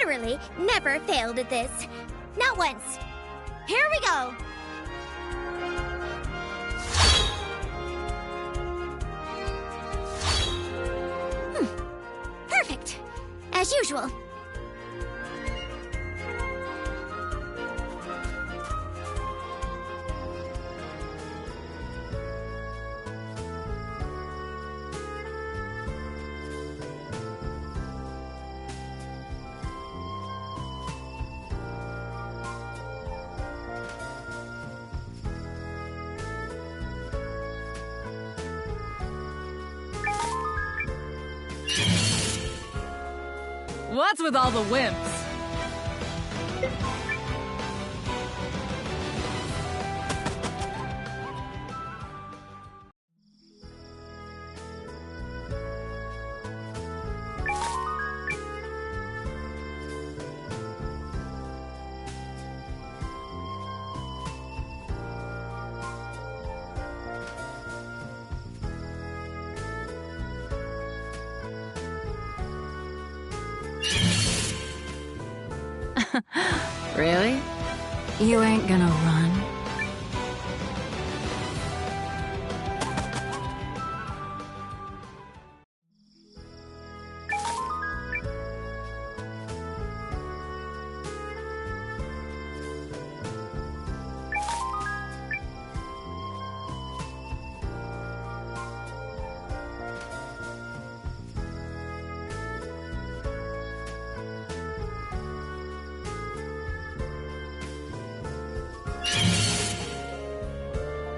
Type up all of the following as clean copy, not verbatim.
literally never failed at this. Not once. Here we go. Perfect. As usual. What's with all the wimps? Really? You ain't gonna run?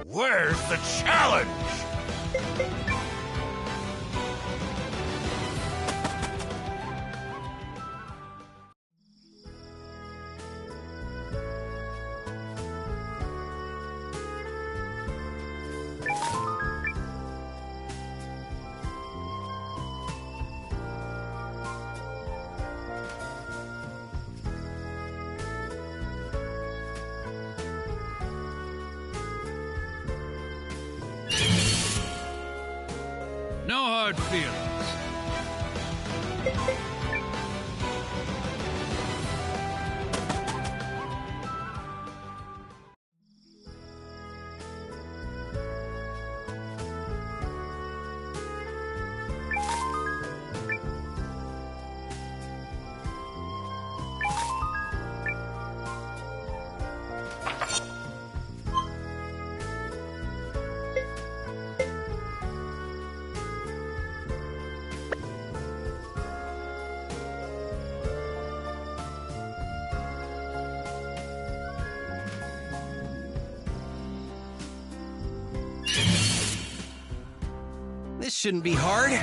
Where's the challenge? No hard feelings. This shouldn't be hard.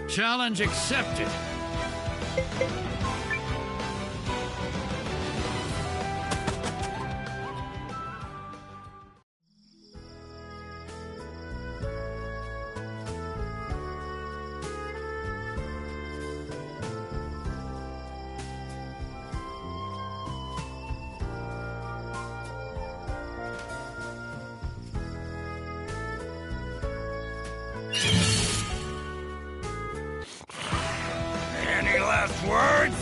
Challenge accepted. Any last words?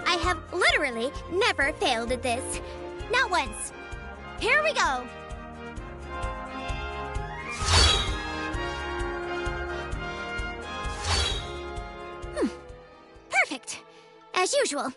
I have literally never failed at this. Not once. Here we go. Perfect. As usual.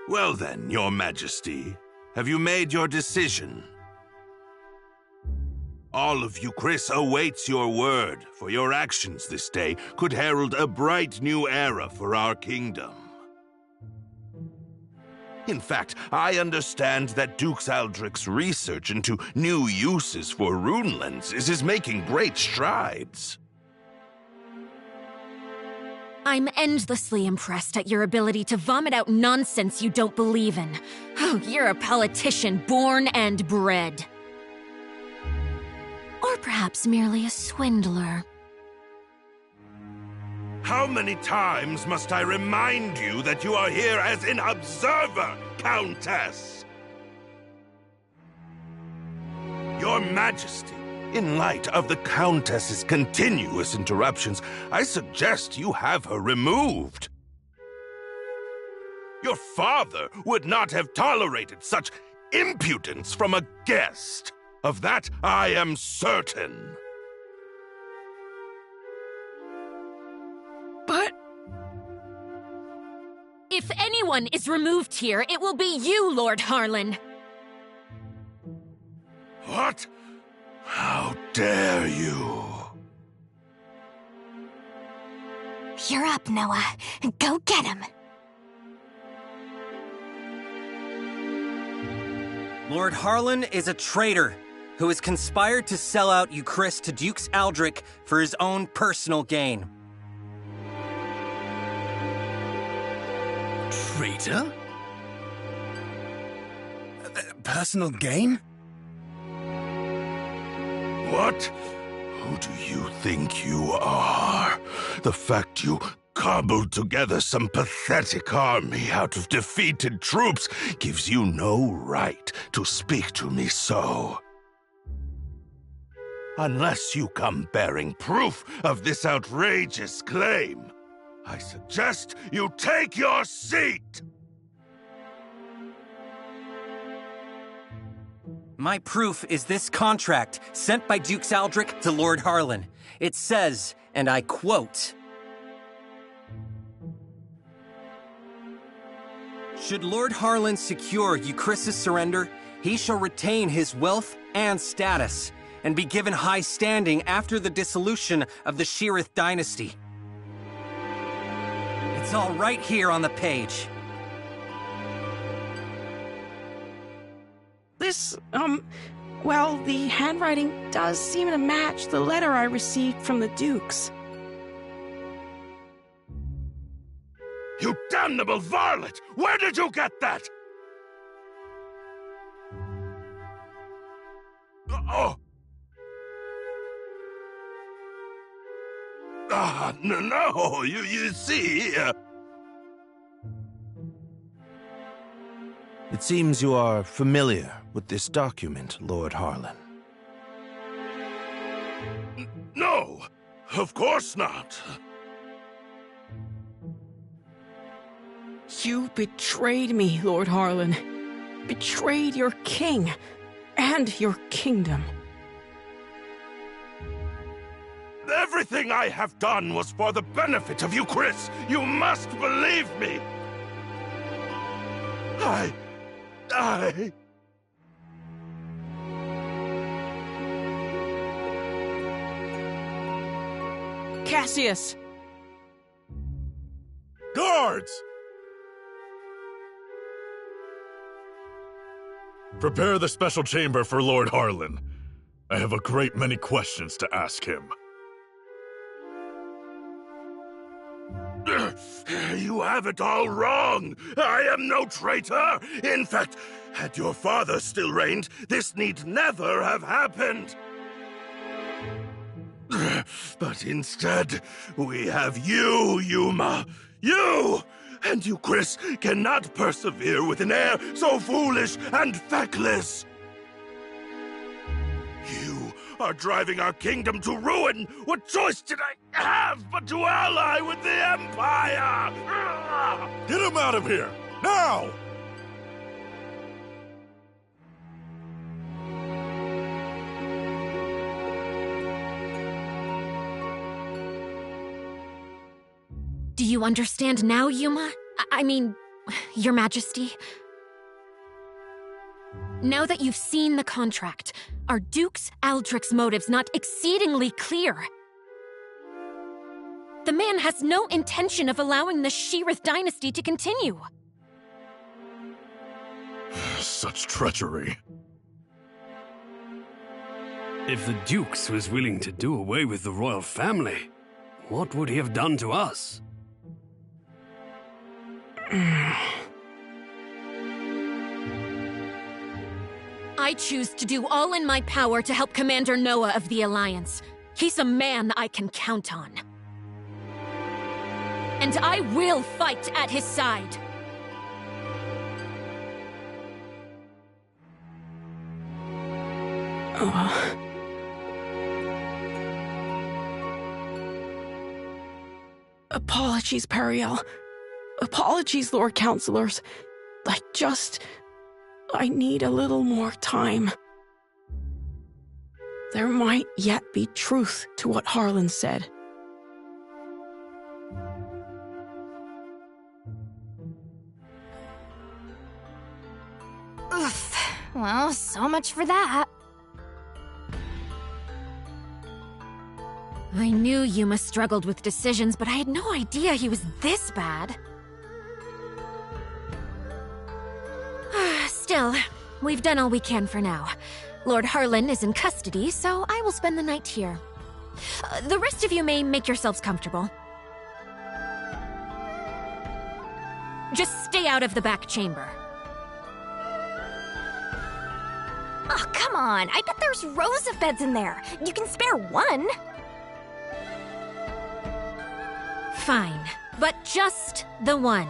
Well then, Your Majesty, have you made your decision? All of Euchris awaits your word, for your actions this day could herald a bright new era for our kingdom. In fact, I understand that Dux Aldrich's research into new uses for rune lenses is making great strides. I'm endlessly impressed at your ability to vomit out nonsense you don't believe in. Oh, you're a politician born and bred. Or perhaps merely a swindler. How many times must I remind you that you are here as an observer, Countess? Your Majesty, in light of the Countess's continuous interruptions, I suggest you have her removed. Your father would not have tolerated such impudence from a guest. Of that, I am certain. But... if anyone is removed here, it will be you, Lord Harlan. What? How dare you? You're up, Noah. Go get him. Lord Harlan is a traitor who has conspired to sell out Euchris to Dux Aldrich for his own personal gain. Traitor? Personal gain? What? Who do you think you are? The fact you cobbled together some pathetic army out of defeated troops gives you no right to speak to me so. Unless you come bearing proof of this outrageous claim, I suggest you take your seat! My proof is this contract sent by Dux Aldrich to Lord Harlan. It says, and I quote, "Should Lord Harlan secure Euchris' surrender, he shall retain his wealth and status, and be given high standing after the dissolution of the Sheerith dynasty." It's all right here on the page. This, well, the handwriting does seem to match the letter I received from the Dukes. You damnable varlet! Where did you get that? Oh! No, you see... It seems you are familiar with this document, Lord Harlan. No, of course not. You betrayed me, Lord Harlan. Betrayed your king and your kingdom. Everything I have done was for the benefit of Euchris. You must believe me. I... Cassius! Guards! Prepare the special chamber for Lord Harlan. I have a great many questions to ask him. You have it all wrong. I am no traitor. In fact, had your father still reigned, this need never have happened. But instead, we have you, Yuma. You! And Euchris cannot persevere with an heir so foolish and feckless. You are driving our kingdom to ruin. What choice did I have but to ally with the Empire? Get him out of here! Now! Do you understand now, Yuma? I mean, Your Majesty, now that you've seen the contract, are Duke's Aldrich's motives not exceedingly clear? The man has no intention of allowing the Sheerith dynasty to continue. Such treachery. If the Dukes was willing to do away with the royal family, what would he have done to us? I choose to do all in my power to help Commander Noah of the Alliance. He's a man I can count on. And I will fight at his side. Apologies, Periel. Apologies, Lord Counselors. I need a little more time. There might yet be truth to what Harlan said. Oof. Well, so much for that. I knew Yuma struggled with decisions, but I had no idea he was this bad. Still, we've done all we can for now. Lord Harlan is in custody, so I will spend the night here. The rest of you may make yourselves comfortable. Just stay out of the back chamber. Oh, come on. I bet there's rows of beds in there. You can spare one. Fine, but just the one.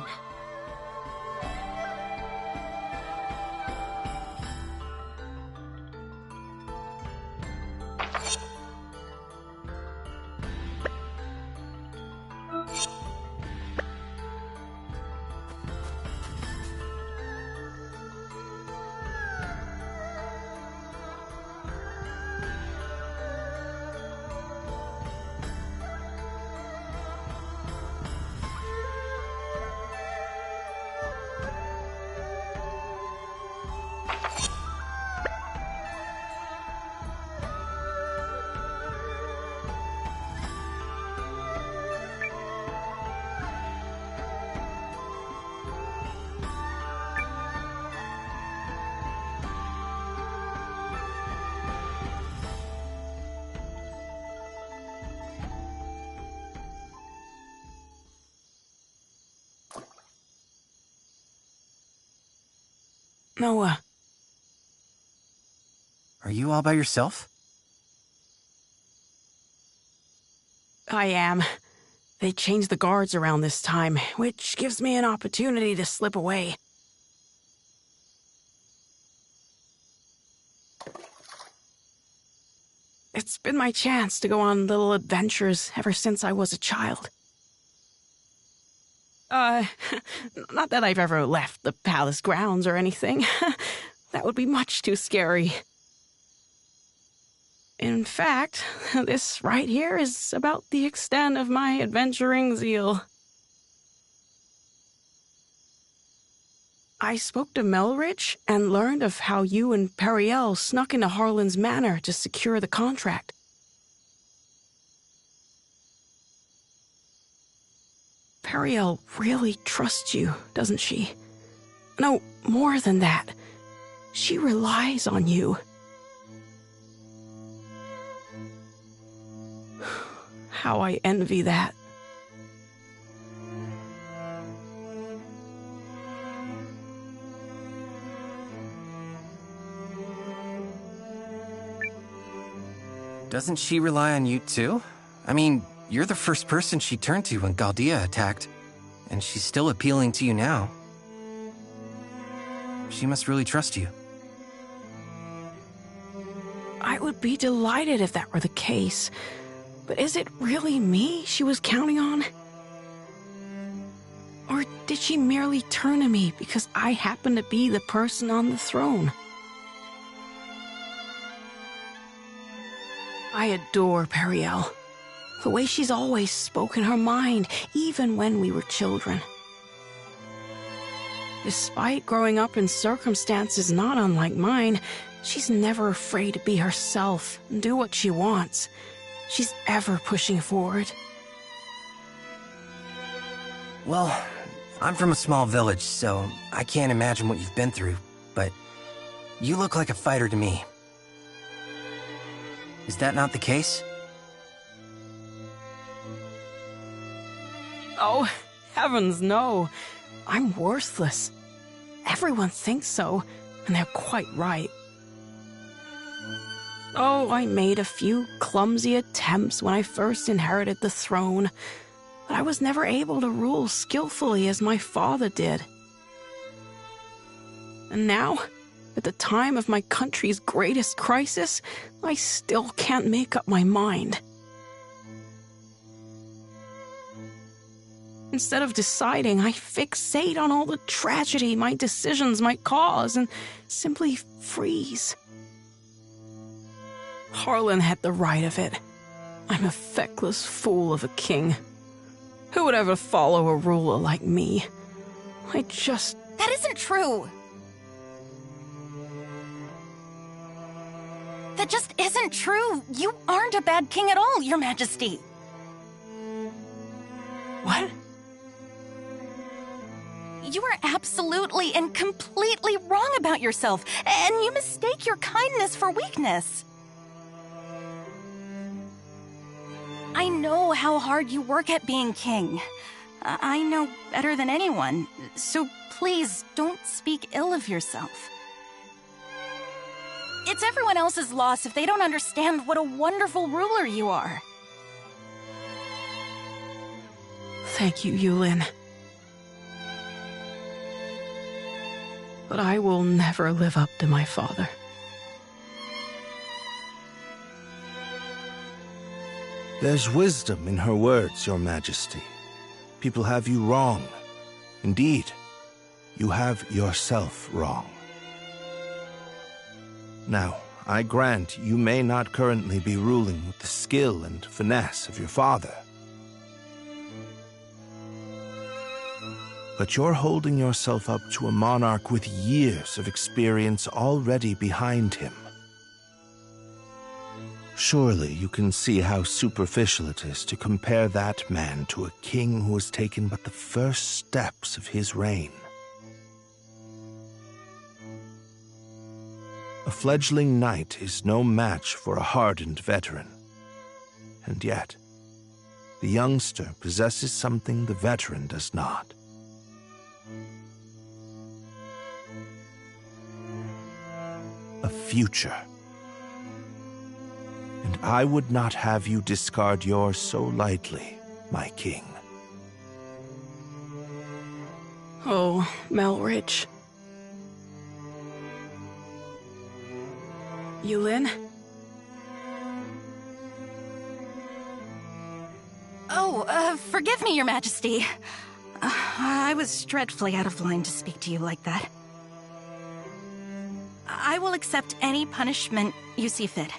Noah. Are you all by yourself? I am. They changed the guards around this time, which gives me an opportunity to slip away. It's been my chance to go on little adventures ever since I was a child. Not that I've ever left the palace grounds or anything. That would be much too scary. In fact, this right here is about the extent of my adventuring zeal. I spoke to Melrich and learned of how you and Periel snuck into Harlan's manor to secure the contract. Periel really trusts you, doesn't she? No, more than that. She relies on you. How I envy that. Doesn't she rely on you too? I mean, you're the first person she turned to when Galdea attacked, and she's still appealing to you now. She must really trust you. I would be delighted if that were the case. But is it really me she was counting on? Or did she merely turn to me because I happen to be the person on the throne? I adore Periel. The way she's always spoken her mind, even when we were children. Despite growing up in circumstances not unlike mine, she's never afraid to be herself and do what she wants. She's ever pushing forward. Well, I'm from a small village, so I can't imagine what you've been through, but you look like a fighter to me. Is that not the case? Oh, heavens no. I'm worthless. Everyone thinks so, and they're quite right. Oh, I made a few clumsy attempts when I first inherited the throne, but I was never able to rule skillfully as my father did. And now, at the time of my country's greatest crisis, I still can't make up my mind. Instead of deciding, I fixate on all the tragedy my decisions might cause and simply freeze. Harlan had the right of it. I'm a feckless fool of a king. Who would ever follow a ruler like me? That isn't true! That just isn't true! You aren't a bad king at all, Your Majesty! What? You are absolutely and completely wrong about yourself, and you mistake your kindness for weakness. I know how hard you work at being king. I know better than anyone, so please don't speak ill of yourself. It's everyone else's loss if they don't understand what a wonderful ruler you are. Thank you, Eiyuden. But I will never live up to my father. There's wisdom in her words, Your Majesty. People have you wrong. Indeed, you have yourself wrong. Now, I grant you may not currently be ruling with the skill and finesse of your father. But you're holding yourself up to a monarch with years of experience already behind him. Surely you can see how superficial it is to compare that man to a king who has taken but the first steps of his reign. A fledgling knight is no match for a hardened veteran. And yet, the youngster possesses something the veteran does not. A future. And I would not have you discard yours so lightly, my king. Oh, Melridge. Eiyuden? Oh, forgive me, Your Majesty. I was dreadfully out of line to speak to you like that. I will accept any punishment you see fit.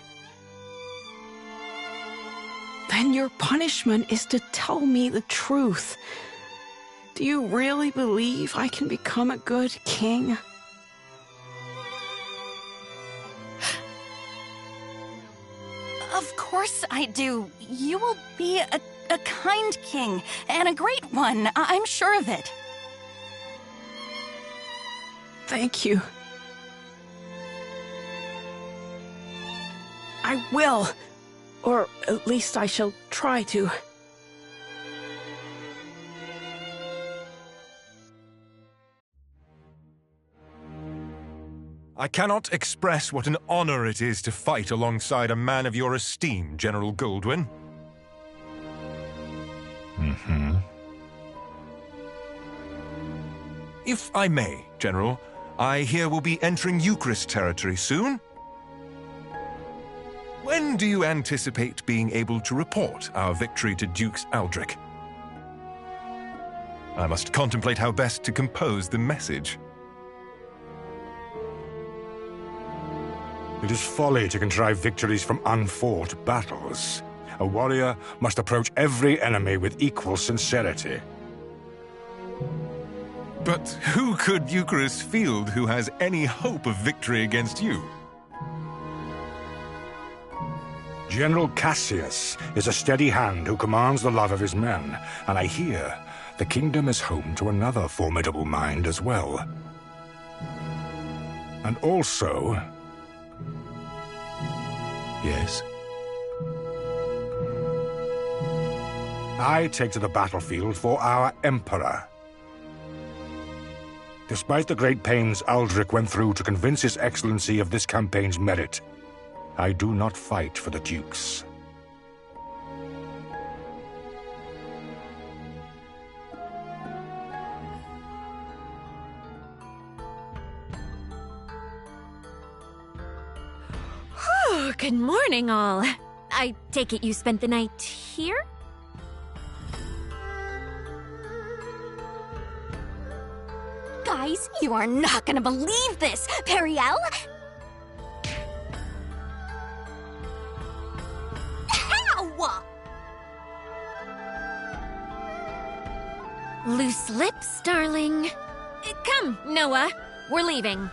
Then your punishment is to tell me the truth. Do you really believe I can become a good king? Of course I do. You will be a kind king, and a great one. I'm sure of it. Thank you. I will. Or at least I shall try to. I cannot express what an honor it is to fight alongside a man of your esteem, General Goldwyn. If I may, General, I hear we'll be entering Eucharist territory soon. When do you anticipate being able to report our victory to Dukes Aldrich? I must contemplate how best to compose the message. It is folly to contrive victories from unfought battles. A warrior must approach every enemy with equal sincerity. But who could Eucharist field who has any hope of victory against you? General Cassius is a steady hand who commands the love of his men, and I hear the kingdom is home to another formidable mind as well. And also... Yes? I take to the battlefield for our Emperor. Despite the great pains Aldrich went through to convince His Excellency of this campaign's merit, I do not fight for the Dukes. Good morning, all. I take it you spent the night here? Guys, you are not gonna believe this! Periel? How? Loose lips, darling. Come, Noah. We're leaving.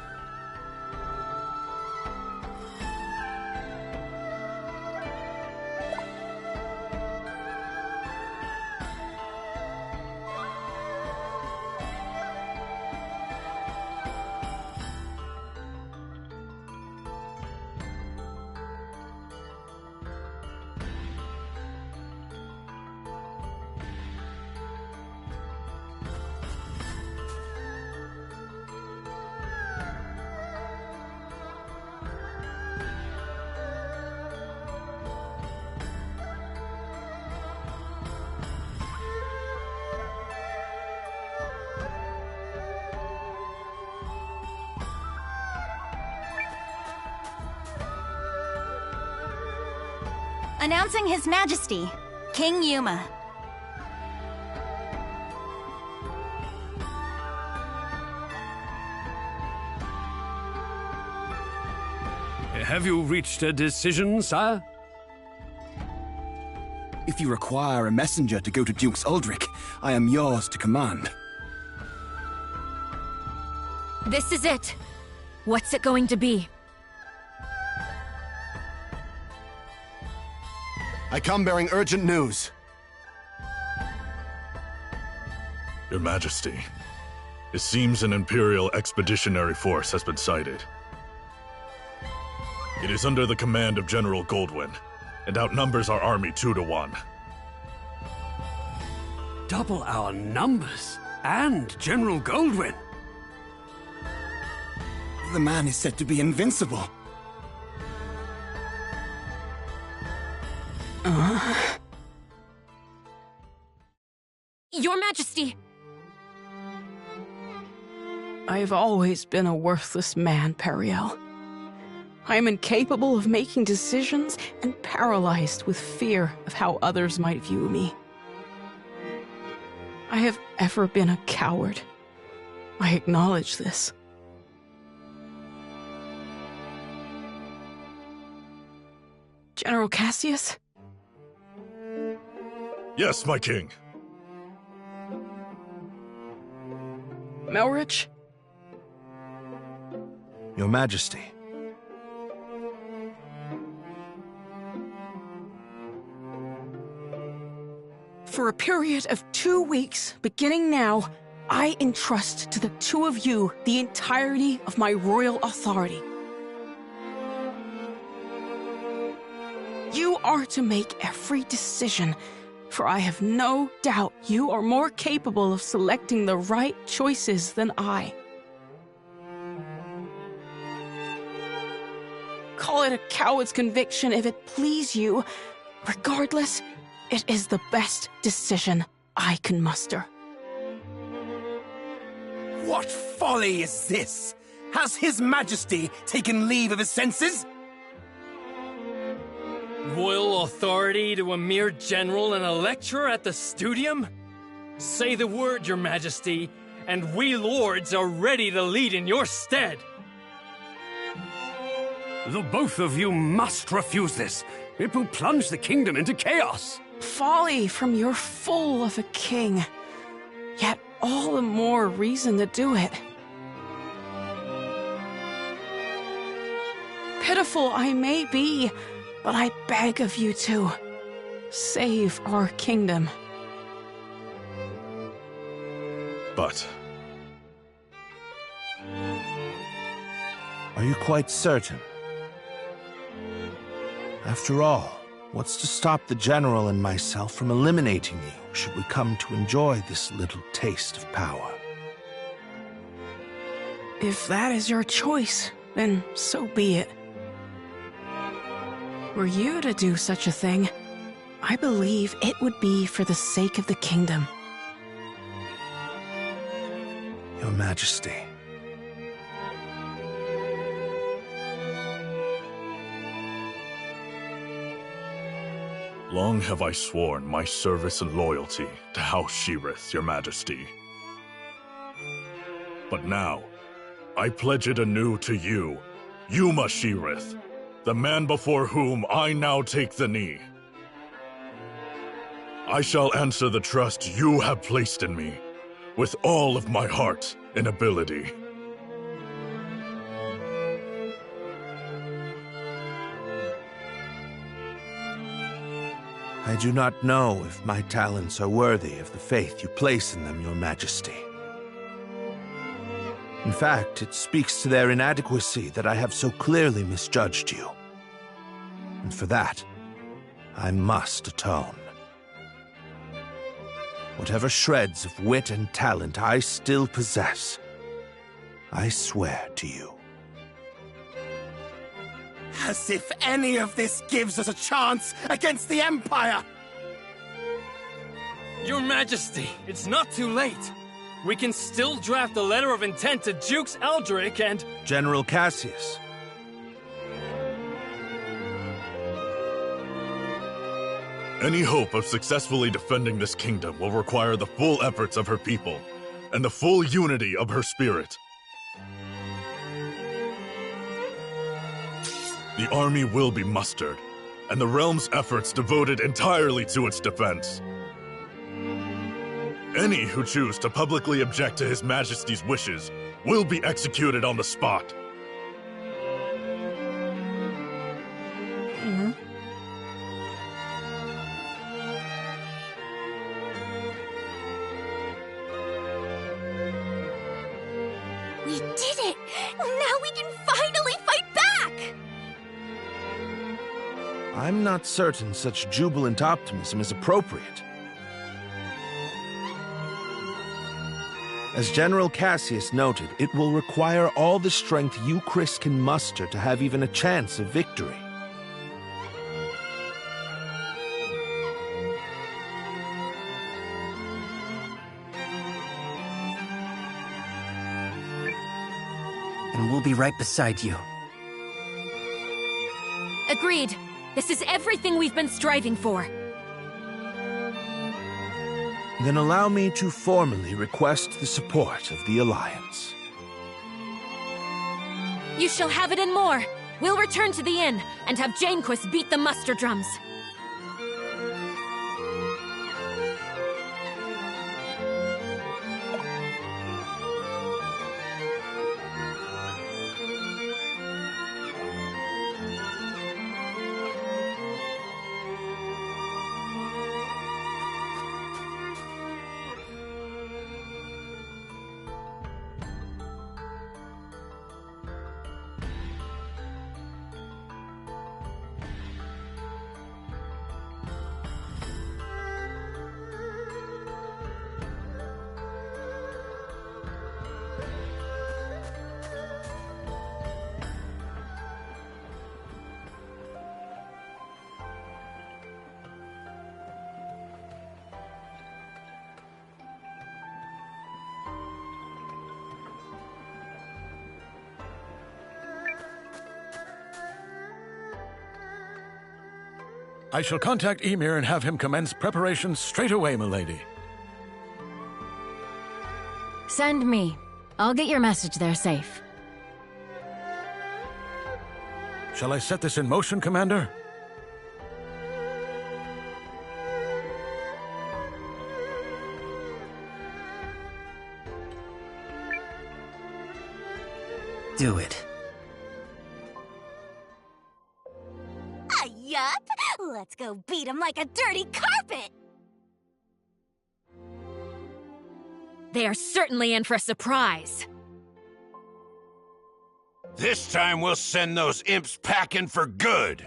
Announcing His Majesty, King Yuma. Have you reached a decision, sire? If you require a messenger to go to Duke's Aldrich, I am yours to command. This is it. What's it going to be? I come bearing urgent news. Your Majesty, it seems an Imperial Expeditionary Force has been sighted. It is under the command of General Goldwyn, and outnumbers our army 2 to 1. Double our numbers, and General Goldwyn. The man is said to be invincible. Your Majesty! I've always been a worthless man, Periel. I am incapable of making decisions and paralyzed with fear of how others might view me. I have ever been a coward. I acknowledge this. General Cassius? Yes, my king. Melrich? Your Majesty. For a period of 2 weeks, beginning now, I entrust to the 2 of you the entirety of my royal authority. You are to make every decision, for I have no doubt you are more capable of selecting the right choices than I. Call it a coward's conviction if it please you. Regardless, it is the best decision I can muster. What folly is this? Has His Majesty taken leave of his senses? Royal authority to a mere general and a lecturer at the studium? Say the word, Your Majesty, and we lords are ready to lead in your stead. The both of you must refuse this. It will plunge the kingdom into chaos. Folly from your fool of a king. Yet all the more reason to do it. Pitiful I may be, but I beg of you to save our kingdom. But are you quite certain? After all, what's to stop the General and myself from eliminating you should we come to enjoy this little taste of power? If that is your choice, then so be it. Were you to do such a thing, I believe it would be for the sake of the kingdom. Your Majesty. long have I sworn my service and loyalty to House Sheerith, Your Majesty. But now, I pledge it anew to you, Yuma Sheerith, the man before whom I now take the knee. I shall answer the trust you have placed in me, with all of my heart and ability. I do not know if my talents are worthy of the faith you place in them, Your Majesty. In fact, it speaks to their inadequacy that I have so clearly misjudged you. And for that, I must atone. Whatever shreds of wit and talent I still possess, I swear to you. As if any of this gives us a chance against the Empire! Your Majesty, it's not too late. We can still draft a letter of intent to Dukes Eldrick and... General Cassius. Any hope of successfully defending this kingdom will require the full efforts of her people, and the full unity of her spirit. The army will be mustered, and the realm's efforts devoted entirely to its defense. Any who choose to publicly object to His Majesty's wishes will be executed on the spot. We did it! Now we can finally fight back! I'm not certain such jubilant optimism is appropriate. As General Cassius noted, it will require all the strength you, Chris, can muster to have even a chance of victory. And we'll be right beside you. Agreed. This is everything we've been striving for. Then allow me to formally request the support of the Alliance. You shall have it and more. We'll return to the inn and have Janequist beat the muster drums. I shall contact Ymir and have him commence preparations straight away, milady. Send me. I'll get your message there safe. Shall I set this in motion, Commander? do it. Yup! Let's go beat him like a dirty carpet! They are certainly in for a surprise. This time we'll send those imps packing for good.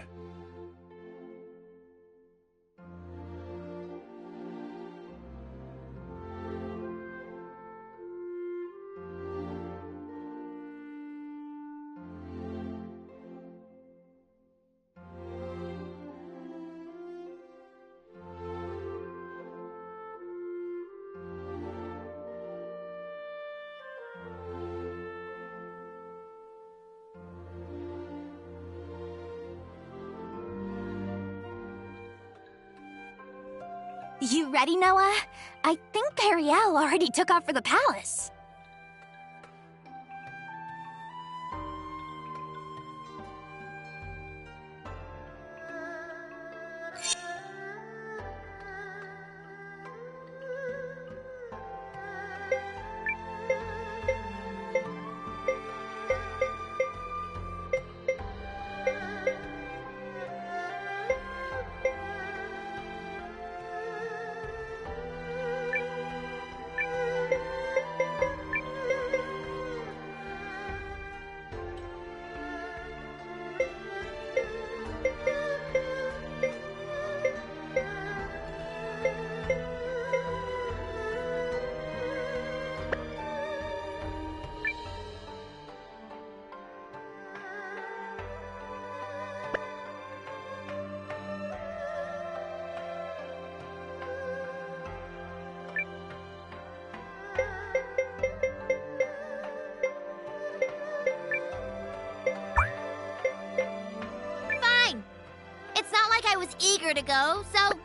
You ready, Noah? I think Periel already took off for the palace. Eager to go, so...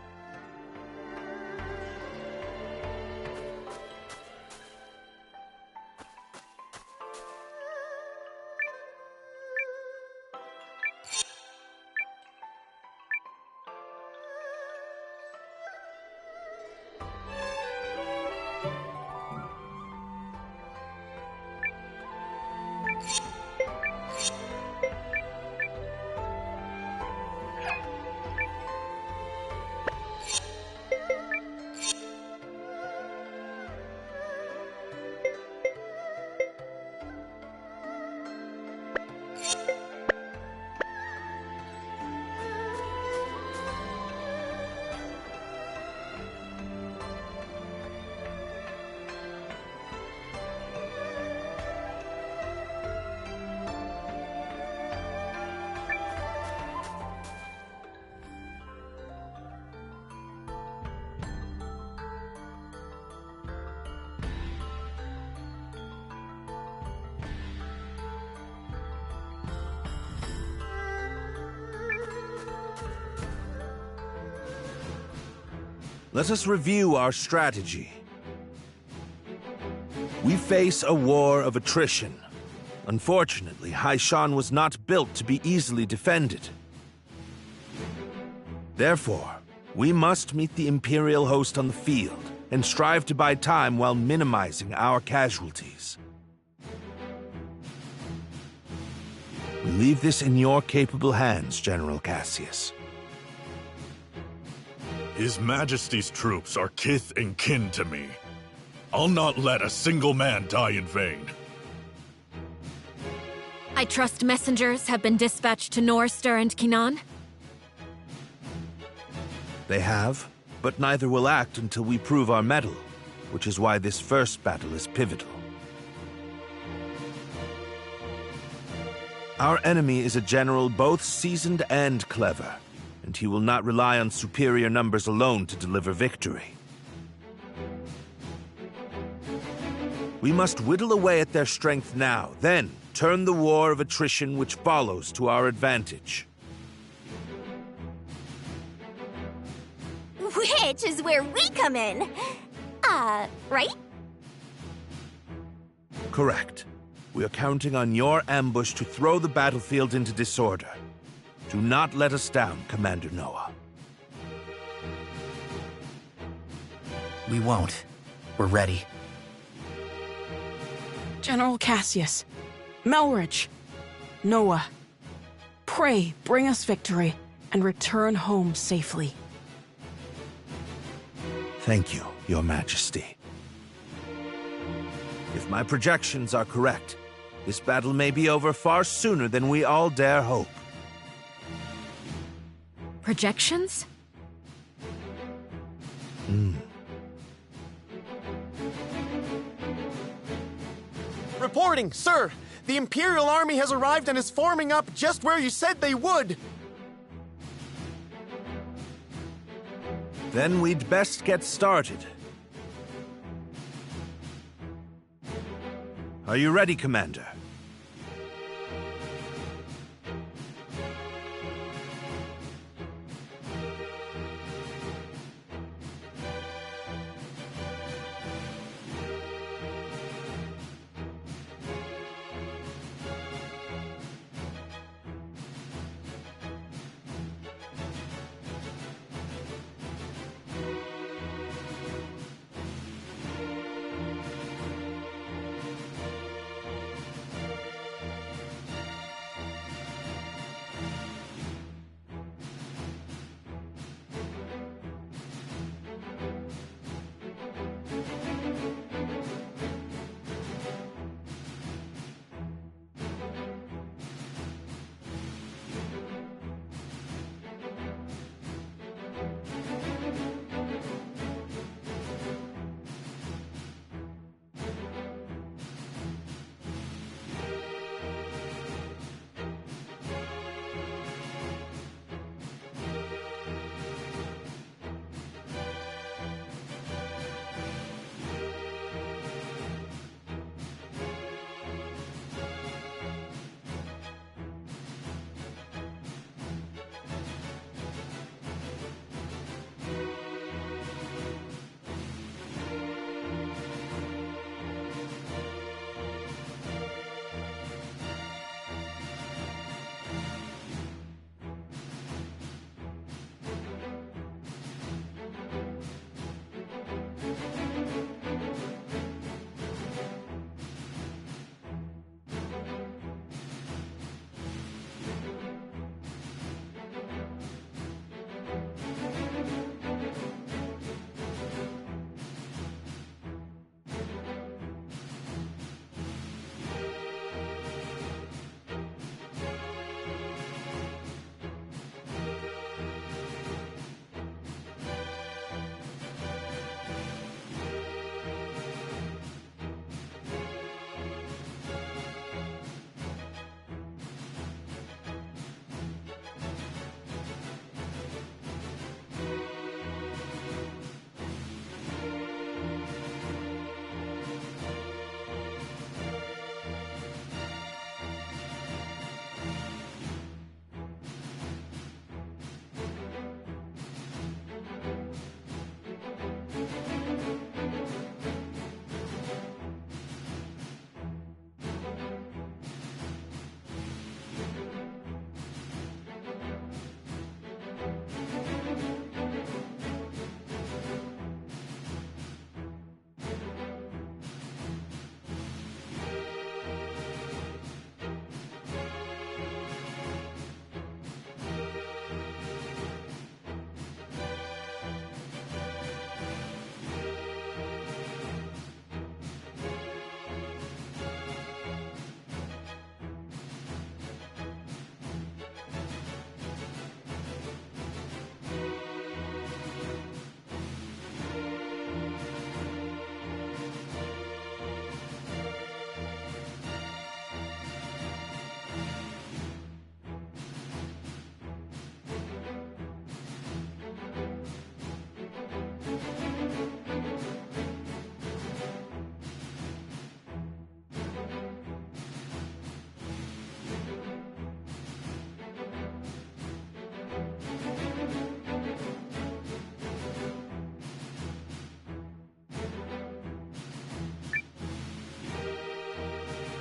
Let us review our strategy. We face a war of attrition. Unfortunately, Haishan was not built to be easily defended. Therefore, we must meet the Imperial host on the field and strive to buy time while minimizing our casualties. We leave this in your capable hands, General Cassius. His Majesty's troops are kith and kin to me. I'll not let a single man die in vain. I trust messengers have been dispatched to Norster and Kinan? They have, but neither will act until we prove our mettle, which is why this first battle is pivotal. Our enemy is a general both seasoned and clever, and he will not rely on superior numbers alone to deliver victory. We must whittle away at their strength now, then turn the war of attrition which follows to our advantage. Which is where we come in. Right? Correct. We are counting on your ambush to throw the battlefield into disorder. Do not let us down, Commander Noah. We won't. We're ready. General Cassius, Melridge, Noah, pray bring us victory and return home safely. Thank you, Your Majesty. If my projections are correct, this battle may be over far sooner than we all dare hope. Projections? Reporting, sir! The Imperial Army has arrived and is forming up just where you said they would! Then we'd best get started. Are you ready, Commander?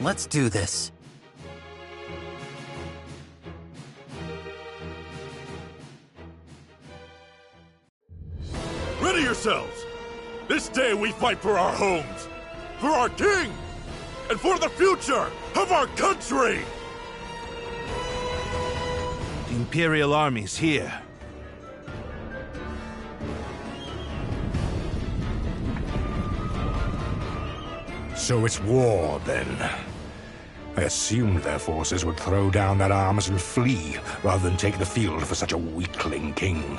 Let's do this. Ready yourselves! This day we fight for our homes, for our king, and for the future of our country! The Imperial army's here. So it's war, then. I assumed their forces would throw down their arms and flee, rather than take the field for such a weakling king.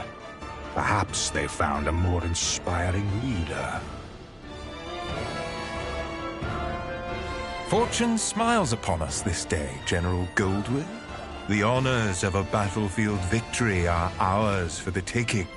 Perhaps they found a more inspiring leader. Fortune smiles upon us this day, General Goldwood. The honors of a battlefield victory are ours for the taking.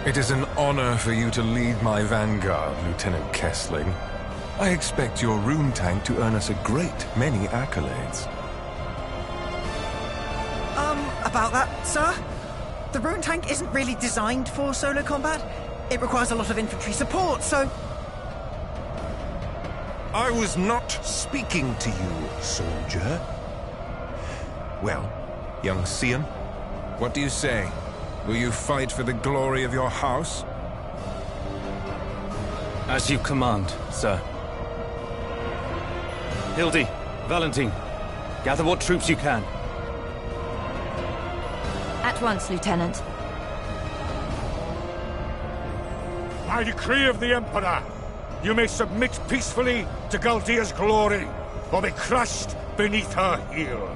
It is an honor for you to lead my vanguard, Lieutenant Kessling. I expect your rune tank to earn us a great many accolades. About that, sir? The rune tank isn't really designed for solo combat. It requires a lot of infantry support, so... I was not speaking to you, soldier. Well, young Sion, what do you say? Will you fight for the glory of your house? As you command, sir. Hildy, Valentine, gather what troops you can. At once, Lieutenant. By decree of the Emperor, you may submit peacefully to Galdia's glory, or be crushed beneath her heel.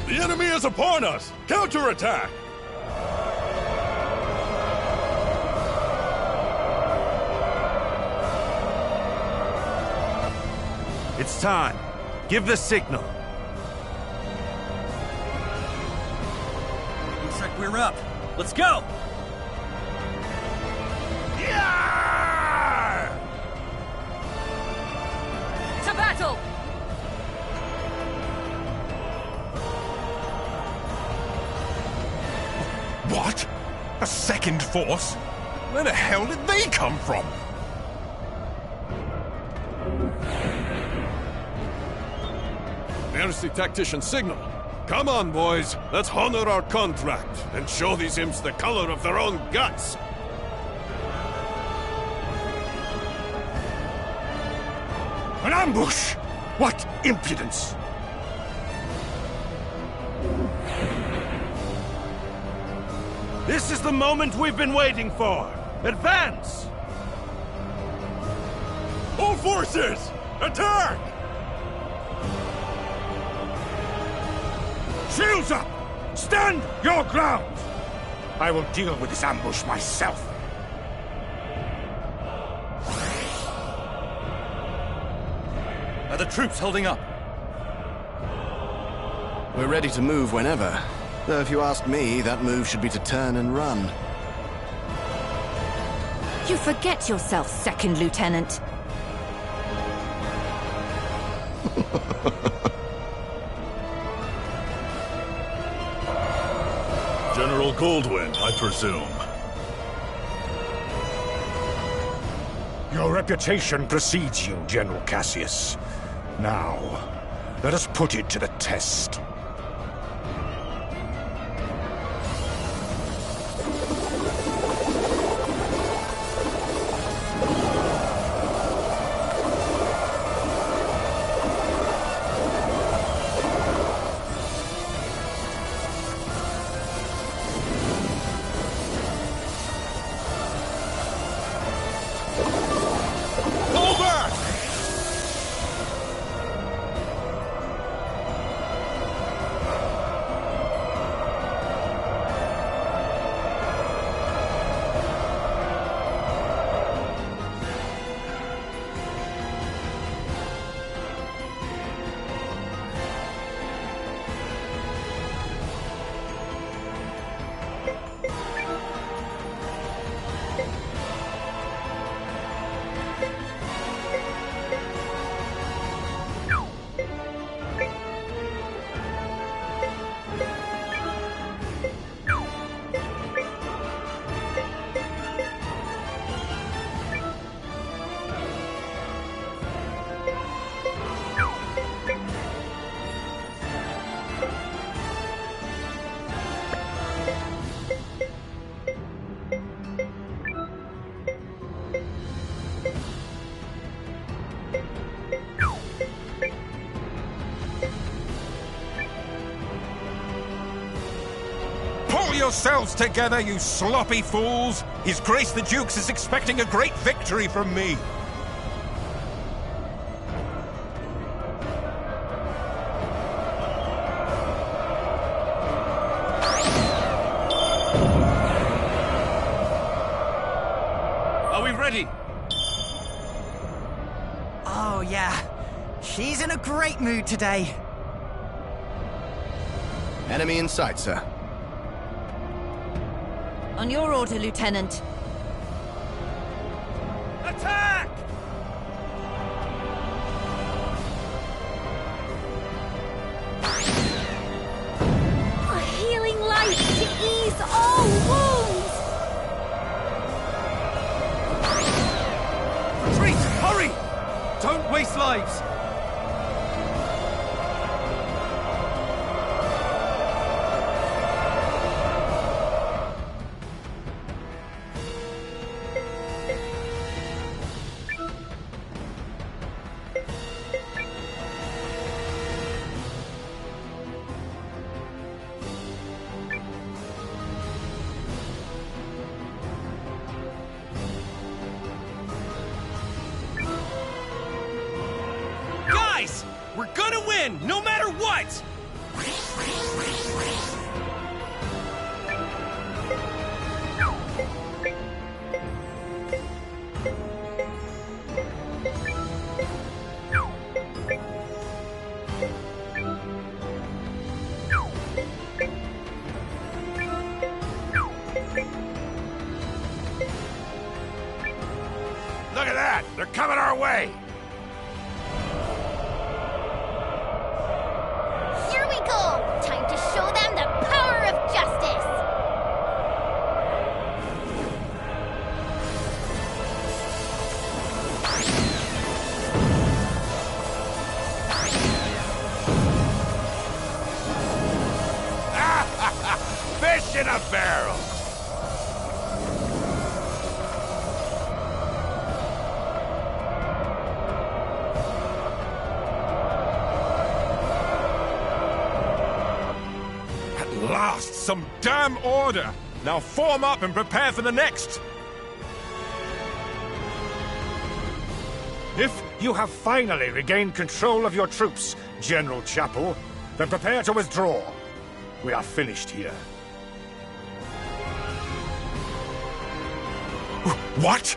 The enemy is upon us! Counterattack! It's time. Give the signal. Looks like we're up. Let's go! To battle! What? A second force? Where the hell did they come from? The heresy tactician signal. Come on, boys. Let's honor our contract and show these imps the color of their own guts. An ambush! What impudence! This is the moment we've been waiting for! Advance! All forces! Attack! Shields up! Stand your ground! I will deal with this ambush myself. Are the troops holding up? We're ready to move whenever. Though if you ask me, that move should be to turn and run. You forget yourself, Second Lieutenant. General Goldwind, I presume. Your reputation precedes you, General Cassius. Now, let us put it to the test. Pull yourselves together, you sloppy fools! His Grace the Dukes is expecting a great victory from me! Are we ready? Oh, yeah. She's in a great mood today. Enemy in sight, sir. On your order, Lieutenant. Attack! A healing light to ease all wounds! Retreat! Hurry! Don't waste lives! Guys! We're gonna win, no matter what! Look at that! They're coming our way! Here we go! Time to show them the power of justice! fish in a barrel! At last, some damn order! Now form up and prepare for the next! If you have finally regained control of your troops, General Chapel, then prepare to withdraw. We are finished here. What?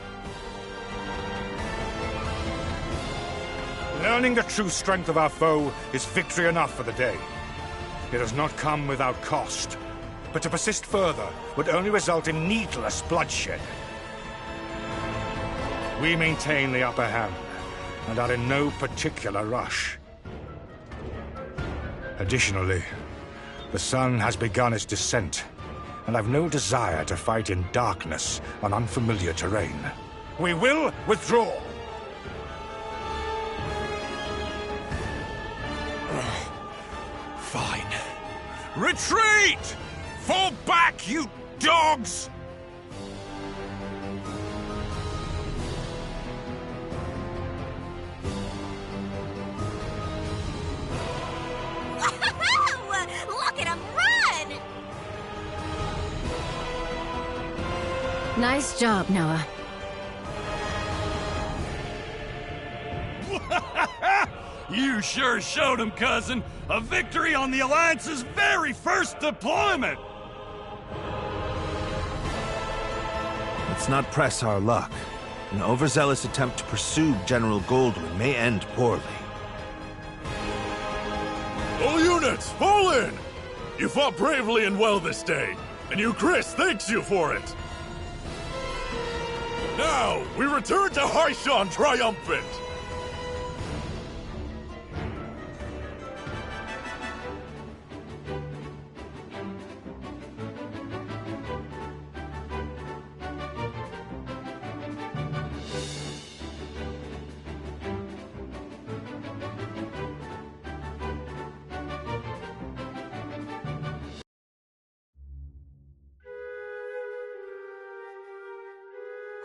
Learning the true strength of our foe is victory enough for the day. It has not come without cost, but to persist further would only result in needless bloodshed. We maintain the upper hand, and are in no particular rush. Additionally, the sun has begun its descent, and I've no desire to fight in darkness on unfamiliar terrain. We will withdraw! Fine. Retreat! Fall back, you dogs! Look at him run! Nice job, Noah. You sure showed him, cousin. A victory on the Alliance's very first deployment! Let's not press our luck. An overzealous attempt to pursue General Goldwyn may end poorly. All units, fall in! You fought bravely and well this day, and Chris thanks you for it! Now, we return to Haishan triumphant!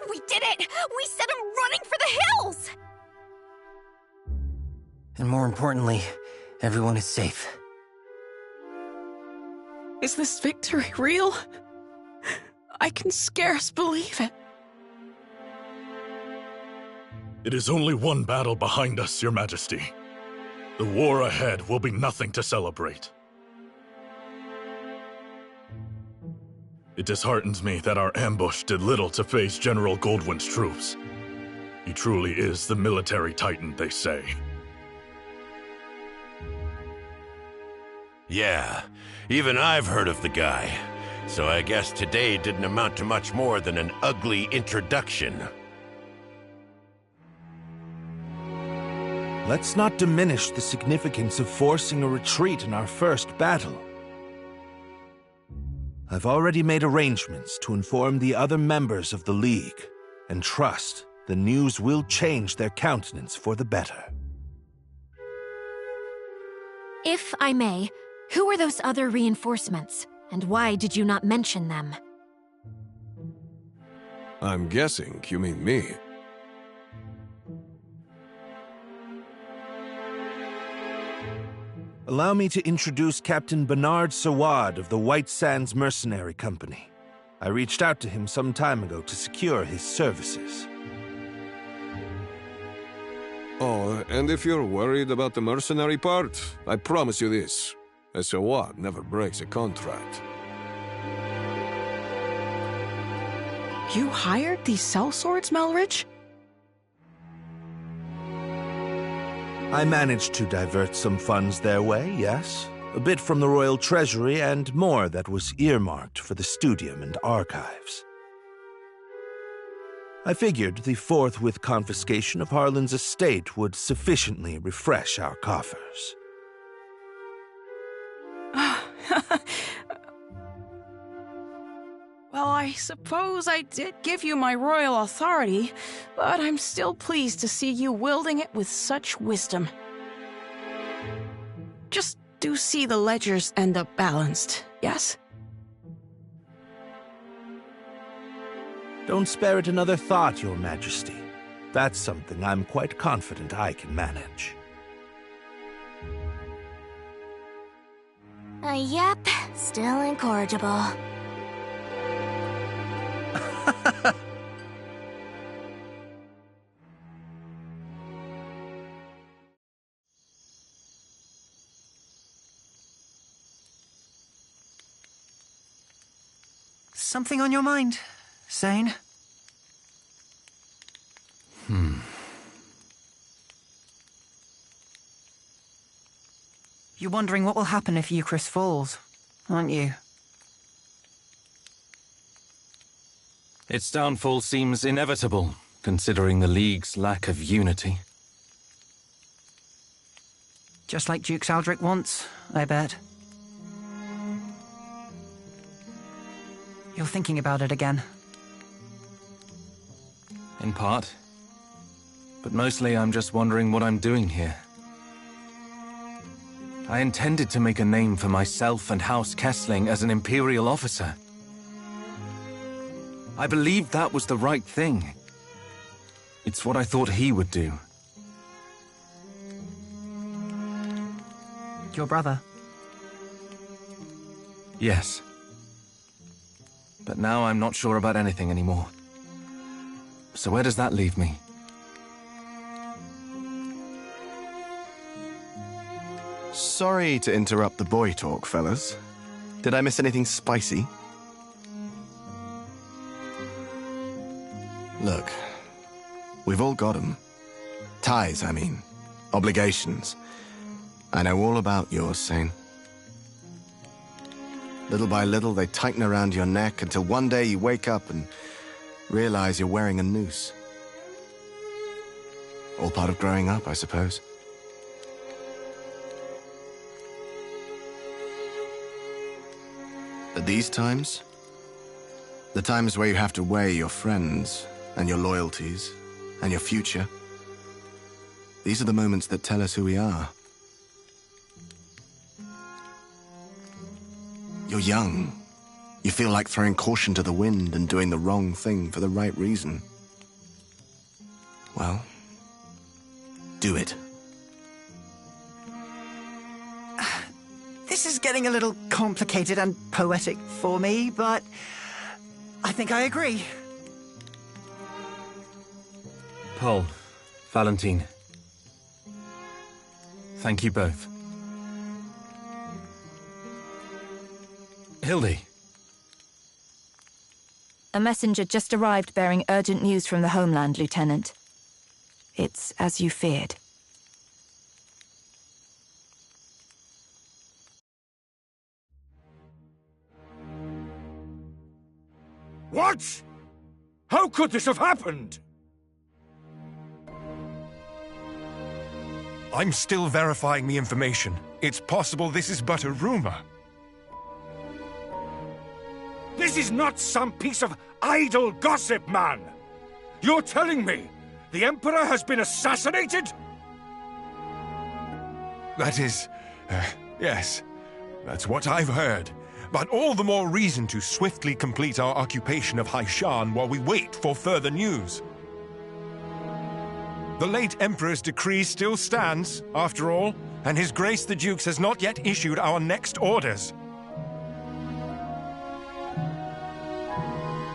We did it! We sent him running for the hills! And more importantly, everyone is safe. Is this victory real? I can scarce believe it. It is only one battle behind us, Your Majesty. The war ahead will be nothing to celebrate. It disheartens me that our ambush did little to face General Goldwyn's troops. He truly is the military titan, they say. Yeah, even I've heard of the guy. So I guess today didn't amount to much more than an ugly introduction. Let's not diminish the significance of forcing a retreat in our first battle. I've already made arrangements to inform the other members of the League, and trust the news will change their countenance for the better. If I may, who are those other reinforcements, and why did you not mention them? I'm guessing you mean me. Allow me to introduce Captain Bernard Sawad of the White Sands Mercenary Company. I reached out to him some time ago to secure his services. Oh, and if you're worried about the mercenary part, I promise you this. A Sawad never breaks a contract. You hired these sellswords, Melridge? I managed to divert some funds their way, yes. A bit from the royal treasury and more that was earmarked for the studium and archives. I figured the forthwith confiscation of Harlan's estate would sufficiently refresh our coffers. Well, I suppose I did give you my royal authority, but I'm still pleased to see you wielding it with such wisdom. Just do see the ledgers end up balanced, yes? Don't spare it another thought, Your Majesty. That's something I'm quite confident I can manage. Yep, still incorrigible. Something on your mind, Zane? You're wondering what will happen if Eucharist falls, aren't you? Its downfall seems inevitable, considering the League's lack of unity. Just like Duke Saldric wants, I bet. You're thinking about it again. In part. But mostly I'm just wondering what I'm doing here. I intended to make a name for myself and House Kessling as an Imperial officer. I believed that was the right thing. It's what I thought he would do. Your brother? Yes. But now I'm not sure about anything anymore. So where does that leave me? Sorry to interrupt the boy talk, fellas. Did I miss anything spicy? Look, we've all got 'em. Ties, I mean. Obligations. I know all about yours, Zane. Little by little, they tighten around your neck until one day you wake up and realize you're wearing a noose. All part of growing up, I suppose. At these times, the times where you have to weigh your friends and your loyalties and your future, these are the moments that tell us who we are. You're young. You feel like throwing caution to the wind and doing the wrong thing for the right reason. Well, do it. This is getting a little complicated and poetic for me, but I think I agree. Paul, Valentine. Thank you both. Hildy. A messenger just arrived bearing urgent news from the homeland, Lieutenant. It's as you feared. What? How could this have happened? I'm still verifying the information. It's possible this is but a rumor. This is not some piece of idle gossip, man! You're telling me the Emperor has been assassinated? That is... yes. That's what I've heard. But all the more reason to swiftly complete our occupation of Haishan while we wait for further news. The late Emperor's decree still stands, after all, and His Grace the Dukes has not yet issued our next orders.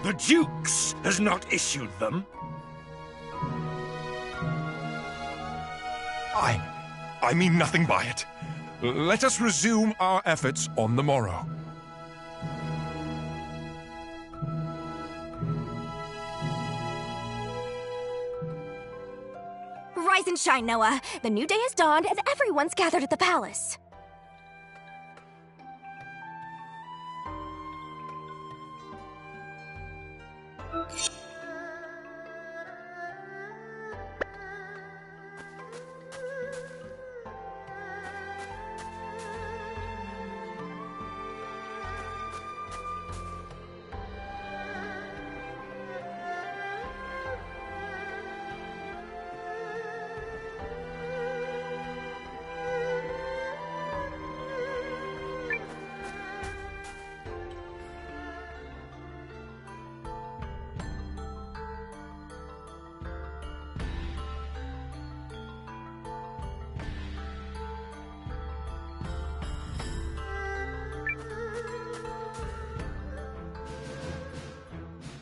The Dukes has not issued them? I mean nothing by it. Let us resume our efforts on the morrow. Rise and shine, Noah. The new day has dawned and everyone's gathered at the palace.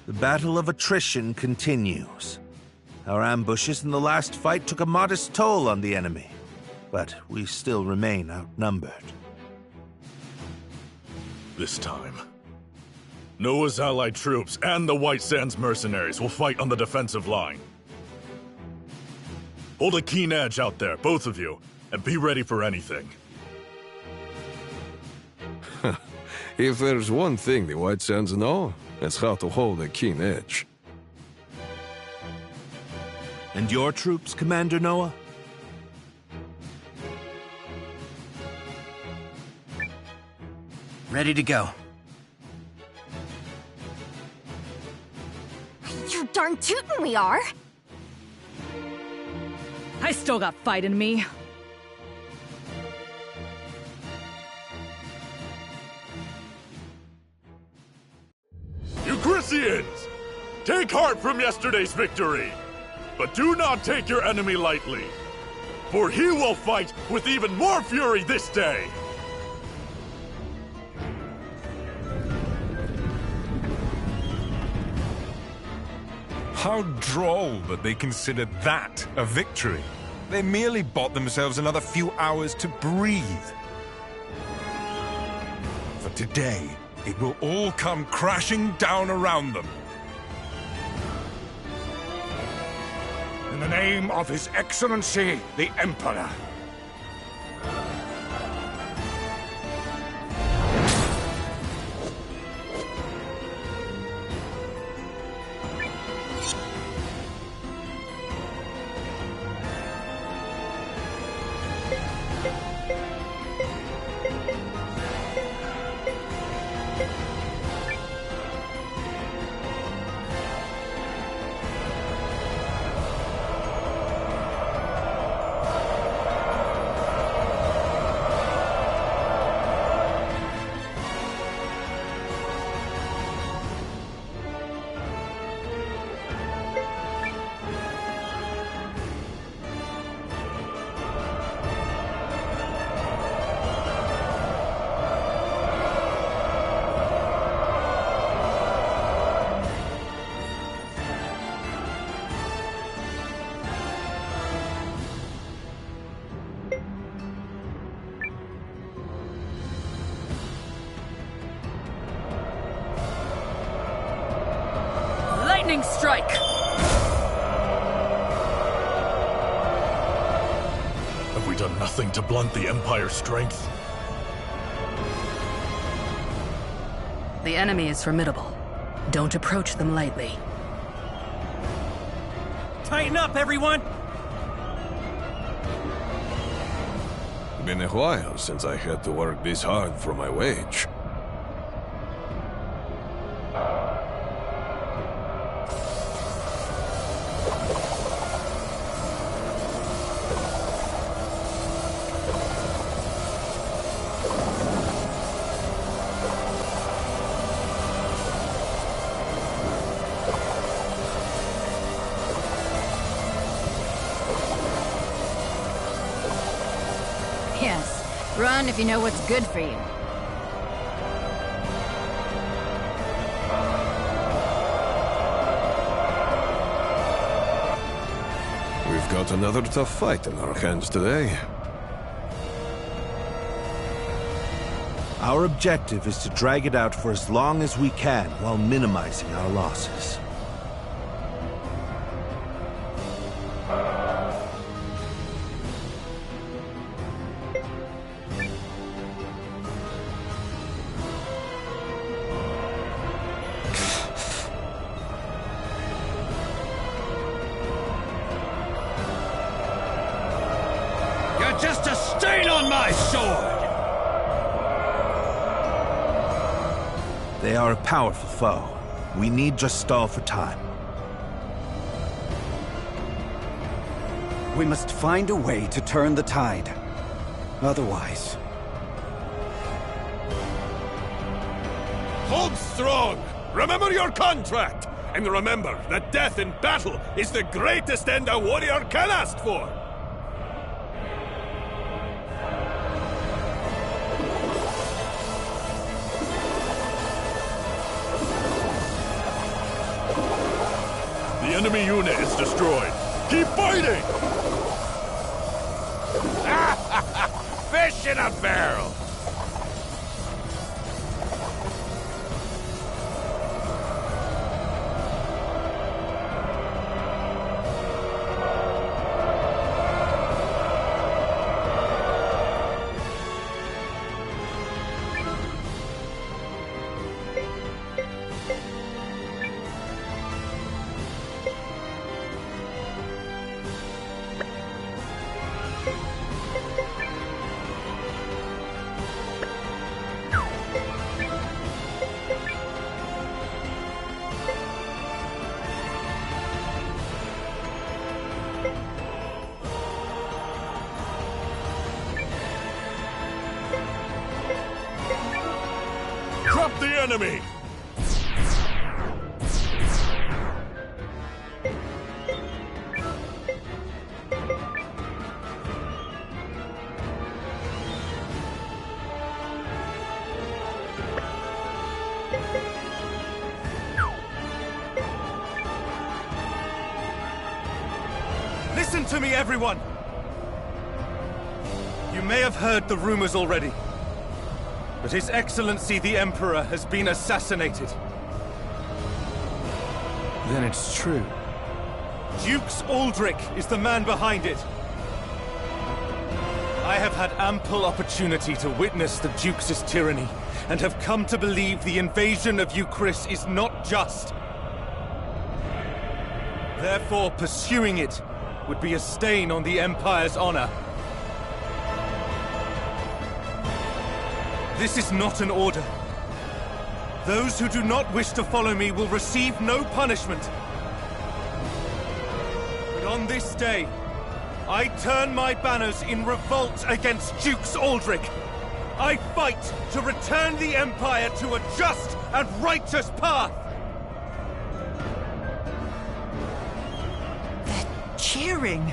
The battle of attrition continues. Our ambushes in the last fight took a modest toll on the enemy, but we still remain outnumbered. This time, Noah's allied troops and the White Sands mercenaries will fight on the defensive line. Hold a keen edge out there, both of you, and be ready for anything. If there's one thing the White Sands know, it's how to hold a keen edge. And your troops, Commander Noah? Ready to go. You're darn tootin' we are. I still got fight in me. Euchrysians! Take heart from yesterday's victory, but do not take your enemy lightly, for he will fight with even more fury this day! How droll that they considered that a victory. They merely bought themselves another few hours to breathe. For today, it will all come crashing down around them. In the name of His Excellency, the Emperor. Lightning strike! Have we done nothing to blunt the Empire's strength? The enemy is formidable. Don't approach them lightly. Tighten up, everyone! Been a while since I had to work this hard for my wage. Yes, run if you know what's good for you. We've got another tough fight in our hands today. Our objective is to drag it out for as long as we can while minimizing our losses. You're just a stain on my sword! They are a powerful foe. We need just stall for time. We must find a way to turn the tide. Otherwise... Hold strong! Remember your contract! And remember that death in battle is the greatest end a warrior can ask for! enemy unit is destroyed. Keep fighting! Fish in a barrel! Drop the enemy! Listen to me, everyone! You may have heard the rumors already, but His Excellency the Emperor has been assassinated. Then it's true. Dukes Aldrich is the man behind it. I have had ample opportunity to witness the Duke's tyranny, and have come to believe the invasion of Euchris is not just. Therefore, pursuing it would be a stain on the Empire's honor. This is not an order. Those who do not wish to follow me will receive no punishment. But on this day, I turn my banners in revolt against Dukes Aldrich. I fight to return the Empire to a just and righteous path. Cheering.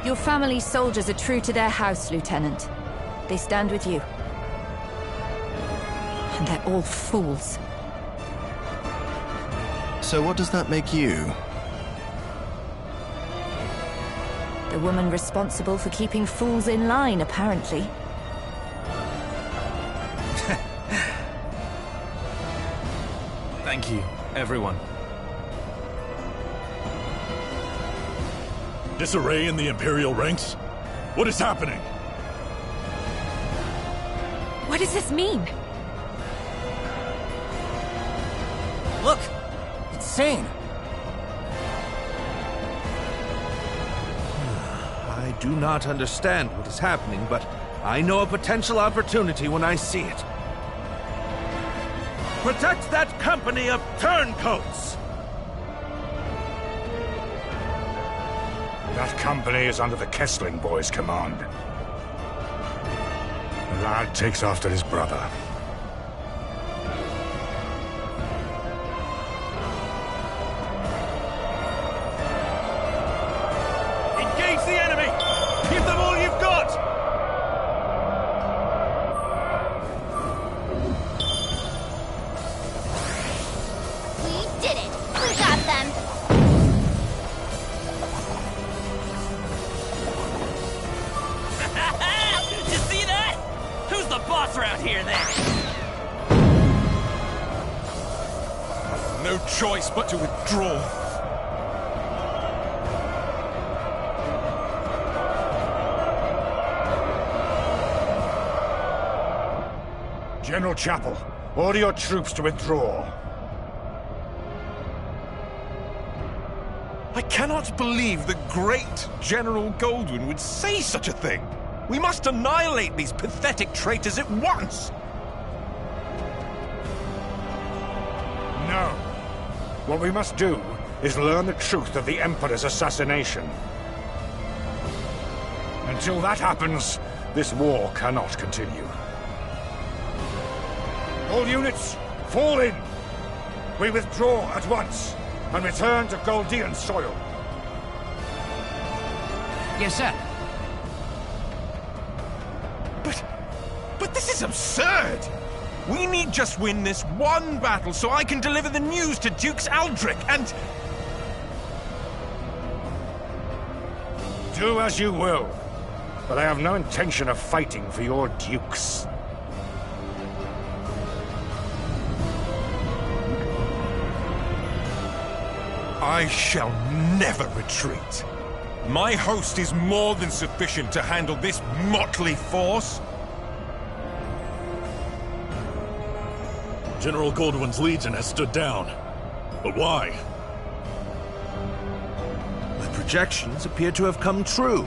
Your family's soldiers are true to their house, Lieutenant. They stand with you. And they're all fools. So what does that make you? The woman responsible for keeping fools in line, apparently. Thank you, everyone. Disarray in the Imperial ranks? What is happening? What does this mean? Look! It's Sane! I do not understand what is happening, but I know a potential opportunity when I see it. Protect that company of turncoats! That company is under the Kessling boys' command. The lad takes after his brother. Engage the enemy! Give them all you've got! We did it! We got them! Did you see that? Who's the boss around here then? No choice but to withdraw. General Chapel, order your troops to withdraw. I cannot believe the great General Goldwyn would say such a thing. We must annihilate these pathetic traitors at once! No. What we must do is learn the truth of the Emperor's assassination. Until that happens, this war cannot continue. All units, fall in! We withdraw at once and return to Goldean soil. Yes, sir. But this is absurd! We need just win this one battle so I can deliver the news to Dukes Aldrich and... Do as you will, but I have no intention of fighting for your dukes. I shall never retreat. My host is more than sufficient to handle this motley force. General Goldwyn's legion has stood down. But why? The projections appear to have come true.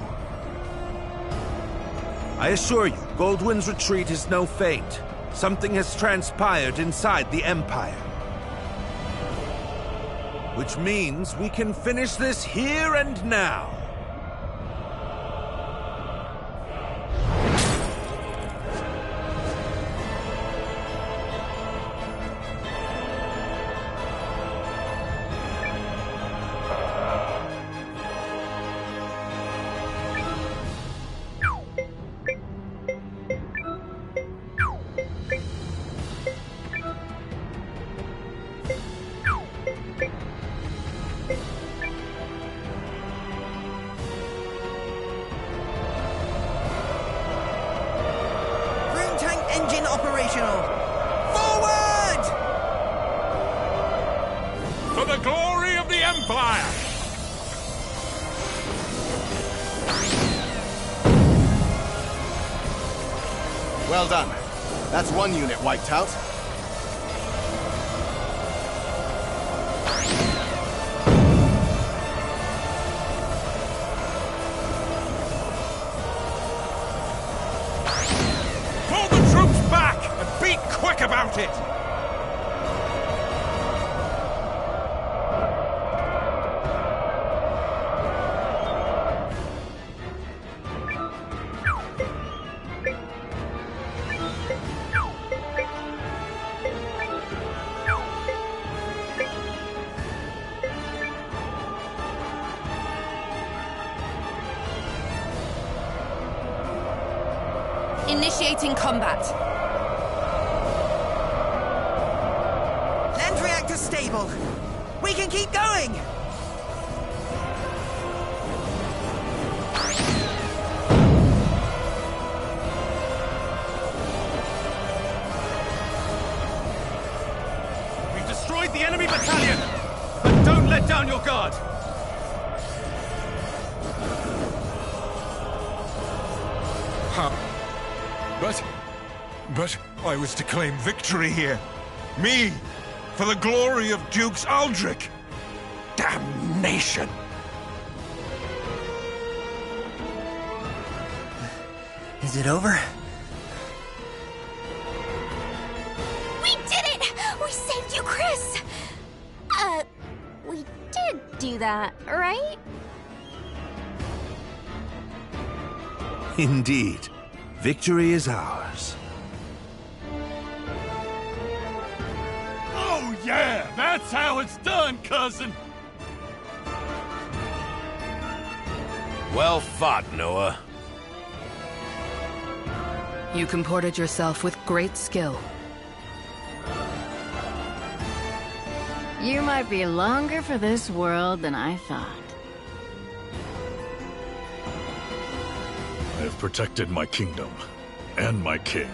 I assure you, Goldwyn's retreat is no feint. Something has transpired inside the Empire. Which means we can finish this here and now. Well done. That's one unit wiped out. Pull the troops back and be quick about it! Initiating combat. Lens reactor stable. We can keep going! We've destroyed the enemy battalion! But don't let down your guard! But I was to claim victory here. Me, for the glory of Dukes Aldrich. Damnation! Is it over? We did it! We saved you, Chris! We did do that, right? Indeed. Victory is ours. Oh yeah! That's how it's done, cousin! Well fought, Noah. You comported yourself with great skill. You might be longer for this world than I thought. I have protected my kingdom and my king.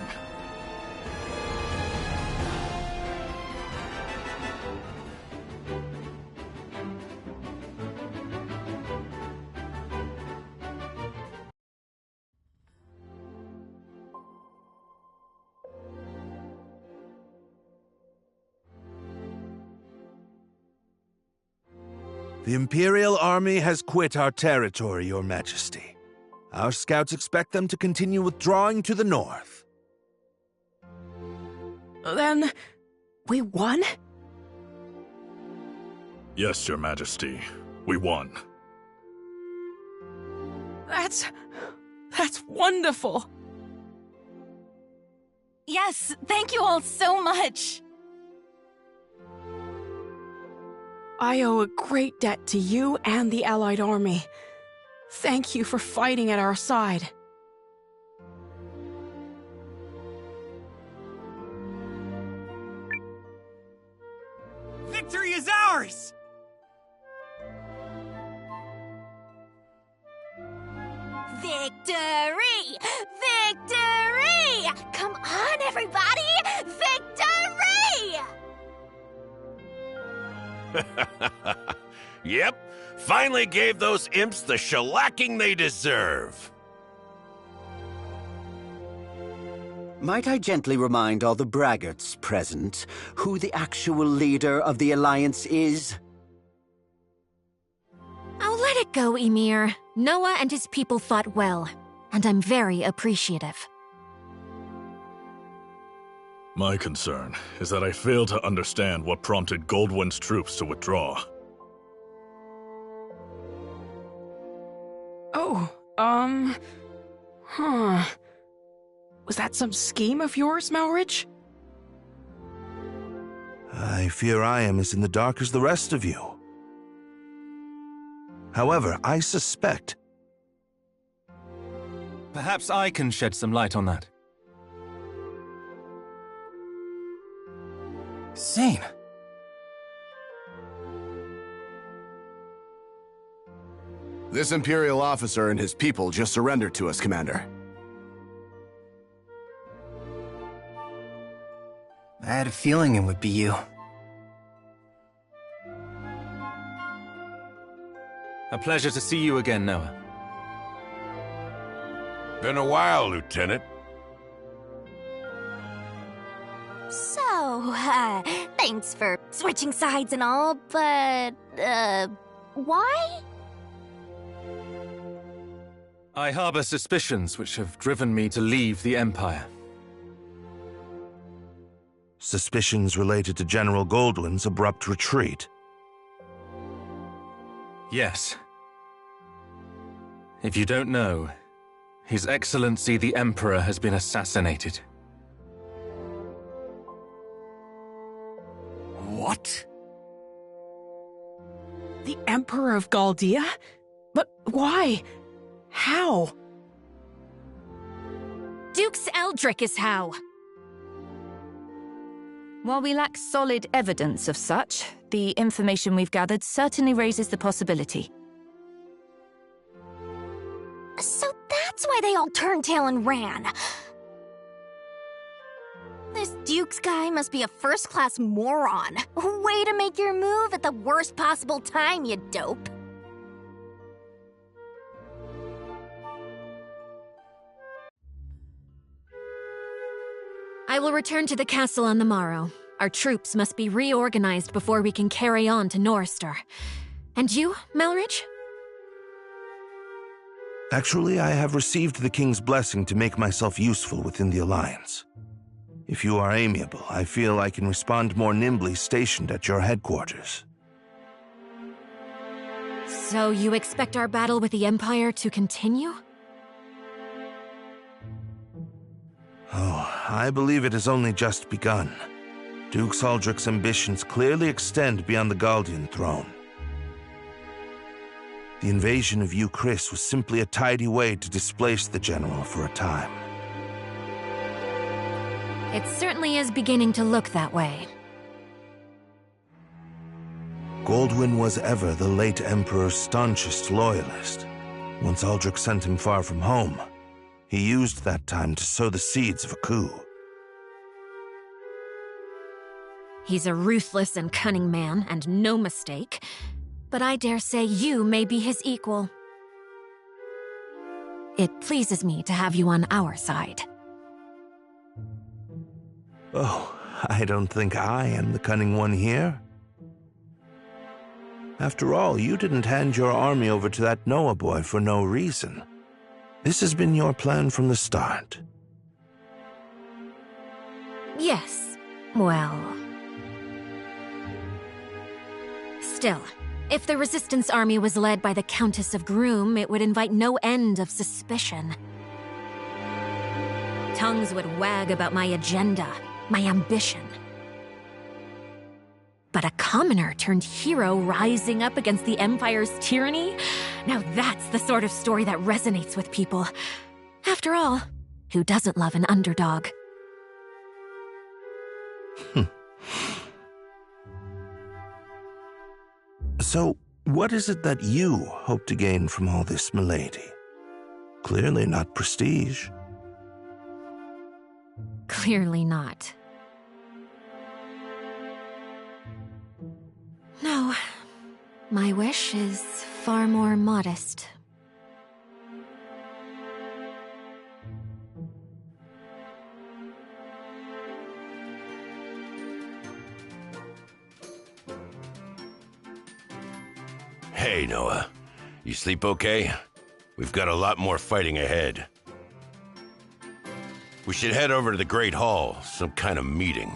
The Imperial Army has quit our territory, Your Majesty. Our scouts expect them to continue withdrawing to the north. Then, we won? Yes, Your Majesty. We won. That's wonderful. Yes, thank you all so much. I owe a great debt to you and the Allied army. Thank you for fighting at our side. Victory is ours! Victory! Victory! Come on, everybody! Victory! Yep, finally gave those imps the shellacking they deserve. Might I gently remind all the braggarts present who the actual leader of the Alliance is? Oh, let it go, Ymir. Noah and his people fought well, and I'm very appreciative. My concern is that I fail to understand what prompted Goldwyn's troops to withdraw. Oh, Was that some scheme of yours, Malrich? I fear I am as in the dark as the rest of you. However, I suspect... Perhaps I can shed some light on that. Zane. This Imperial officer and his people just surrendered to us, Commander. I had a feeling it would be you. A pleasure to see you again, Noah. Been a while, Lieutenant. So, thanks for switching sides and all, but, why? I harbor suspicions which have driven me to leave the Empire. Suspicions related to General Goldwyn's abrupt retreat. Yes. If you don't know, His Excellency the Emperor has been assassinated. What? The Emperor of Galdia? But why? How? Dukes Eldrick is how. While we lack solid evidence of such, the information we've gathered certainly raises the possibility. So that's why they all turned tail and ran. This Dukes guy must be a first-class moron. Way to make your move at the worst possible time, you dope. I will return to the castle on the morrow. Our troops must be reorganized before we can carry on to Norrister. And you, Malrich? Actually, I have received the King's blessing to make myself useful within the Alliance. If you are amiable, I feel I can respond more nimbly stationed at your headquarters. So you expect our battle with the Empire to continue? Oh, I believe it has only just begun. Duke Aldrich's ambitions clearly extend beyond the Galdian throne. The invasion of Chris was simply a tidy way to displace the general for a time. It certainly is beginning to look that way. Goldwyn was ever the late Emperor's staunchest loyalist. Once Aldrich sent him far from home, he used that time to sow the seeds of a coup. He's a ruthless and cunning man, and no mistake. But I dare say you may be his equal. It pleases me to have you on our side. Oh, I don't think I am the cunning one here. After all, you didn't hand your army over to that Noah boy for no reason. This has been your plan from the start. Yes, well... Still, if the Resistance army was led by the Countess of Groom, it would invite no end of suspicion. Tongues would wag about my agenda, my ambition. But a commoner turned hero rising up against the Empire's tyranny? Now that's the sort of story that resonates with people. After all, who doesn't love an underdog? So, what is it that you hope to gain from all this, milady? Clearly not prestige. Clearly not. No, my wish is far more modest. Hey, Noah. You sleep okay? We've got a lot more fighting ahead. We should head over to the Great Hall, some kind of meeting.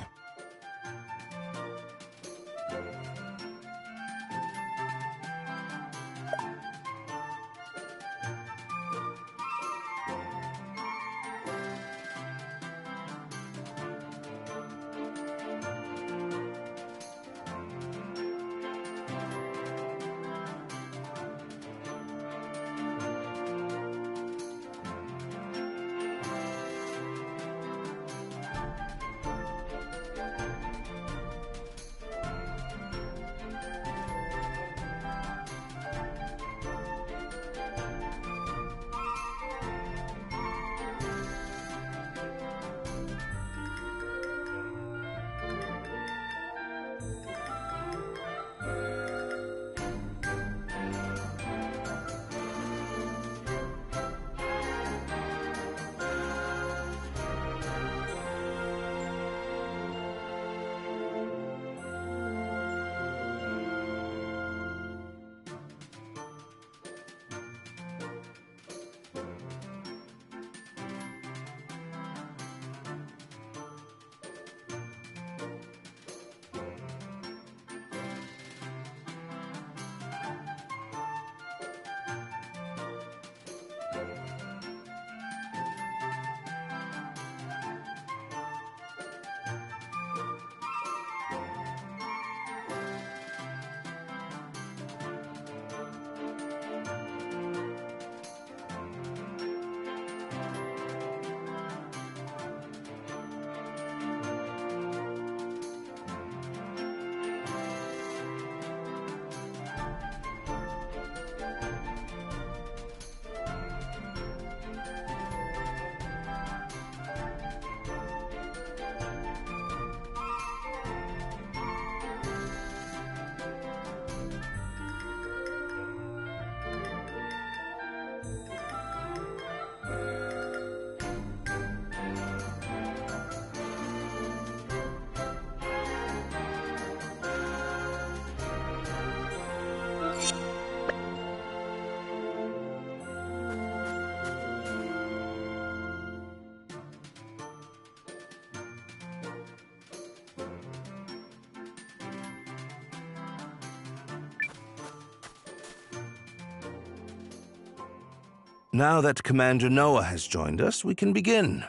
Now that Commander Noah has joined us, we can begin.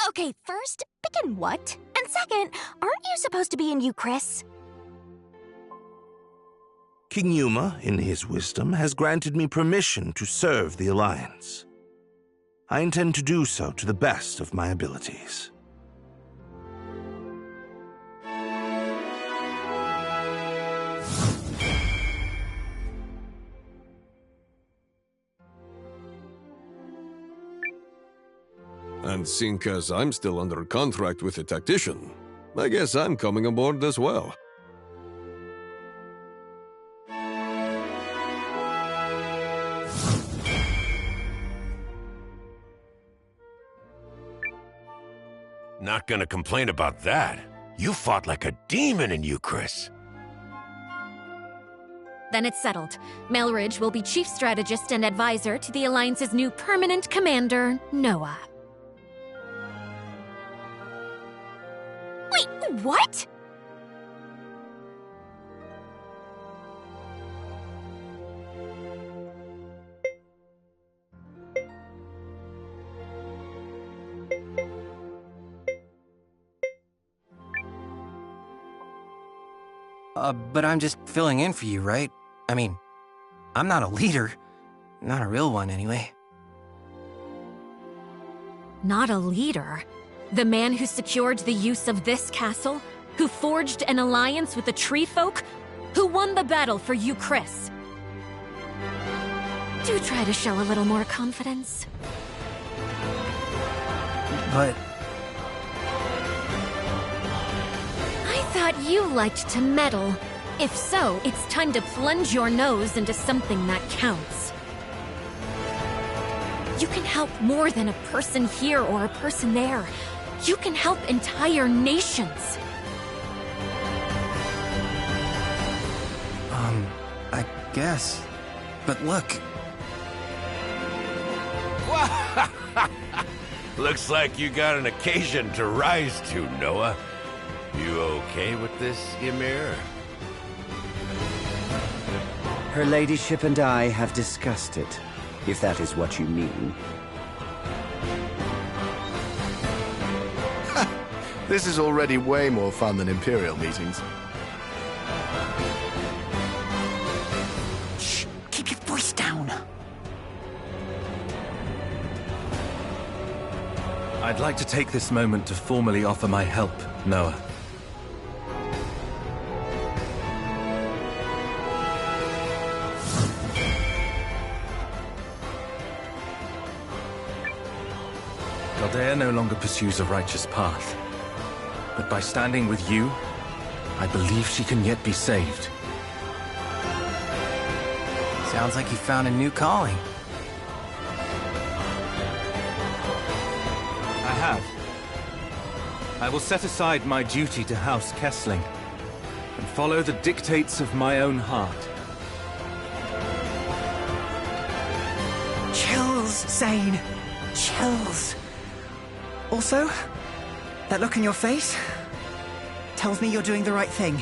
Okay, first, begin what? And second, aren't you supposed to be in Euchris? King Yuma, in his wisdom, has granted me permission to serve the Alliance. I intend to do so to the best of my abilities. And seeing as I'm still under contract with the tactician, I guess I'm coming aboard as well. Not gonna complain about that. You fought like a demon in Euchris. Then it's settled. Melridge will be chief strategist and advisor to the Alliance's new permanent commander, Noah. Wait, what? But I'm just filling in for you, right? I mean, I'm not a leader. Not a real one, anyway. Not a leader? The man who secured the use of this castle? Who forged an alliance with the tree folk? Who won the battle for you, Chris? Do try to show a little more confidence. But... I thought you liked to meddle. If so, it's time to plunge your nose into something that counts. You can help more than a person here or a person there. You can help entire nations. I guess. But look. Looks like you got an occasion to rise to, Noah. You okay with this, Ymir? Her ladyship and I have discussed it, if that is what you mean. This is already way more fun than Imperial meetings. Shh! Keep your voice down. I'd like to take this moment to formally offer my help, Noah. Galdea no longer pursues a righteous path. But by standing with you, I believe she can yet be saved. Sounds like you found a new calling. I have. I will set aside my duty to House Kessling and follow the dictates of my own heart. Chills, Zane. Chills. Also, that look in your face tells me you're doing the right thing.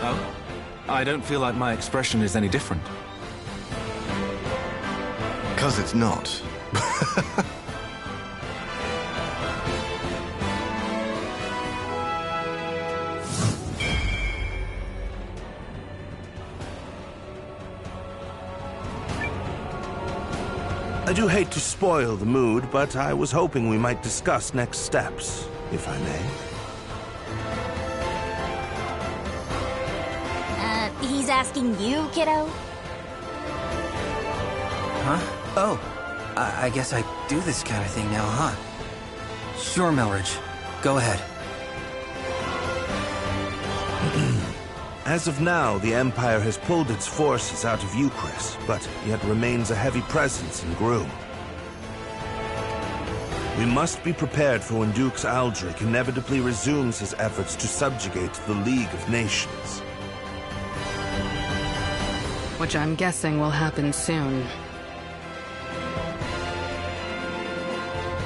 Oh? I don't feel like my expression is any different. 'Cause it's not. I do hate to spoil the mood, but I was hoping we might discuss next steps, if I may. He's asking you, kiddo? Huh? Oh, I guess I do this kind of thing now, huh? Sure, Melridge. Go ahead. As of now, the Empire has pulled its forces out of Euchris, but yet remains a heavy presence in Groom. We must be prepared for when Dux Aldrich inevitably resumes his efforts to subjugate the League of Nations. Which I'm guessing will happen soon.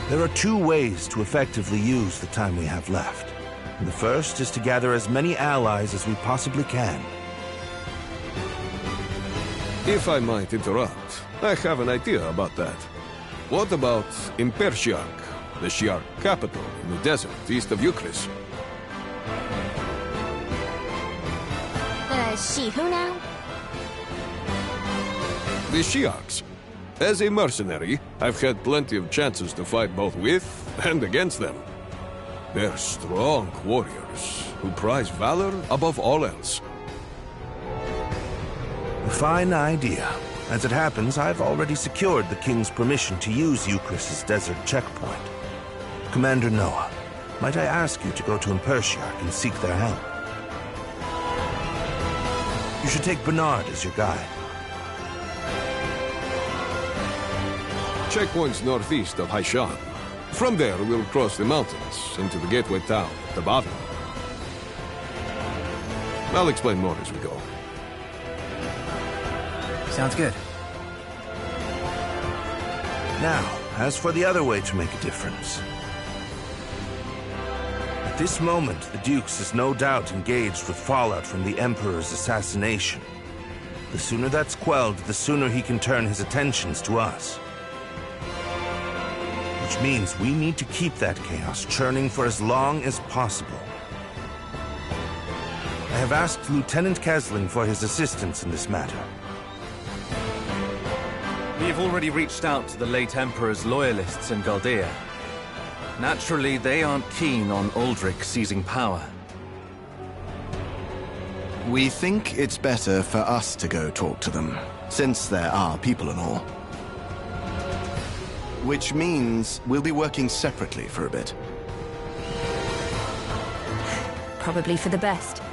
There are two ways to effectively use the time we have left. The first is to gather as many allies as we possibly can. If I might interrupt, I have an idea about that. What about Impershiark, the Shi'ar capital in the desert east of Euchris? She who now? The Shi'arks. As a mercenary, I've had plenty of chances to fight both with and against them. They're strong warriors who prize valor above all else. A fine idea. As it happens, I've already secured the King's permission to use Euchris' desert checkpoint. Commander Noah, might I ask you to go to Impershiark and seek their help? You should take Bernard as your guide. Checkpoint's northeast of Haishan. From there, we'll cross the mountains into the gateway town, the Bavi. I'll explain more as we go. Sounds good. Now, as for the other way to make a difference. At this moment, the Dukes is no doubt engaged with fallout from the Emperor's assassination. The sooner that's quelled, the sooner he can turn his attentions to us. Which means we need to keep that chaos churning for as long as possible. I have asked Lieutenant Kesling for his assistance in this matter. We have already reached out to the late Emperor's loyalists in Galdea. Naturally, they aren't keen on Aldrich seizing power. We think it's better for us to go talk to them, since there are people and all. Which means we'll be working separately for a bit. Probably for the best.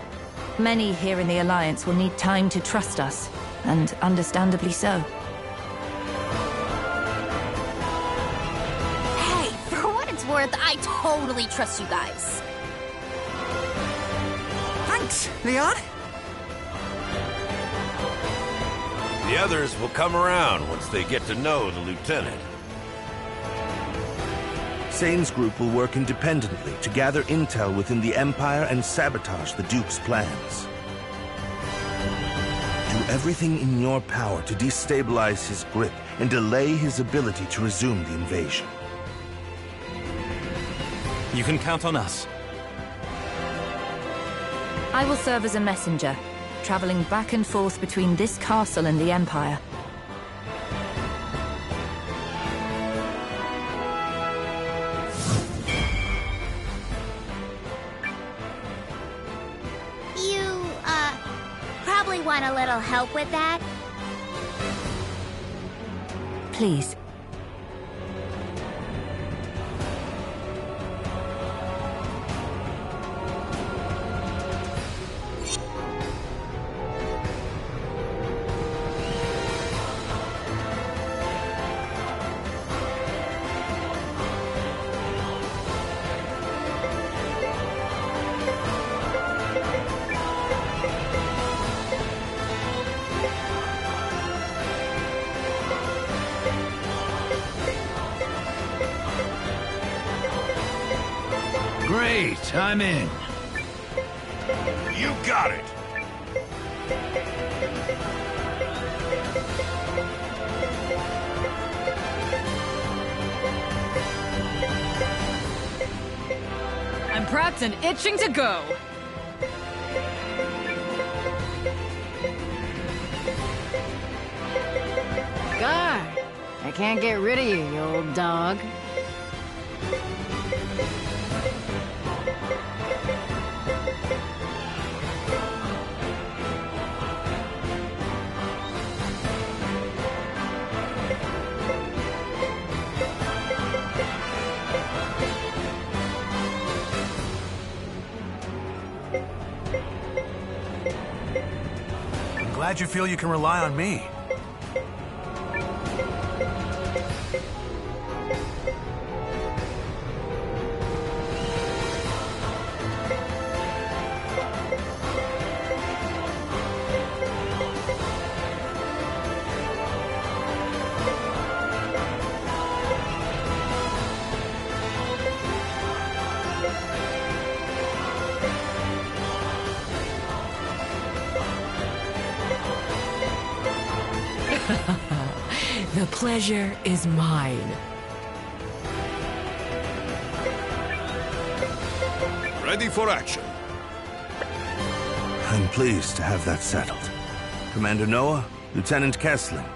Many here in the Alliance will need time to trust us, and understandably so. Hey, for what it's worth, I totally trust you guys. Thanks, Leon. The others will come around once they get to know the lieutenant. Sane's group will work independently to gather intel within the Empire and sabotage the Duke's plans. Do everything in your power to destabilize his grip and delay his ability to resume the invasion. You can count on us. I will serve as a messenger, traveling back and forth between this castle and the Empire. You, probably want a little help with that? Please. Great, I'm in. You got it! I'm prepped and itching to go. God, I can't get rid of you, you old dog. I'm glad you feel you can rely on me. The pleasure is mine. Ready for action. I'm pleased to have that settled. Commander Noah, Lieutenant Kesling,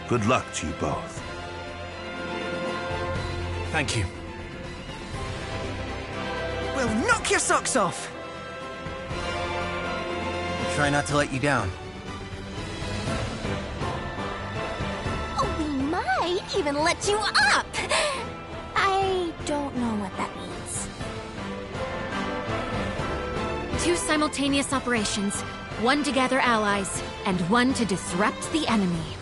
good luck to you both. Thank you. We'll knock your socks off! We'll try not to let you down. We might even let you up! I don't know what that means. 2 simultaneous operations. One to gather allies, and one to disrupt the enemy.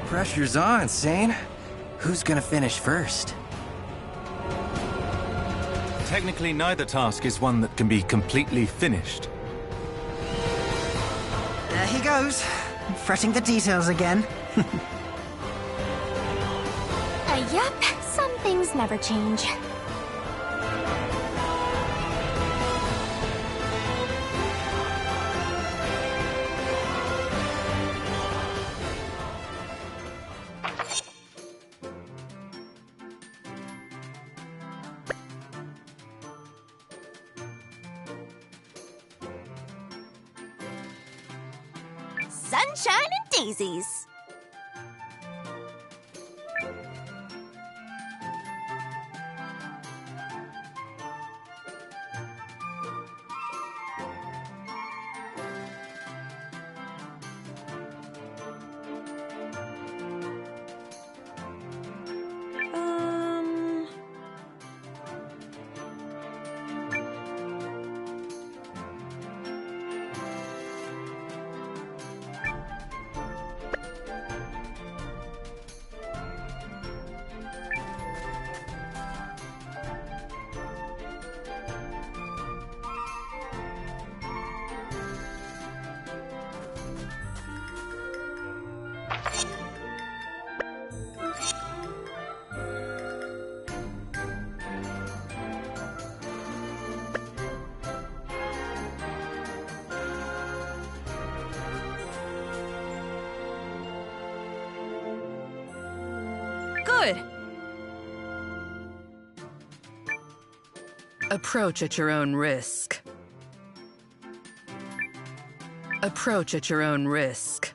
Pressure's on, Sane. Who's gonna finish first? Technically, neither task is one that can be completely finished. There he goes, fretting the details again. Yep, some things never change. sunshine and daisies. Good. Approach at your own risk. Approach at your own risk.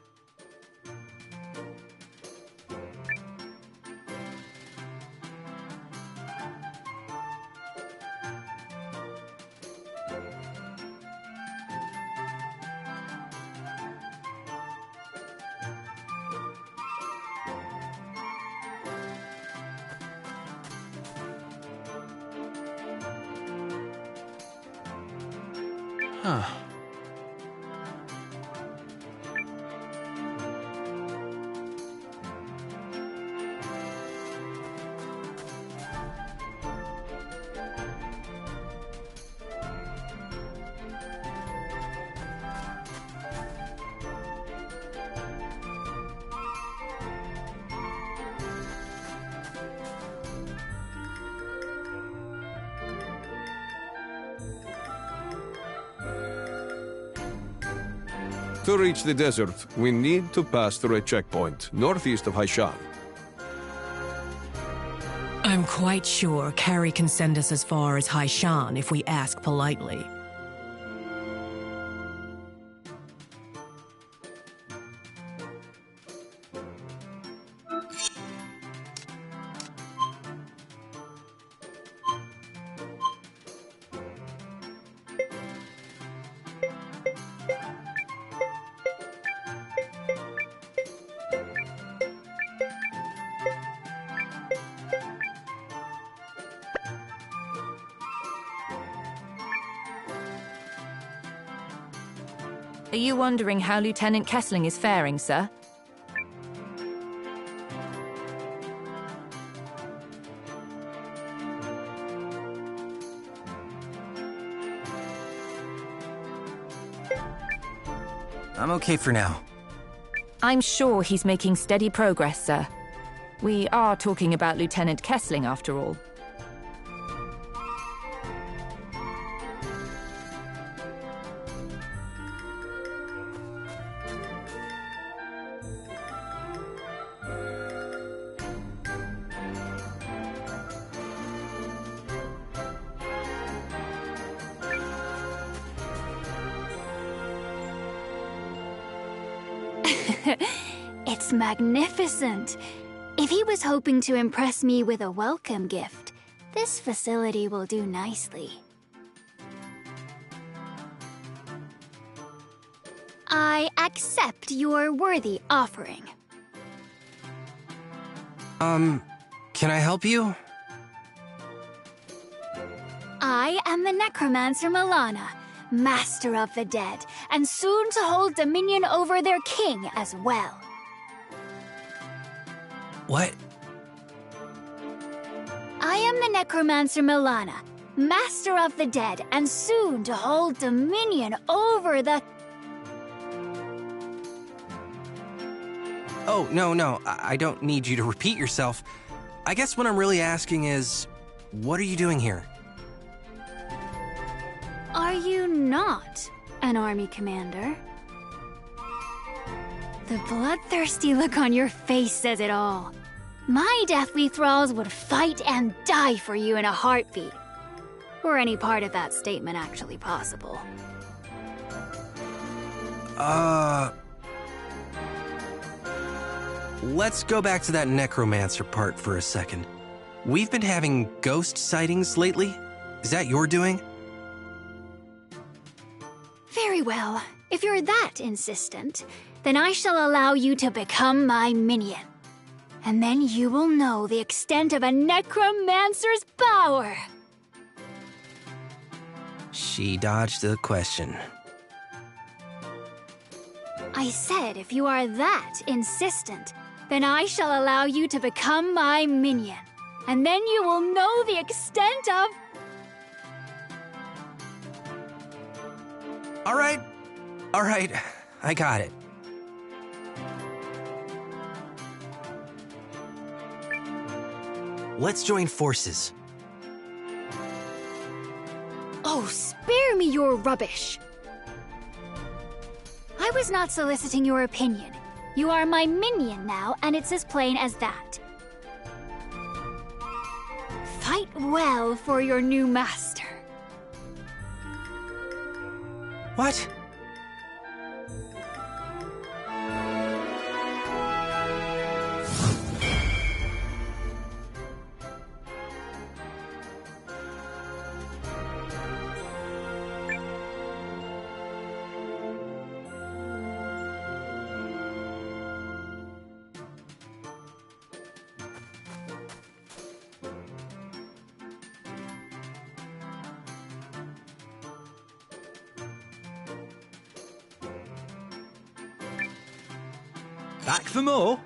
Huh. To reach the desert, we need to pass through a checkpoint northeast of Haishan. I'm quite sure Carrie can send us as far as Haishan if we ask politely. Are you wondering how Lieutenant Kessling is faring, sir? I'm okay for now. I'm sure he's making steady progress, sir. We are talking about Lieutenant Kessling, after all. It's magnificent. If he was hoping to impress me with a welcome gift, this facility will do nicely. I accept your worthy offering. Can I help you? I am the Necromancer Milana, Master of the Dead, and soon to hold dominion over their king as well. What? I am the Necromancer Milana, Master of the Dead, and soon to hold dominion over the... Oh, no, I don't need you to repeat yourself. I guess what I'm really asking is, what are you doing here? Are you not an army commander? The bloodthirsty look on your face says it all. My deathly thralls would fight and die for you in a heartbeat. Were any part of that statement actually possible? let's go back to that necromancer part for a second. We've been having ghost sightings lately. Is that your doing? Very well. If you're that insistent, then I shall allow you to become my minion. And then you will know the extent of a necromancer's power. She dodged the question. I said if you are that insistent, then I shall allow you to become my minion. And then you will know the extent of... All right, I got it. Let's join forces. Oh, spare me your rubbish. I was not soliciting your opinion. You are my minion now, and it's as plain as that. Fight well for your new master. What? Back for more?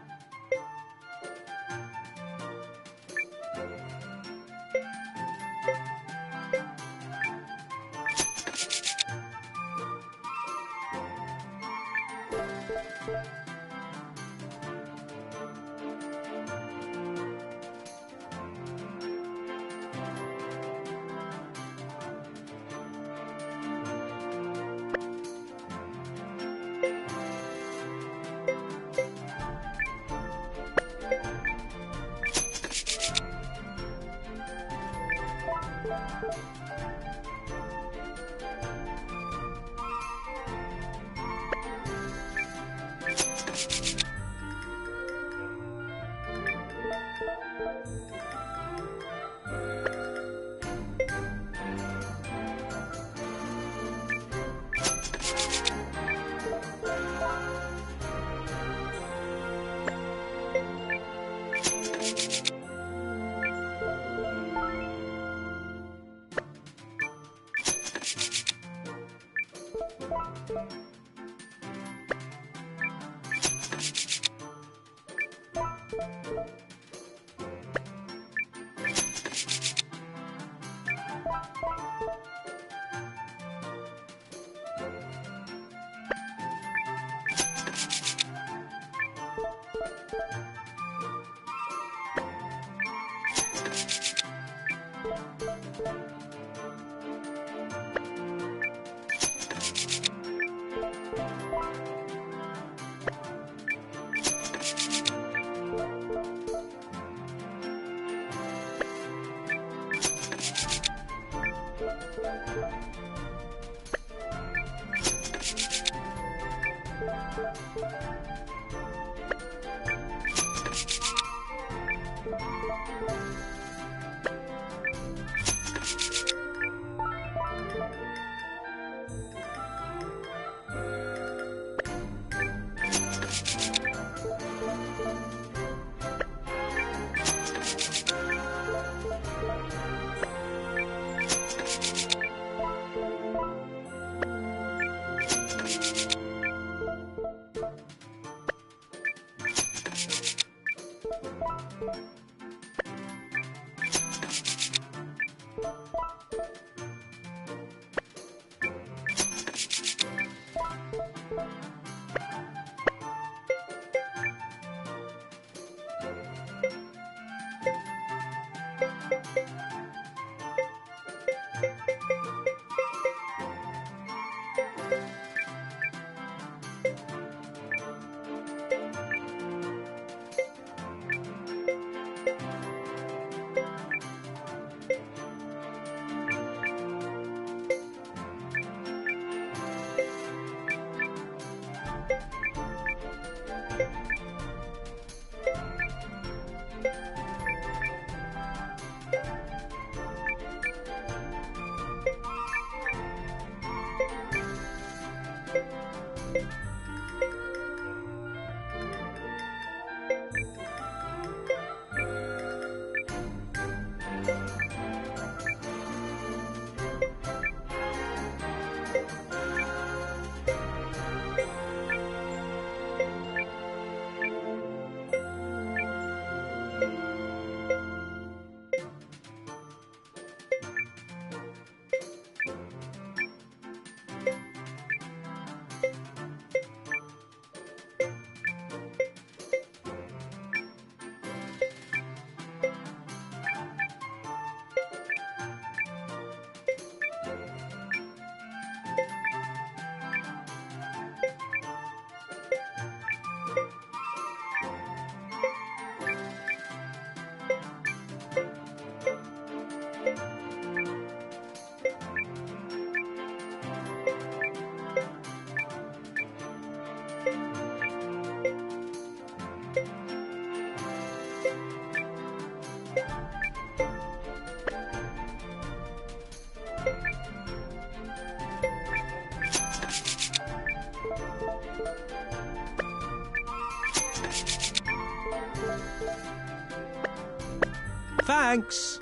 Thanks.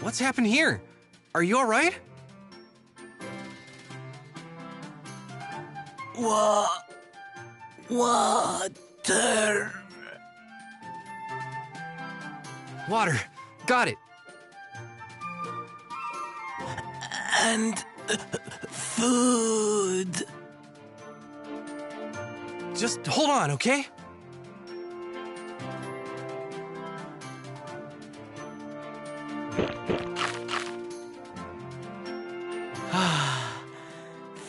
What's happened here? Are you alright? Water. Water. Got it. And food. Just hold on, okay?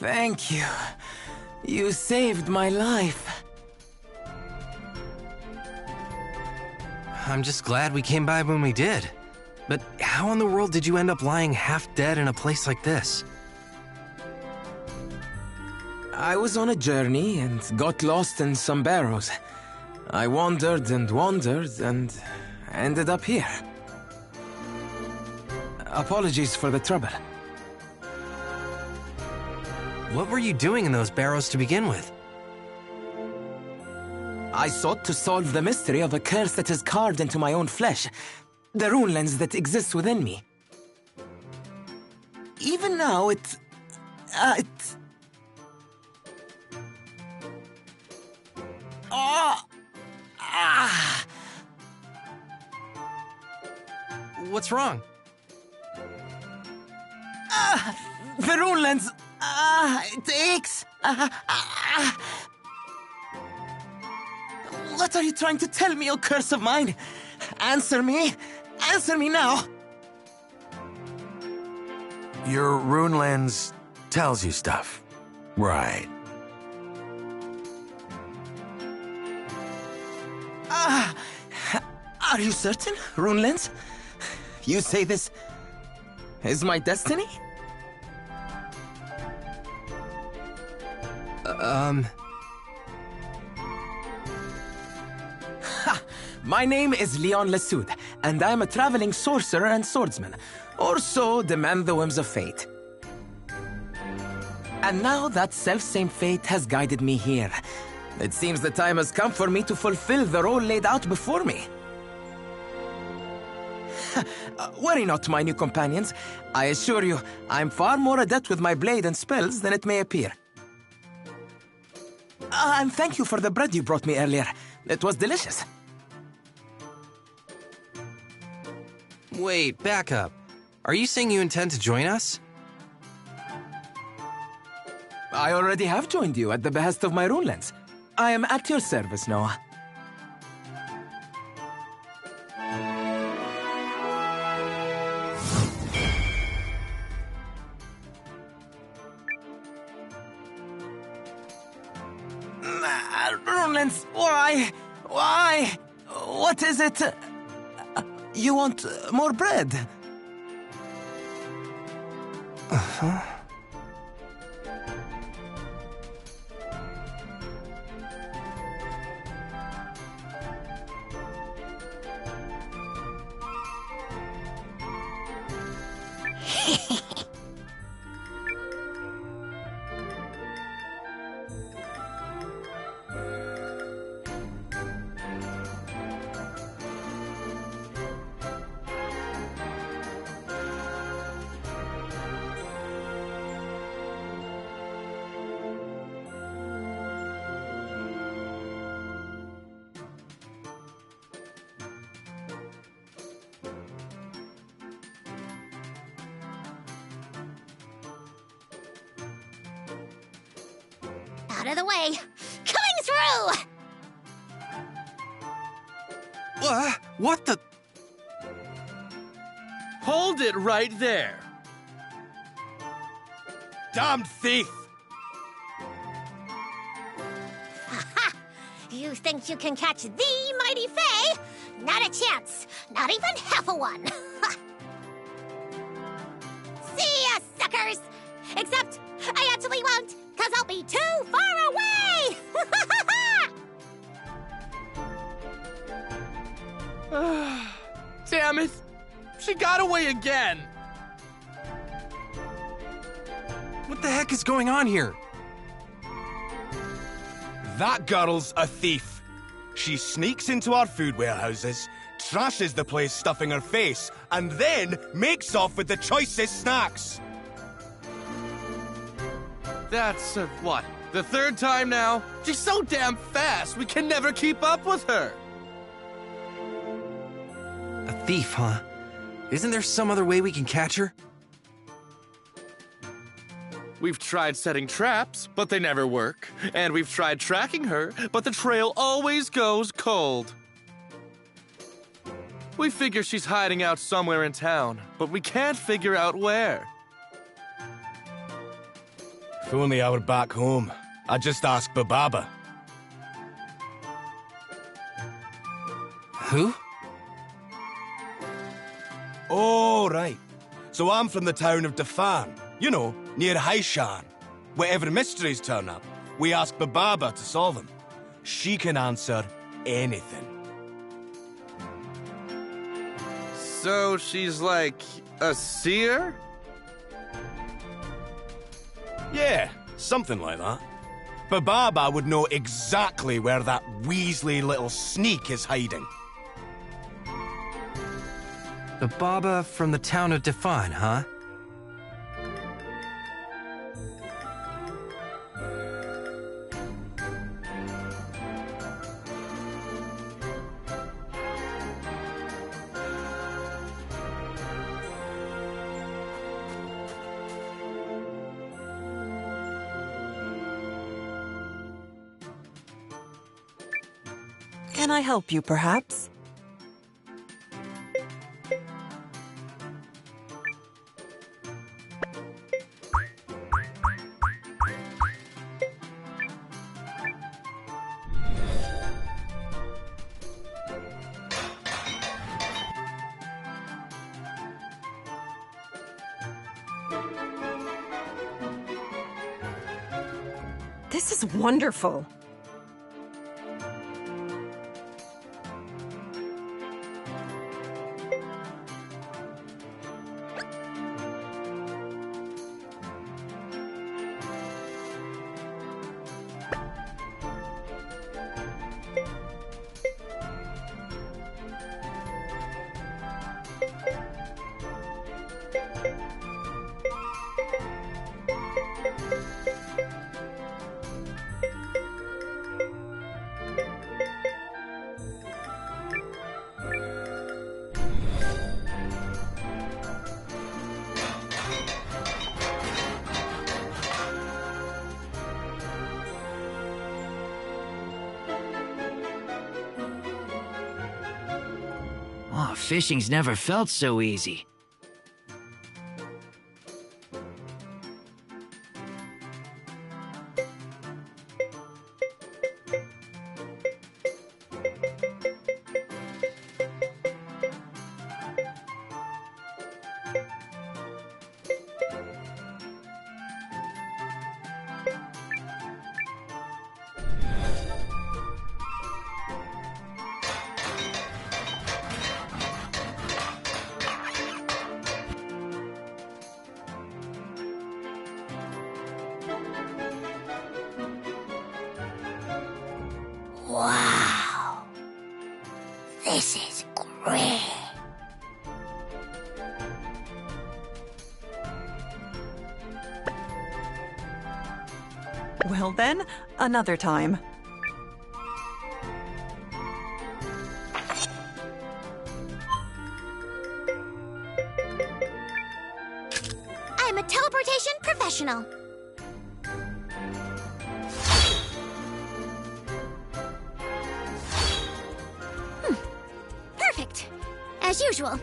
Thank you. You saved my life. I'm just glad we came by when we did. But how in the world did you end up lying half dead in a place like this? I was on a journey and got lost in some barrows. I wandered and wandered and ended up here. Apologies for the trouble. What were you doing in those barrows to begin with? I sought to solve the mystery of a curse that is carved into my own flesh, the rune lens that exists within me. Even now, What's wrong? The rune lens! It aches! What are you trying to tell me, O curse of mine? Answer me! Answer me now! Your rune lens tells you stuff, right? Are you certain, rune lens? You say this is my destiny? My name is Leon Lesoud, and I am a traveling sorcerer and swordsman, or so demand the whims of fate. And now that self-same fate has guided me here. It seems the time has come for me to fulfill the role laid out before me. Worry not, my new companions. I assure you, I'm far more adept with my blade and spells than it may appear. And thank you for the bread you brought me earlier. It was delicious. Wait, back up. Are you saying you intend to join us? I already have joined you at the behest of my rune lens. I am at your service, Noah. Rune lens, why? Why? What is it? You want more bread? Uh-huh. Out of the way! Coming through! What the? Hold it right there! Damned thief! You think you can catch the mighty Fae? Not a chance. Not even half a one. See ya, suckers! Except, I actually won't, because I'll be too far away! Damn it! She got away again! What the heck is going on here? That girl's a thief. She sneaks into our food warehouses, trashes the place stuffing her face, and then makes off with the choicest snacks. That's, what, the third time now? She's so damn fast, we can never keep up with her! A thief, huh? Isn't there some other way we can catch her? We've tried setting traps, but they never work. And we've tried tracking her, but the trail always goes cold. We figure she's hiding out somewhere in town, but we can't figure out where. If only I were back home. I'd just ask Bababa. Who? Oh, right. So I'm from the town of Dafan. You know, near Haishan. Wherever mysteries turn up, we ask Bababa to solve them. She can answer anything. So she's like a seer? Yeah, something like that. Bababa would know exactly where that Weasley little sneak is hiding. Bababa from the town of Define, huh? Can I help you, perhaps? This is wonderful. Oh, fishing's never felt so easy. Wow. This is great. Well then, another time. I'm a teleportation professional. Perfect. As usual.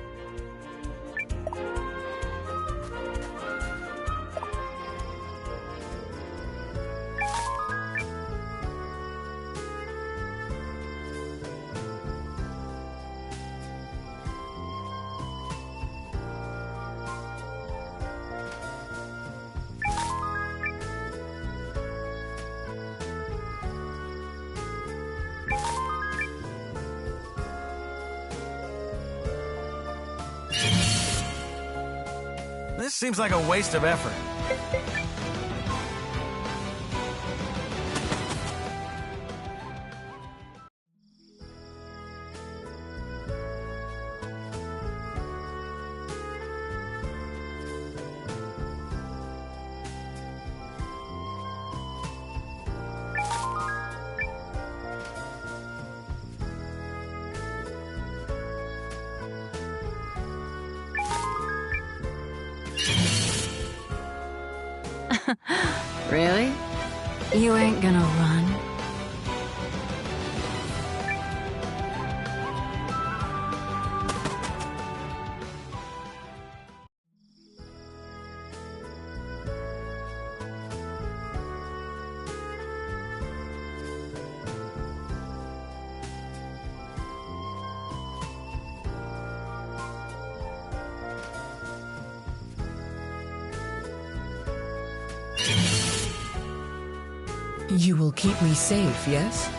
This seems like a waste of effort. Really? You ain't gonna run? You will keep me safe, yes?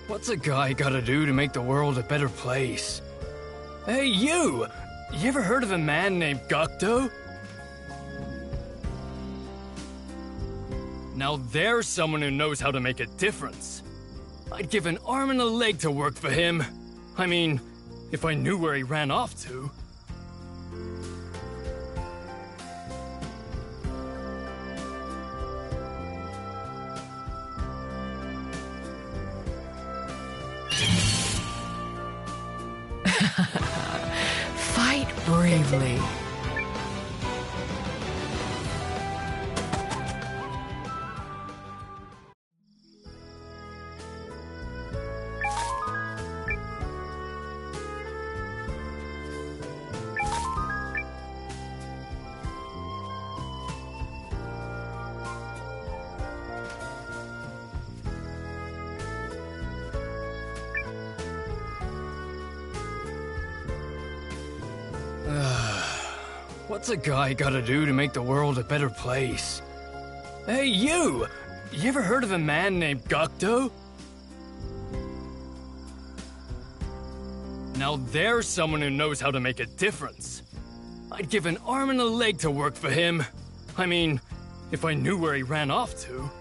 What's a guy gotta do to make the world a better place? Hey, you! You ever heard of a man named Gokdo? Now there's someone who knows how to make a difference. I'd give an arm and a leg to work for him. I mean, if I knew where he ran off to. Fight bravely. What's a guy gotta do to make the world a better place? Hey, you! You ever heard of a man named Gokdo? Now there's someone who knows how to make a difference. I'd give an arm and a leg to work for him. I mean, if I knew where he ran off to.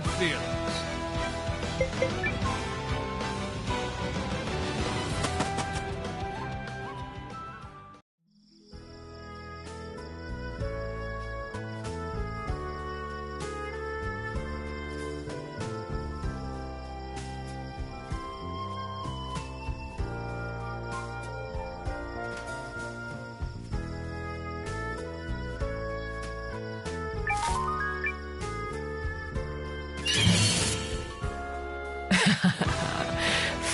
hurt feelings.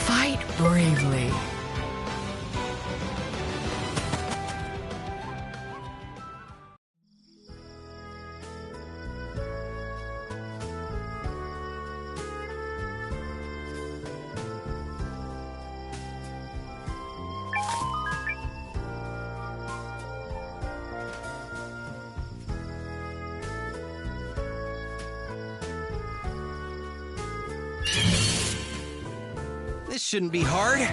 Fight bravely. This shouldn't be hard.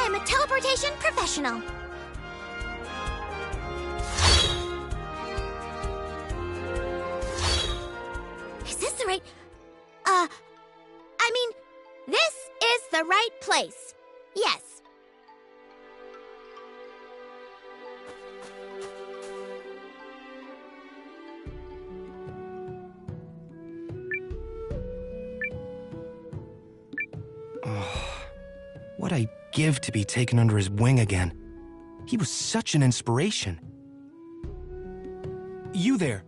I'm a teleportation professional. Is this the right... I mean, this is the right place. Yes. What I'd give to be taken under his wing again. He was such an inspiration. You there.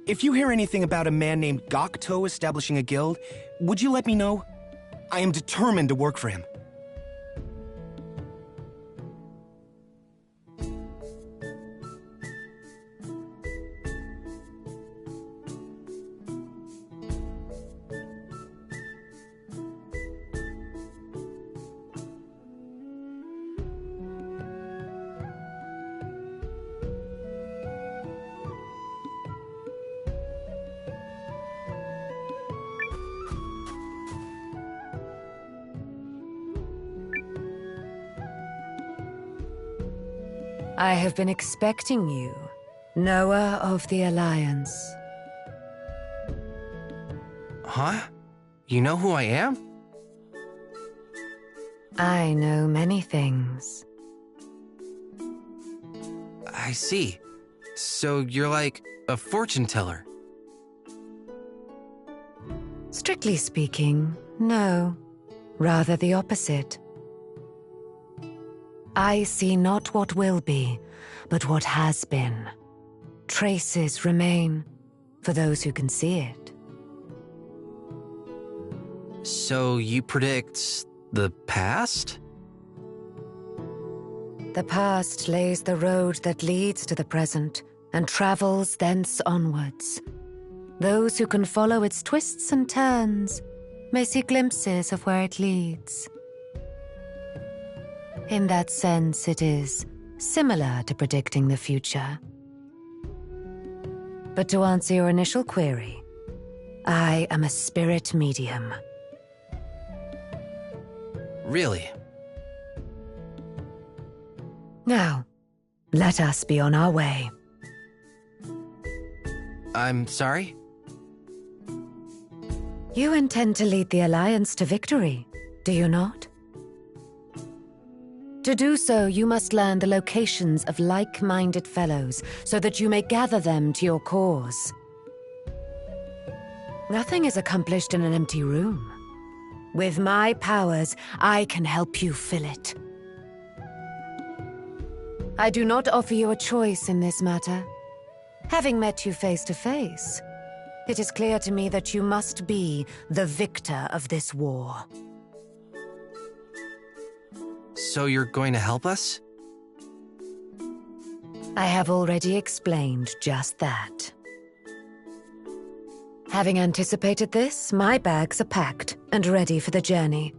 If you hear anything about a man named Gokto establishing a guild, would you let me know? I am determined to work for him. I have been expecting you, Noah of the Alliance. Huh? You know who I am? I know many things. I see. So you're like a fortune teller. Strictly speaking, no. Rather the opposite. I see not what will be, but what has been. Traces remain for those who can see it. So you predict the past? The past lays the road that leads to the present and travels thence onwards. Those who can follow its twists and turns may see glimpses of where it leads. In that sense, it is similar to predicting the future. But to answer your initial query, I am a spirit medium. Really? Now, let us be on our way. I'm sorry? You intend to lead the Alliance to victory, do you not? To do so, you must learn the locations of like-minded fellows, so that you may gather them to your cause. Nothing is accomplished in an empty room. With my powers, I can help you fill it. I do not offer you a choice in this matter. Having met you face to face, it is clear to me that you must be the victor of this war. So you're going to help us? I have already explained just that. Having anticipated this, my bags are packed and ready for the journey.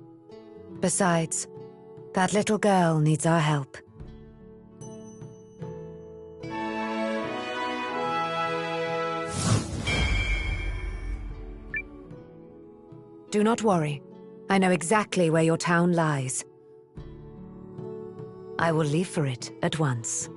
Besides, that little girl needs our help. Do not worry. I know exactly where your town lies. I will leave for it at once.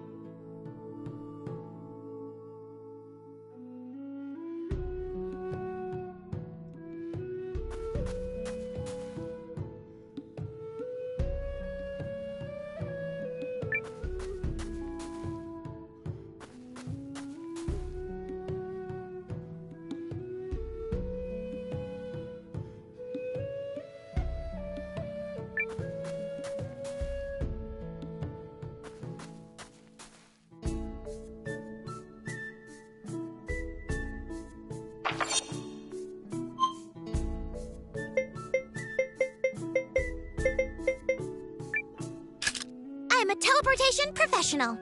I'm a teleportation professional.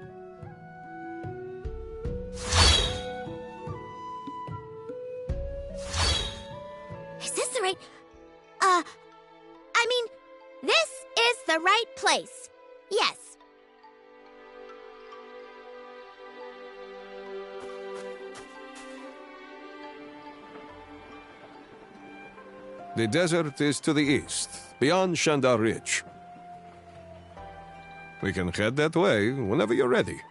Is this the right... I mean, this is the right place. Yes. The desert is to the east, beyond Shandar Ridge. We can head that way whenever you're ready.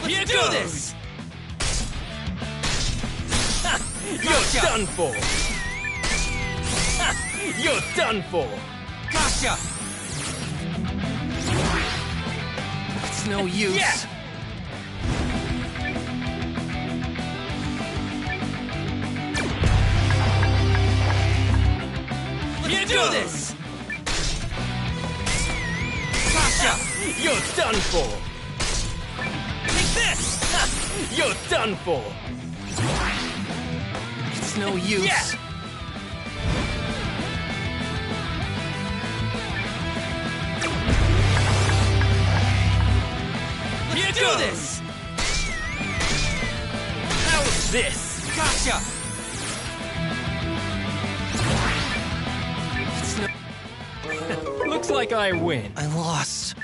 You do this! You're done for! You're done for! Gotcha! It's no use. Yeah. You do this! Gotcha! You're done for! Take this! You're done for! It's no use. Yeah. You do this! How's this? Gotcha! Looks like I win. I lost.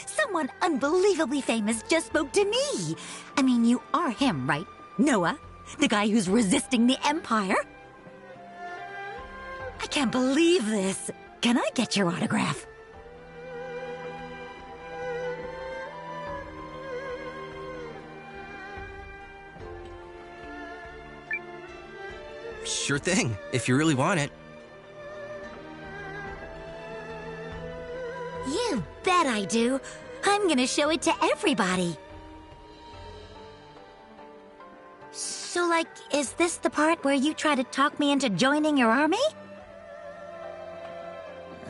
Someone unbelievably famous just spoke to me. I mean, you are him, right? Noah? The guy who's resisting the Empire? I can't believe this. Can I get your autograph? Sure thing, if you really want it. You bet I do. I'm gonna show it to everybody. So, like, is this the part where you try to talk me into joining your army?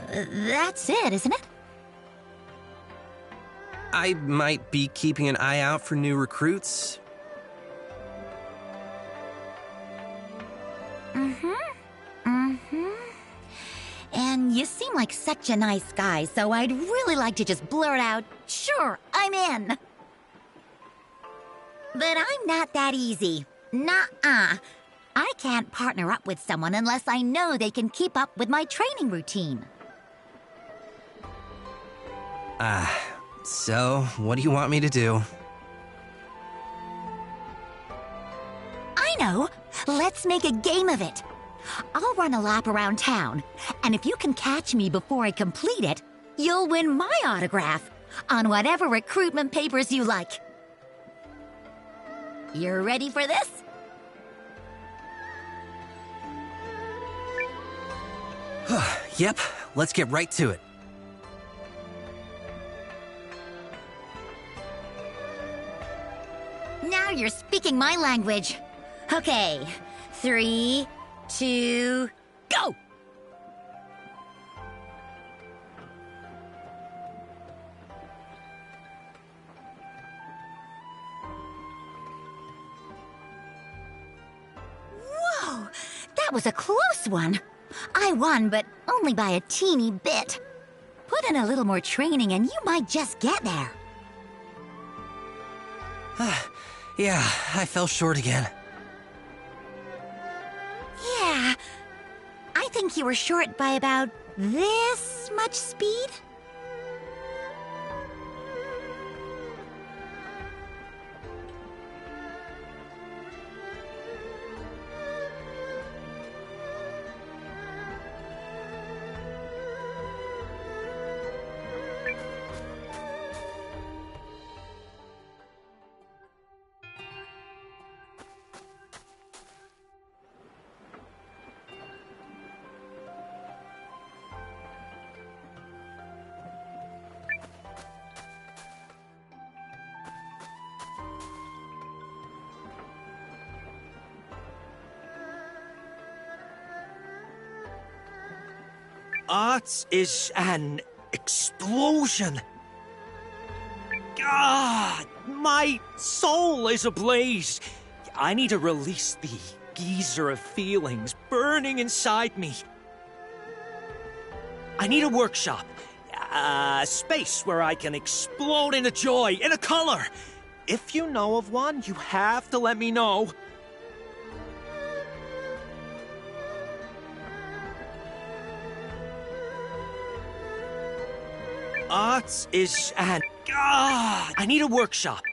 That's it, isn't it? I might be keeping an eye out for new recruits. And you seem like such a nice guy, so I'd really like to just blurt out, sure, I'm in. But I'm not that easy. Nuh-uh. I can't partner up with someone unless I know they can keep up with my training routine. So, what do you want me to do? I know. Let's make a game of it. I'll run a lap around town, and if you can catch me before I complete it, you'll win my autograph on whatever recruitment papers you like. You're ready for this? Yep, let's get right to it. Now you're speaking my language. Okay, 3, 2, go! Whoa, that was a close one. I won, but only by a teeny bit. Put in a little more training and you might just get there. Yeah, I fell short again. Yeah, I think you were short by about this much speed. Art is an explosion. God, my soul is ablaze. I need to release the geyser of feelings burning inside me. I need a workshop, a space where I can explode into joy, into color. If you know of one, you have to let me know. Art is an... God, I need a workshop.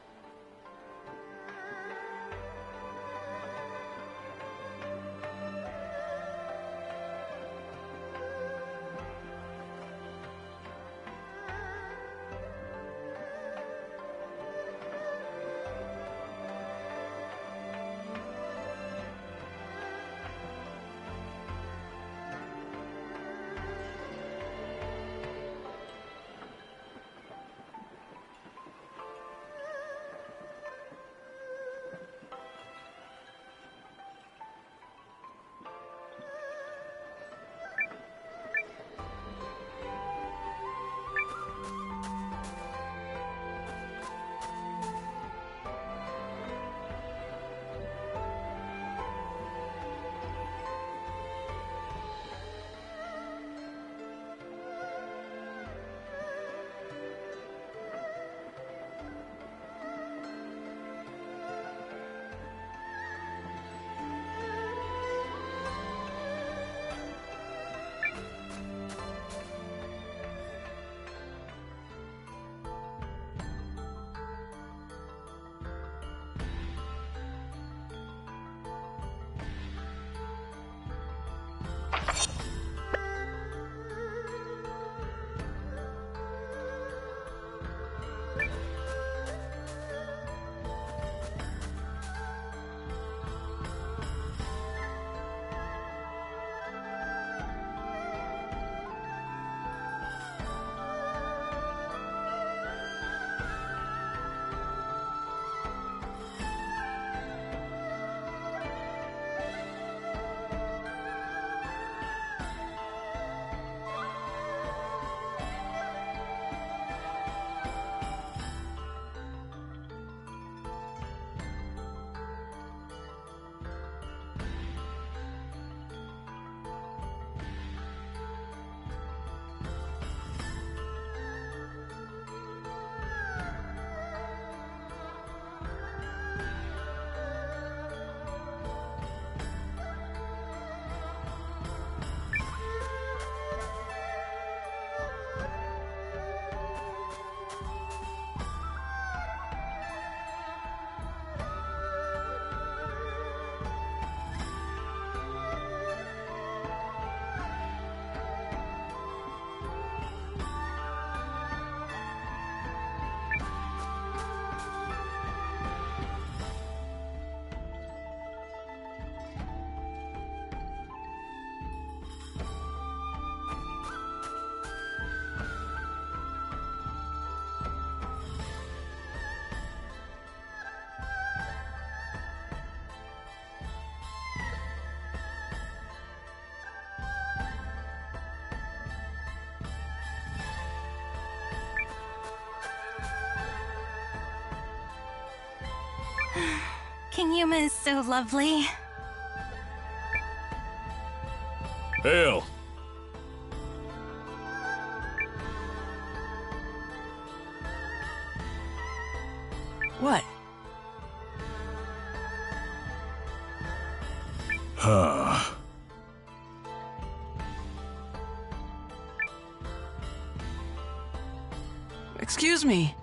King Yuma is so lovely. Hail! What? Excuse me.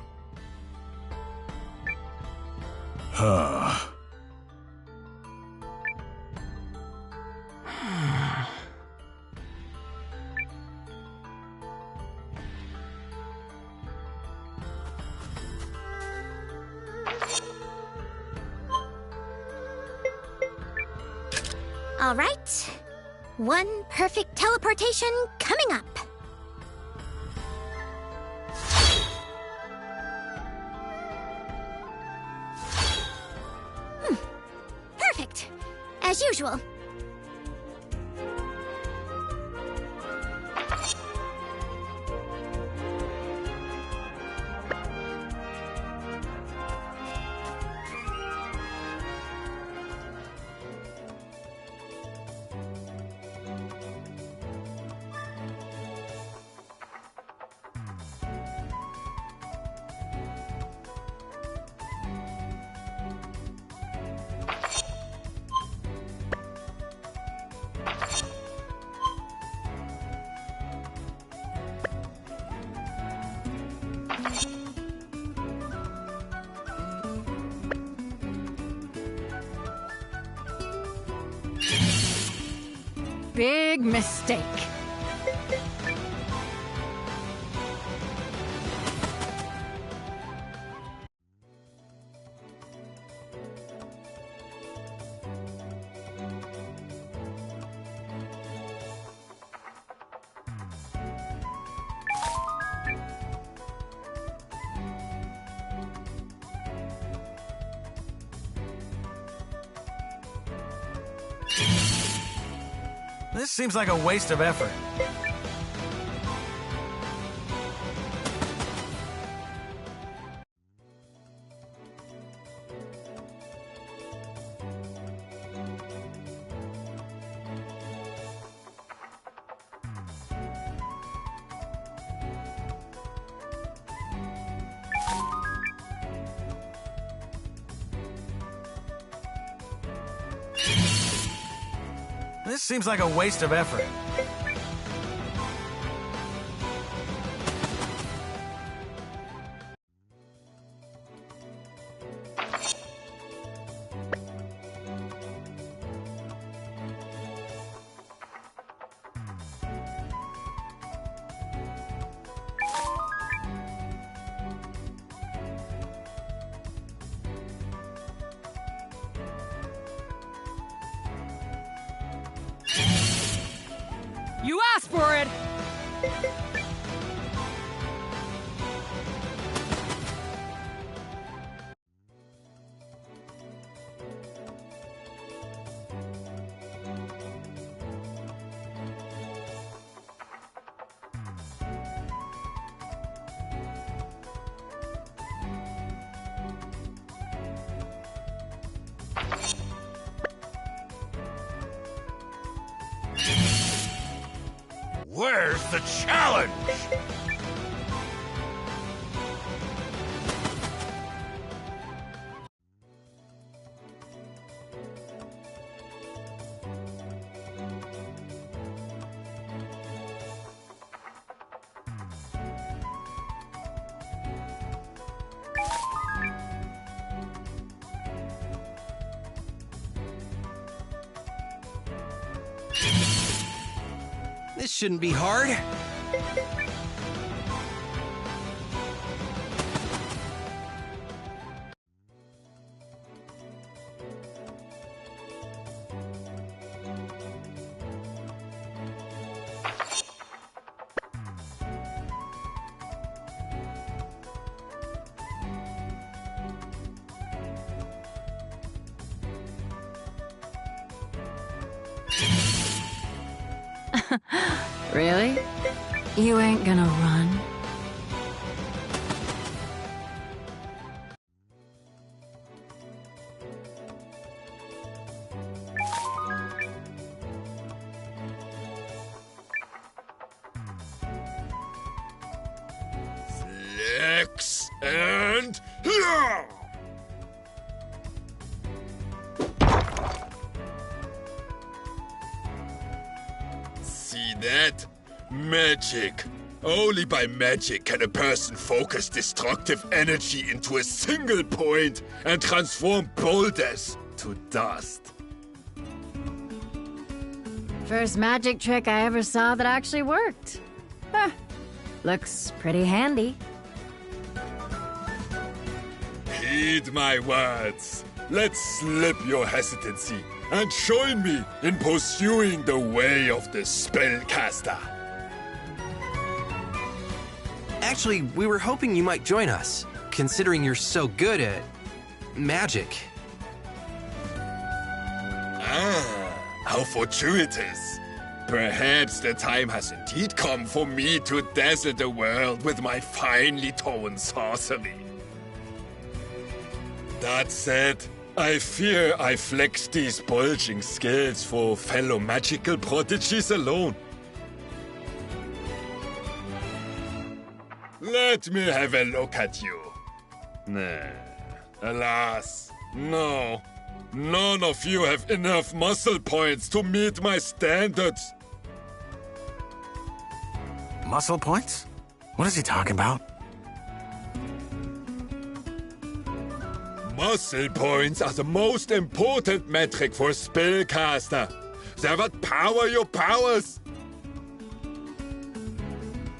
All right. One perfect teleportation coming up. Perfect. As usual. Big mistake. This seems like a waste of effort. This seems like a waste of effort. You asked for it! Where's the challenge? This shouldn't be hard. Really? You ain't gonna run? axe, and... yeah! See that? Magic. Only by magic can a person focus destructive energy into a single point and transform boulders to dust. First magic trick I ever saw that actually worked. Huh. Looks pretty handy. Heed my words. Let's slip your hesitancy and join me in pursuing the way of the spellcaster. Actually, we were hoping you might join us, considering you're so good at magic. Ah, how fortuitous. Perhaps the time has indeed come for me to dazzle the world with my finely toned sorcery. That said, I fear I flex these bulging skills for fellow magical prodigies alone. Let me have a look at you. Nah, alas, no. None of you have enough muscle points to meet my standards. Muscle points? What is he talking about? Muscle points are the most important metric for a spellcaster. They're what power your powers.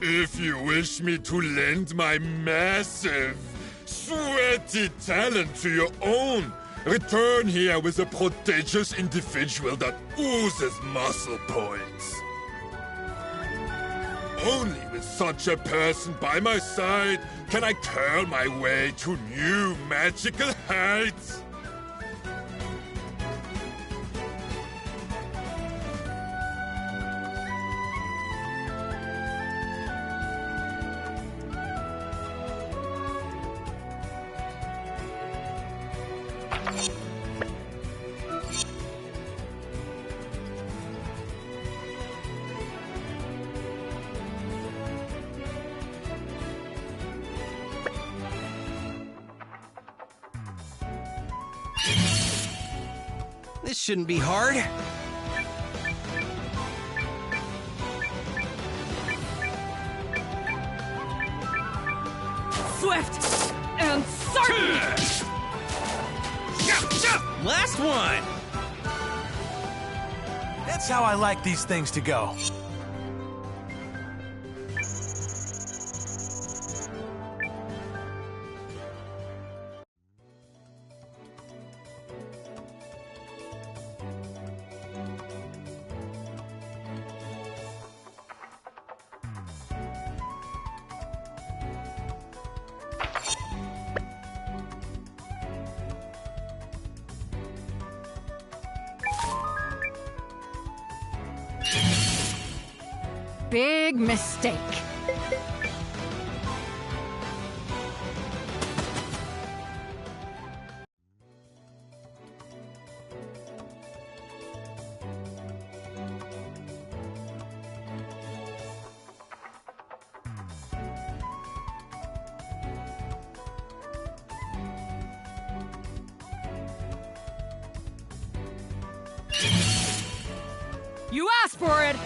If you wish me to lend my massive, sweaty talent to your own, return here with a prodigious individual that oozes muscle points. Only with such a person by my side can I curl my way to new magical heights. This shouldn't be hard. Swift and certain! Last one! That's how I like these things to go. Big mistake. You asked for it!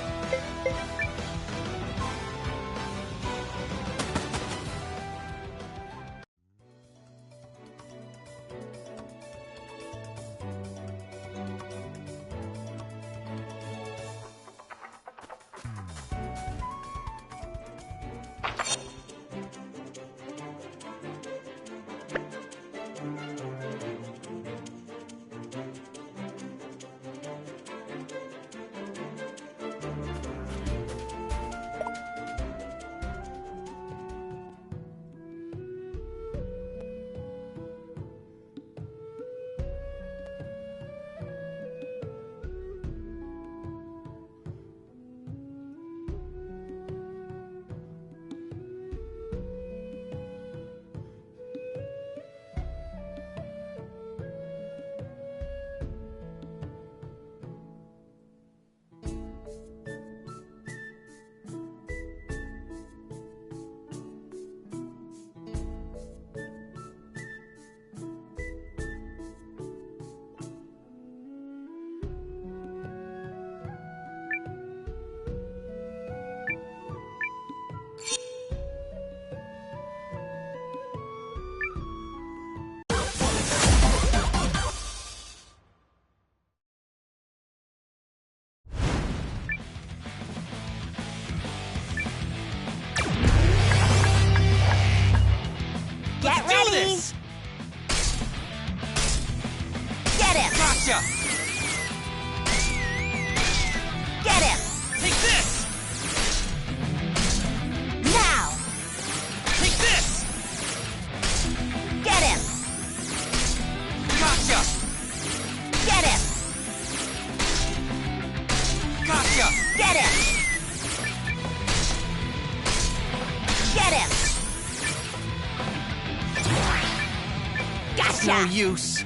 Gotcha! No use.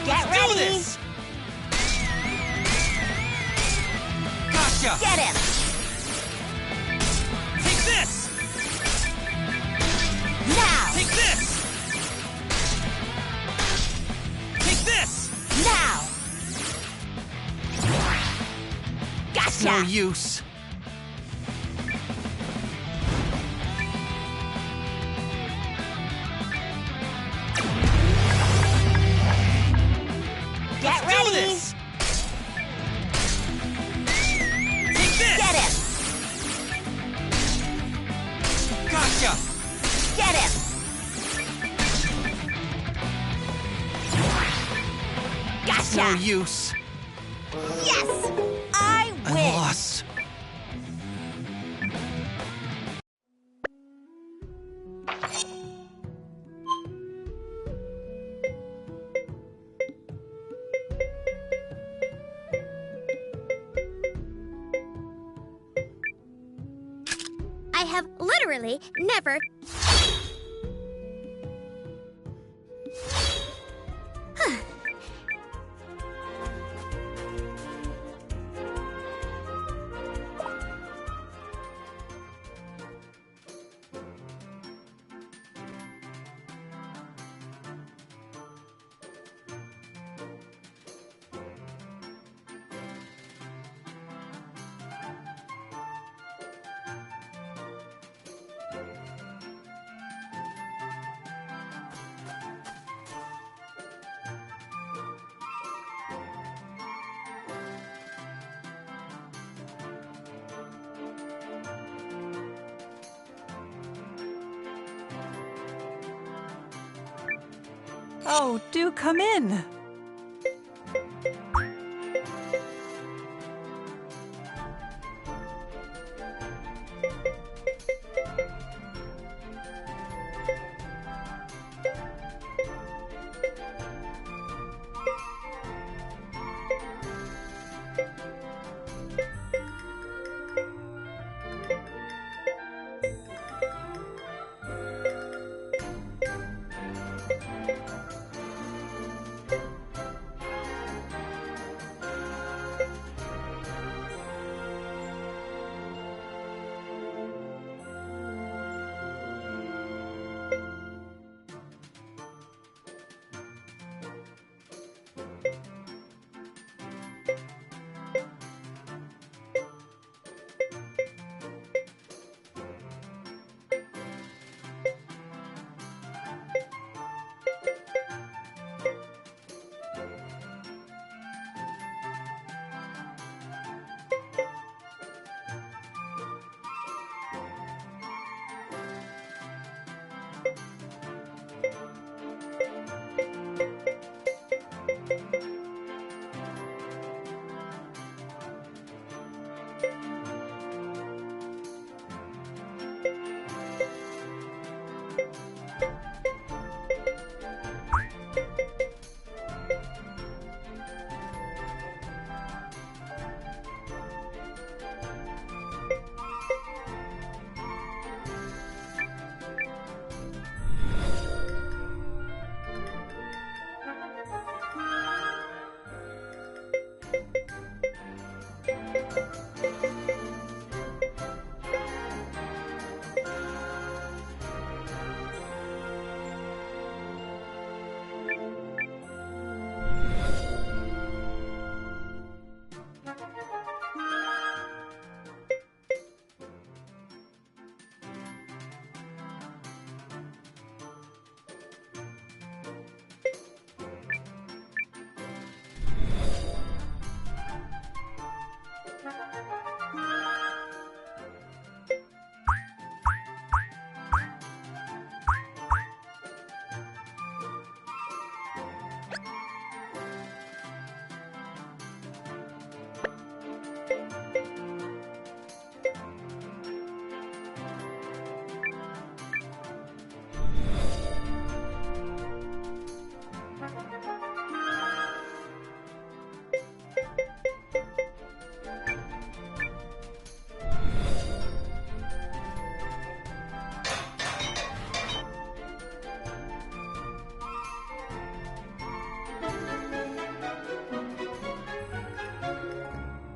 Get ready! This. Gotcha! Get him! Take this! Now! Take this! Take this! Now! Gotcha! No use. Get ready! Do this! Take this! Get him! Gotcha! Get him! Gotcha! No use. Yes! I win! I lost. I have literally never... Oh, do come in.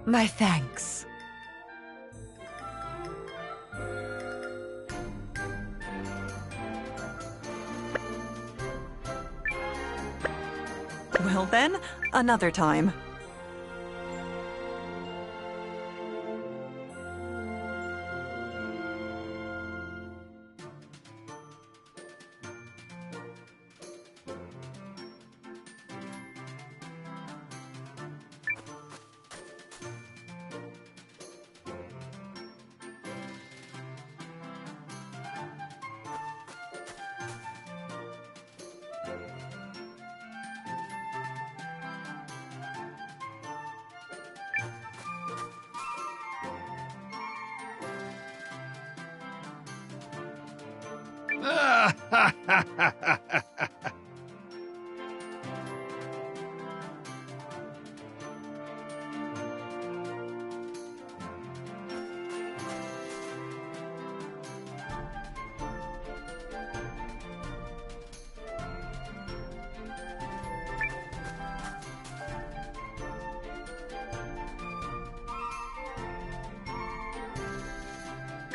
My thanks. Well then, another time.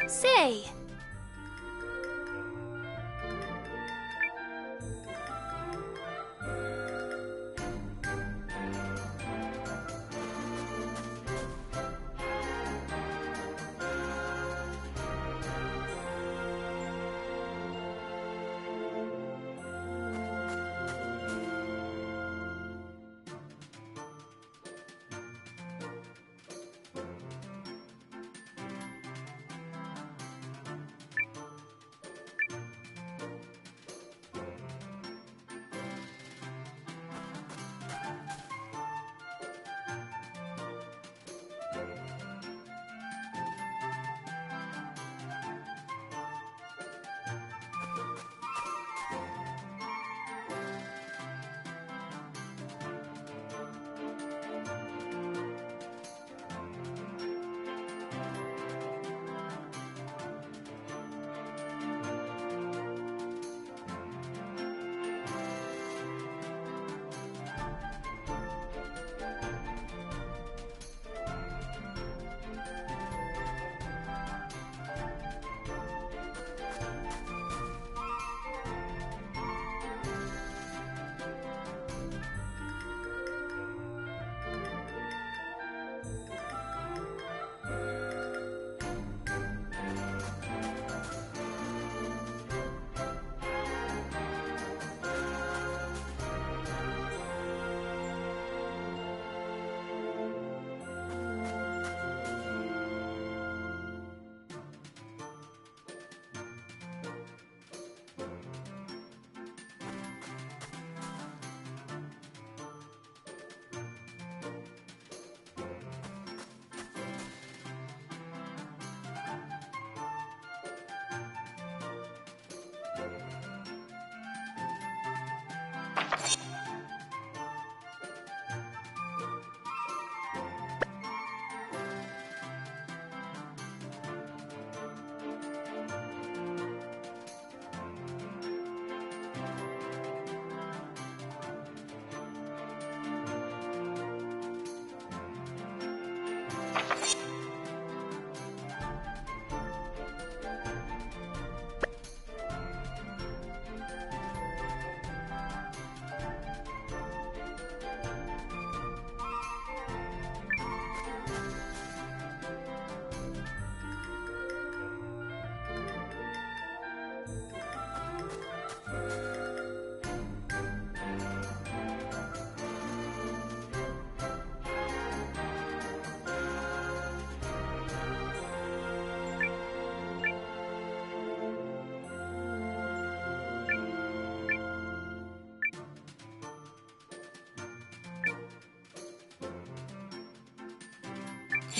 Say,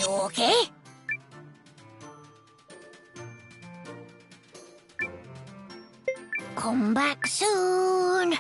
you okay? Come back soon.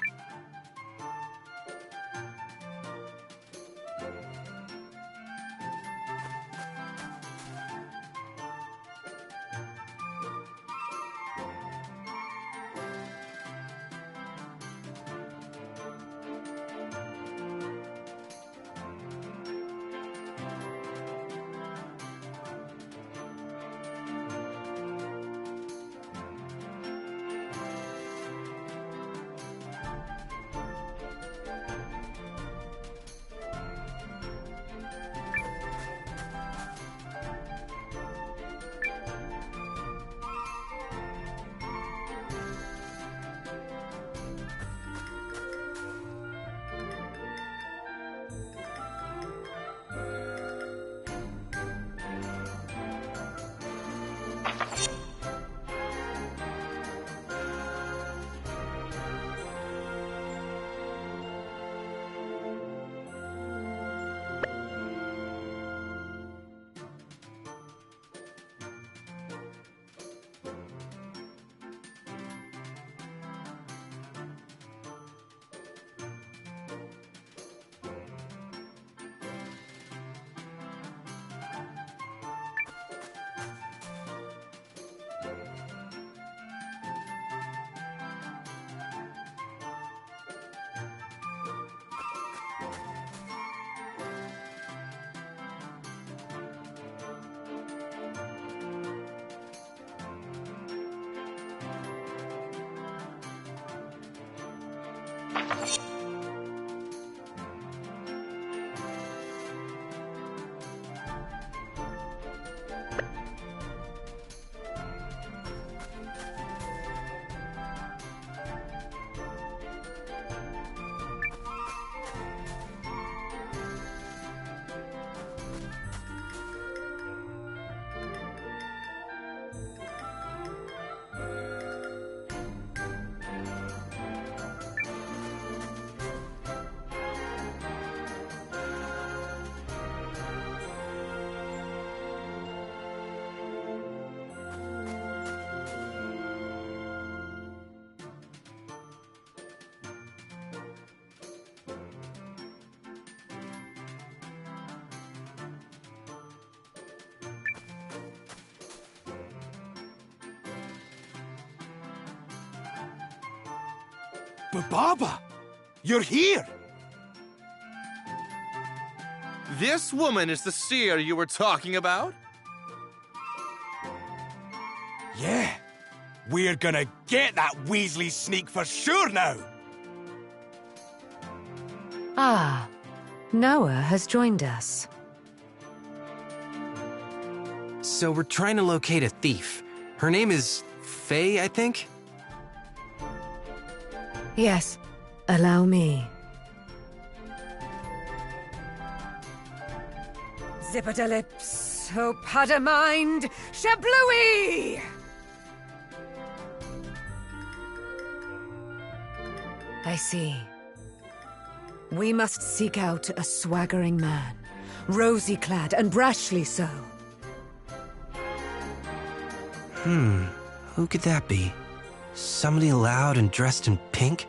Baba! You're here! This woman is the seer you were talking about? Yeah. We're gonna get that Weasley sneak for sure now! Ah, Noah has joined us. So we're trying to locate a thief. Her name is Faye, I think? Yes, allow me. Zipperdalips, hope had a mind, shablooey! I see. We must seek out a swaggering man, rosy-clad and brashly so. Who could that be? Somebody loud and dressed in pink?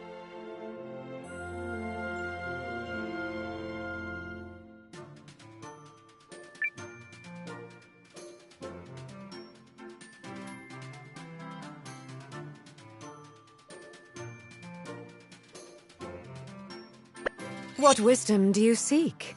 What wisdom do you seek?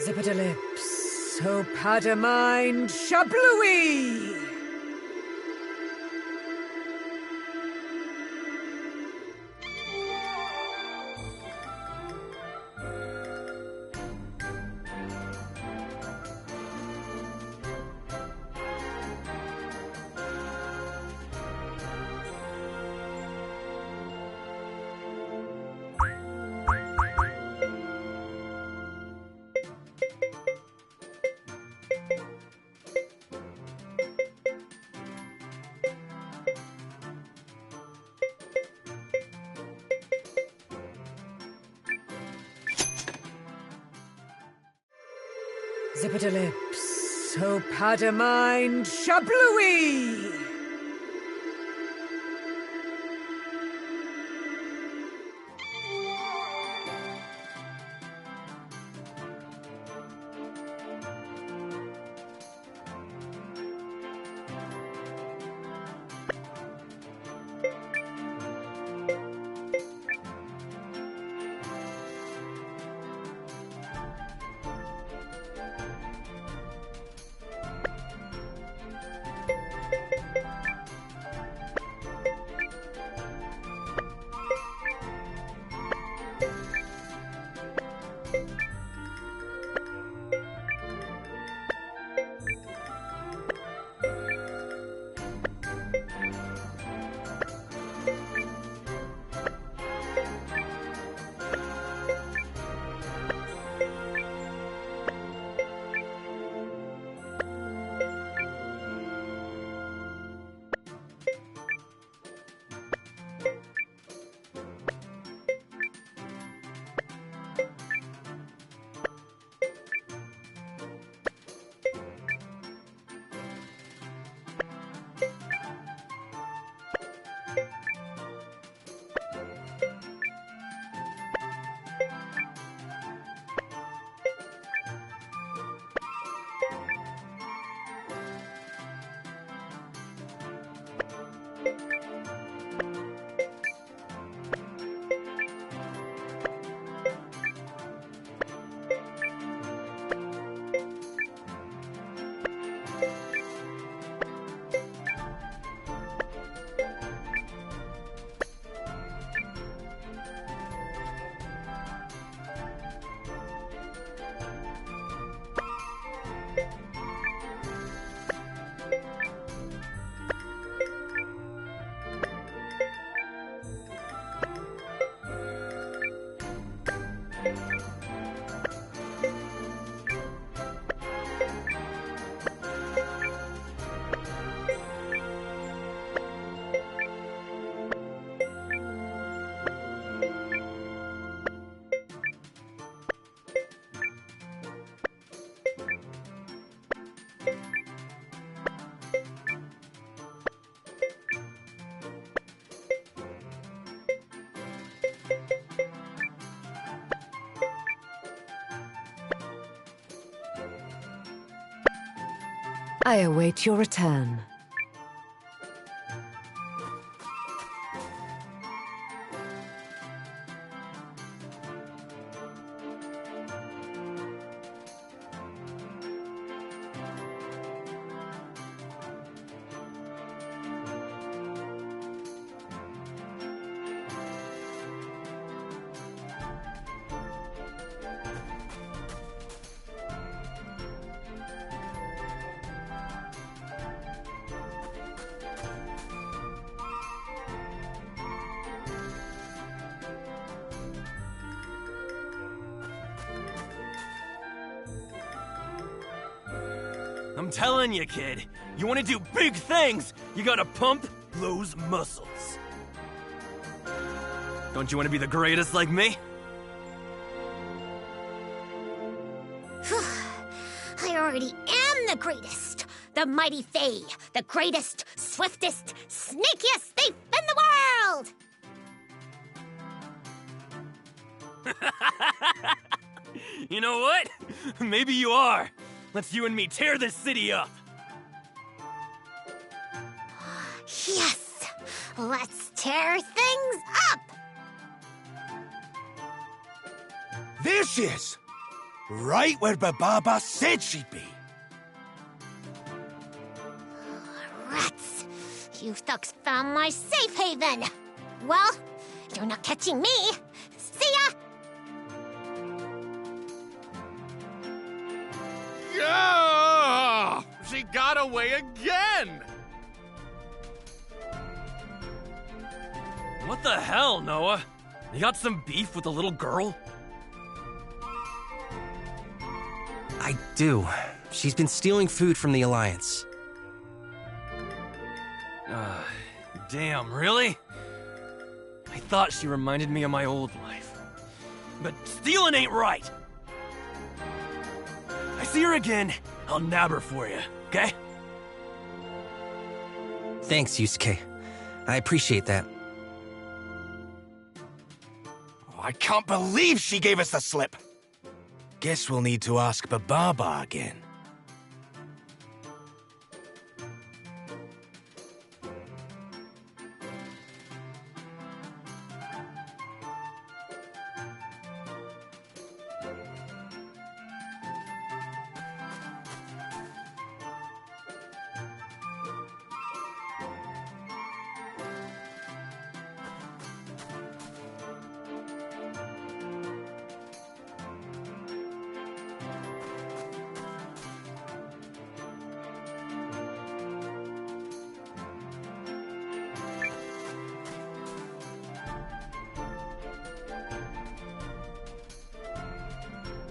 Zipperdalips, hope had a mind, shablooey! Zipperdalips, hope had a mind, shablooey! I await your return. I'm telling you, kid, you want to do big things, you gotta pump those muscles. Don't you want to be the greatest like me? I already am the greatest! The mighty Fae! The greatest, swiftest, sneakiest thief in the world! You know what? Maybe you are. Let's you and me tear this city up. Yes! Let's tear things up! There she is! Right where Bababa said she'd be. Rats! You thugs found my safe haven! Well, you're not catching me! See ya! Yeah! She got away again! What the hell, Noah? You got some beef with the little girl? I do. She's been stealing food from the Alliance. Damn, really? I thought she reminded me of my old life. But stealing ain't right! I see her again, I'll nab her for you, okay? Thanks, Yusuke. I appreciate that. Oh, I can't believe she gave us the slip. Guess we'll need to ask Bababa again.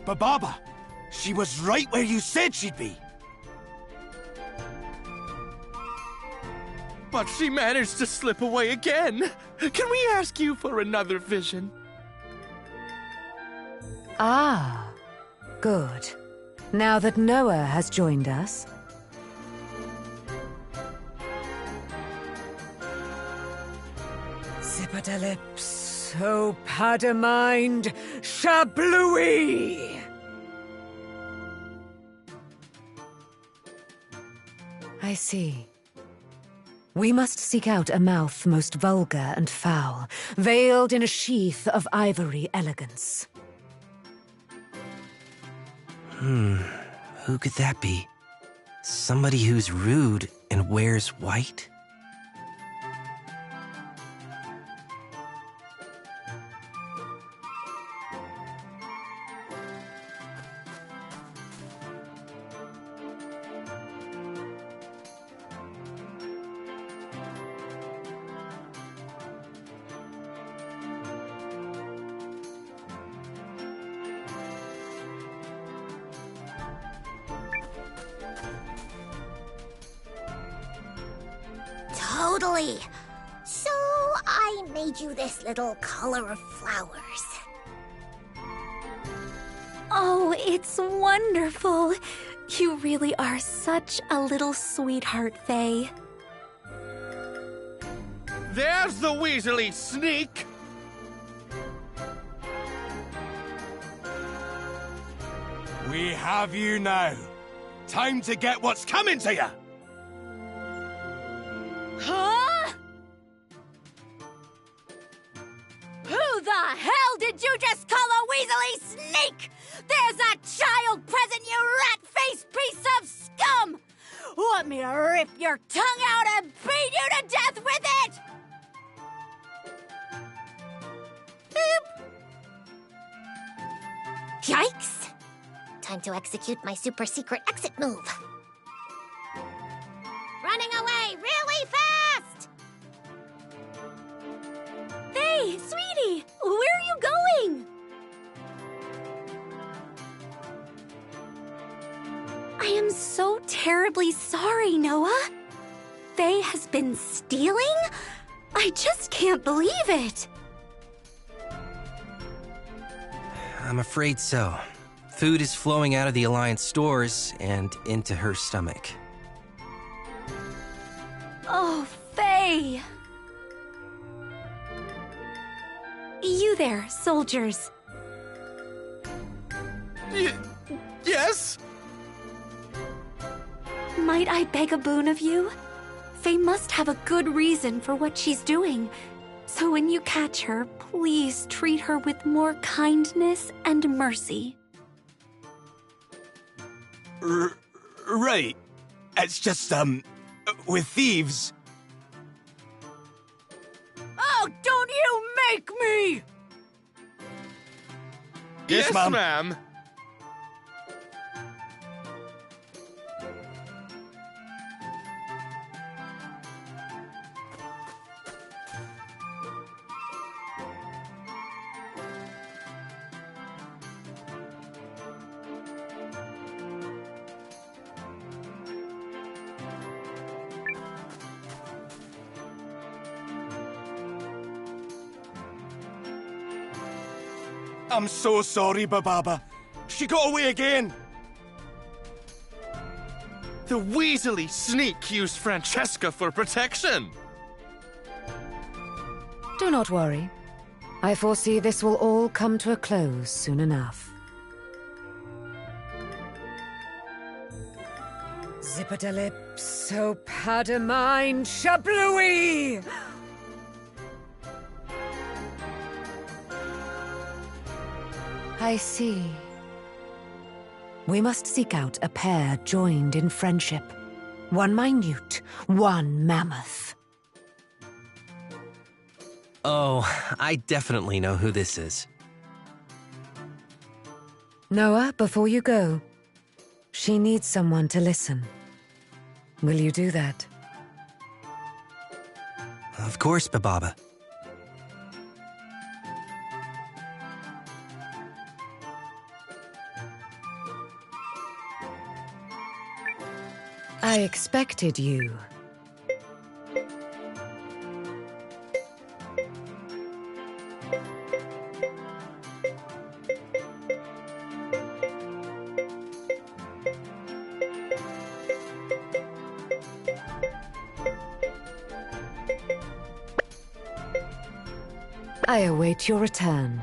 Bababa, she was right where you said she'd be. But she managed to slip away again. Can we ask you for another vision? Ah, good. Now that Noah has joined us. Zippadalips, oh Padamind, Shablooey! I see. We must seek out a mouth most vulgar and foul, veiled in a sheath of ivory elegance. Who could that be? Somebody who's rude and wears white? Totally. So I made you this little collar of flowers. Oh, it's wonderful. You really are such a little sweetheart, Faye. There's the Weasley sneak! We have you now. Time to get what's coming to you! Huh? Who the hell did you just call a weaselly sneak? There's a child present, you rat-faced piece of scum! Want me to rip your tongue out and beat you to death with it? Boop. Yikes! Time to execute my super secret exit move. Running away really fast! Hey, sweetie! Where are you going? I am so terribly sorry, Noah. Faye has been stealing? I just can't believe it. I'm afraid so. Food is flowing out of the Alliance stores and into her stomach. Oh, Faye! You there, soldiers. Yes? Might I beg a boon of you? Faye must have a good reason for what she's doing. So when you catch her, please treat her with more kindness and mercy. Right. It's just, with thieves. Oh, don't you make me! Yes, ma'am. ma'am. I'm so sorry, Bababa. She got away again. The Weasley sneak used Francesca for protection. Do not worry. I foresee this will all come to a close soon enough. Zipper-da-lip, so powder-mine, shablooey! I see. We must seek out a pair joined in friendship. One minute, one mammoth. Oh, I definitely know who this is. Noah, before you go, she needs someone to listen. Will you do that? Of course, Bababa. I expected you. I await your return.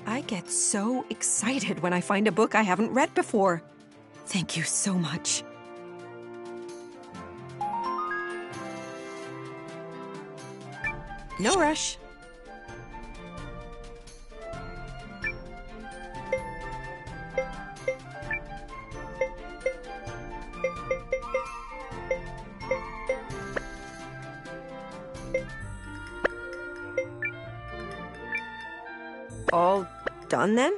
I get so excited when I find a book I haven't read before. Thank you so much. No rush. all done then?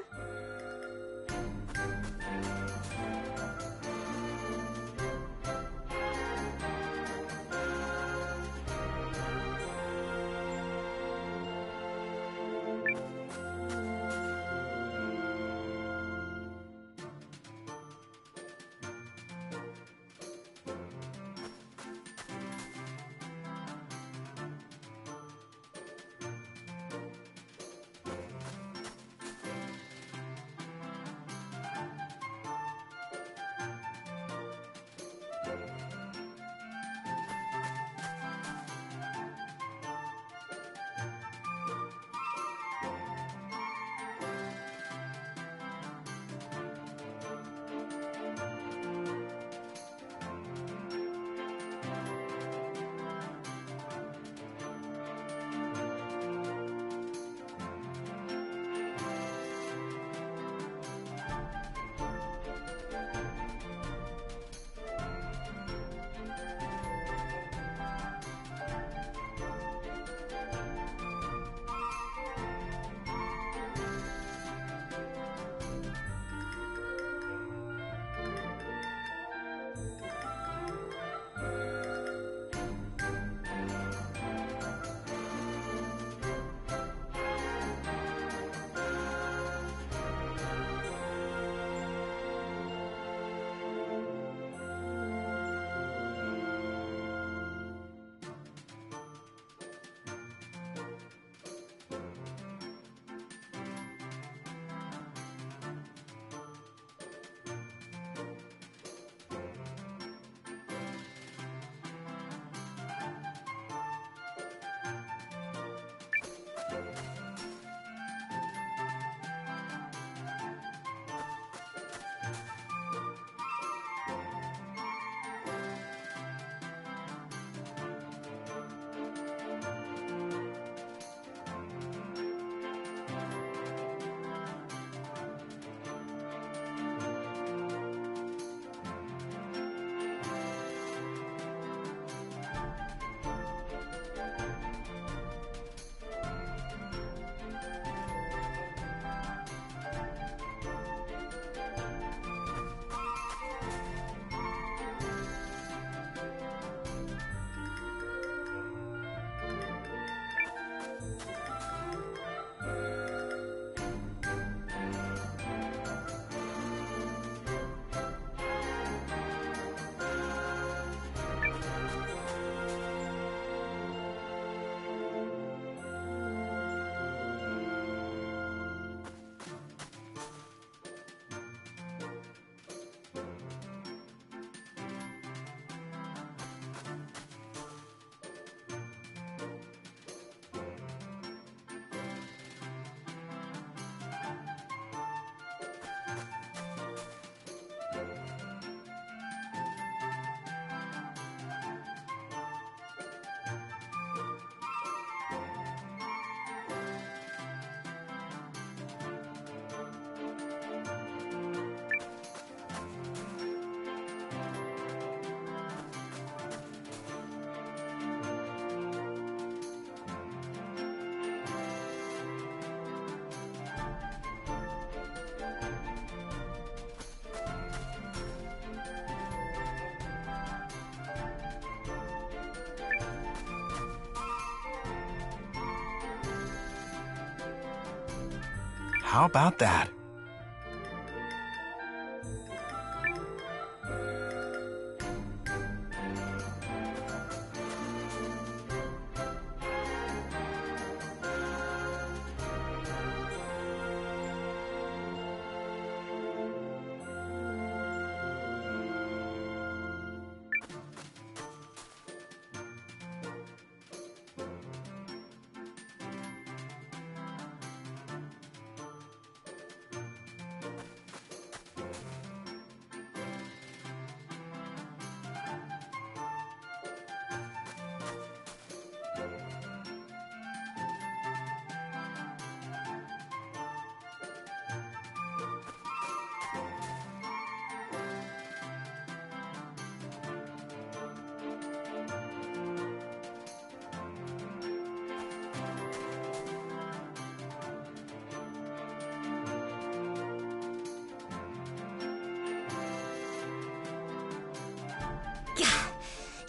How about that?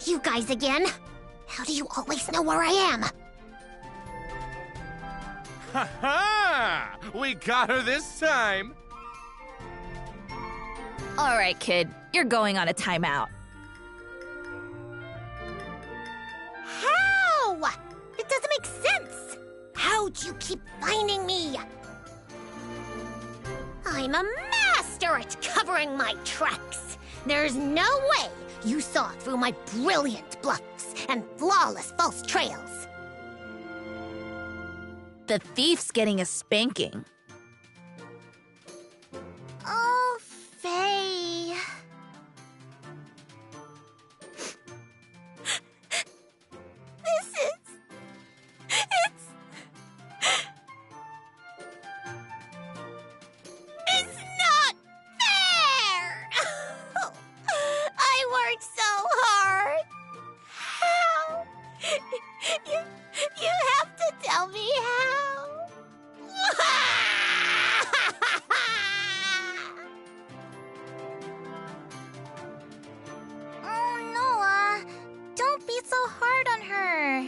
You guys again? How do you always know where I am? Ha ha! We got her this time! All right, kid. You're going on a timeout. How? It doesn't make sense! How'd you keep finding me? I'm a master at covering my tracks. There's no way you saw through my brilliant bluffs and flawless false trails. The thief's getting a spanking. Oh, Faye. It's not fair! I worked so hard. How? You have to tell me how. Oh, Noah. Don't be so hard on her.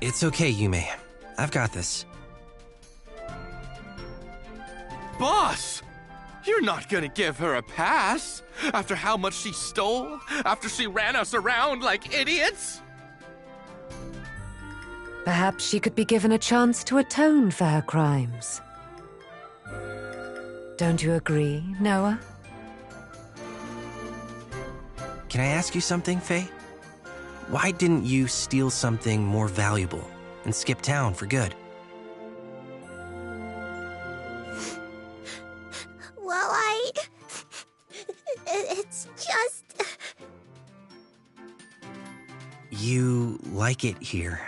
It's okay, Yume. I've got this. Boss! You're not gonna give her a pass? After how much she stole? After she ran us around like idiots? Perhaps she could be given a chance to atone for her crimes. Don't you agree, Noah? Can I ask you something, Faye? Why didn't you steal something more valuable and skip town for good? Well, it's just... You like it here.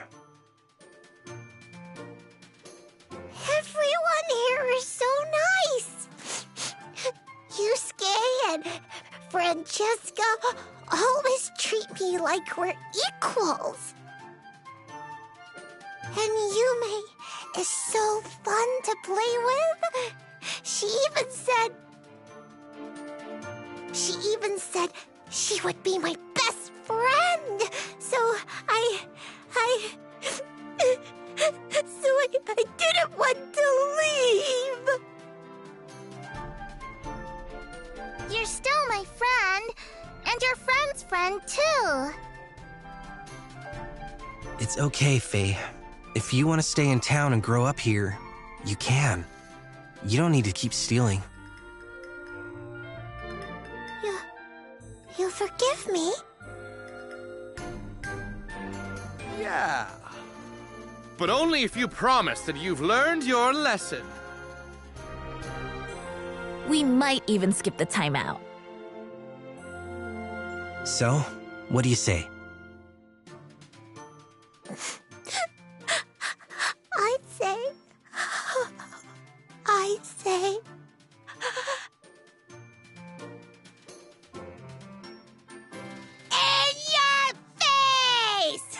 Everyone here is so nice. Yusuke and Francesca always treat me like we're equals. And Yume is so fun to play with. She even said she would be my best friend. So I didn't want to leave. You're still my friend, and your friend's friend, too. It's okay, Faye. If you want to stay in town and grow up here, you can. You don't need to keep stealing. You'll forgive me? Yeah. But only if you promise that you've learned your lesson. We might even skip the timeout. So, what do you say? I'd say... In your face!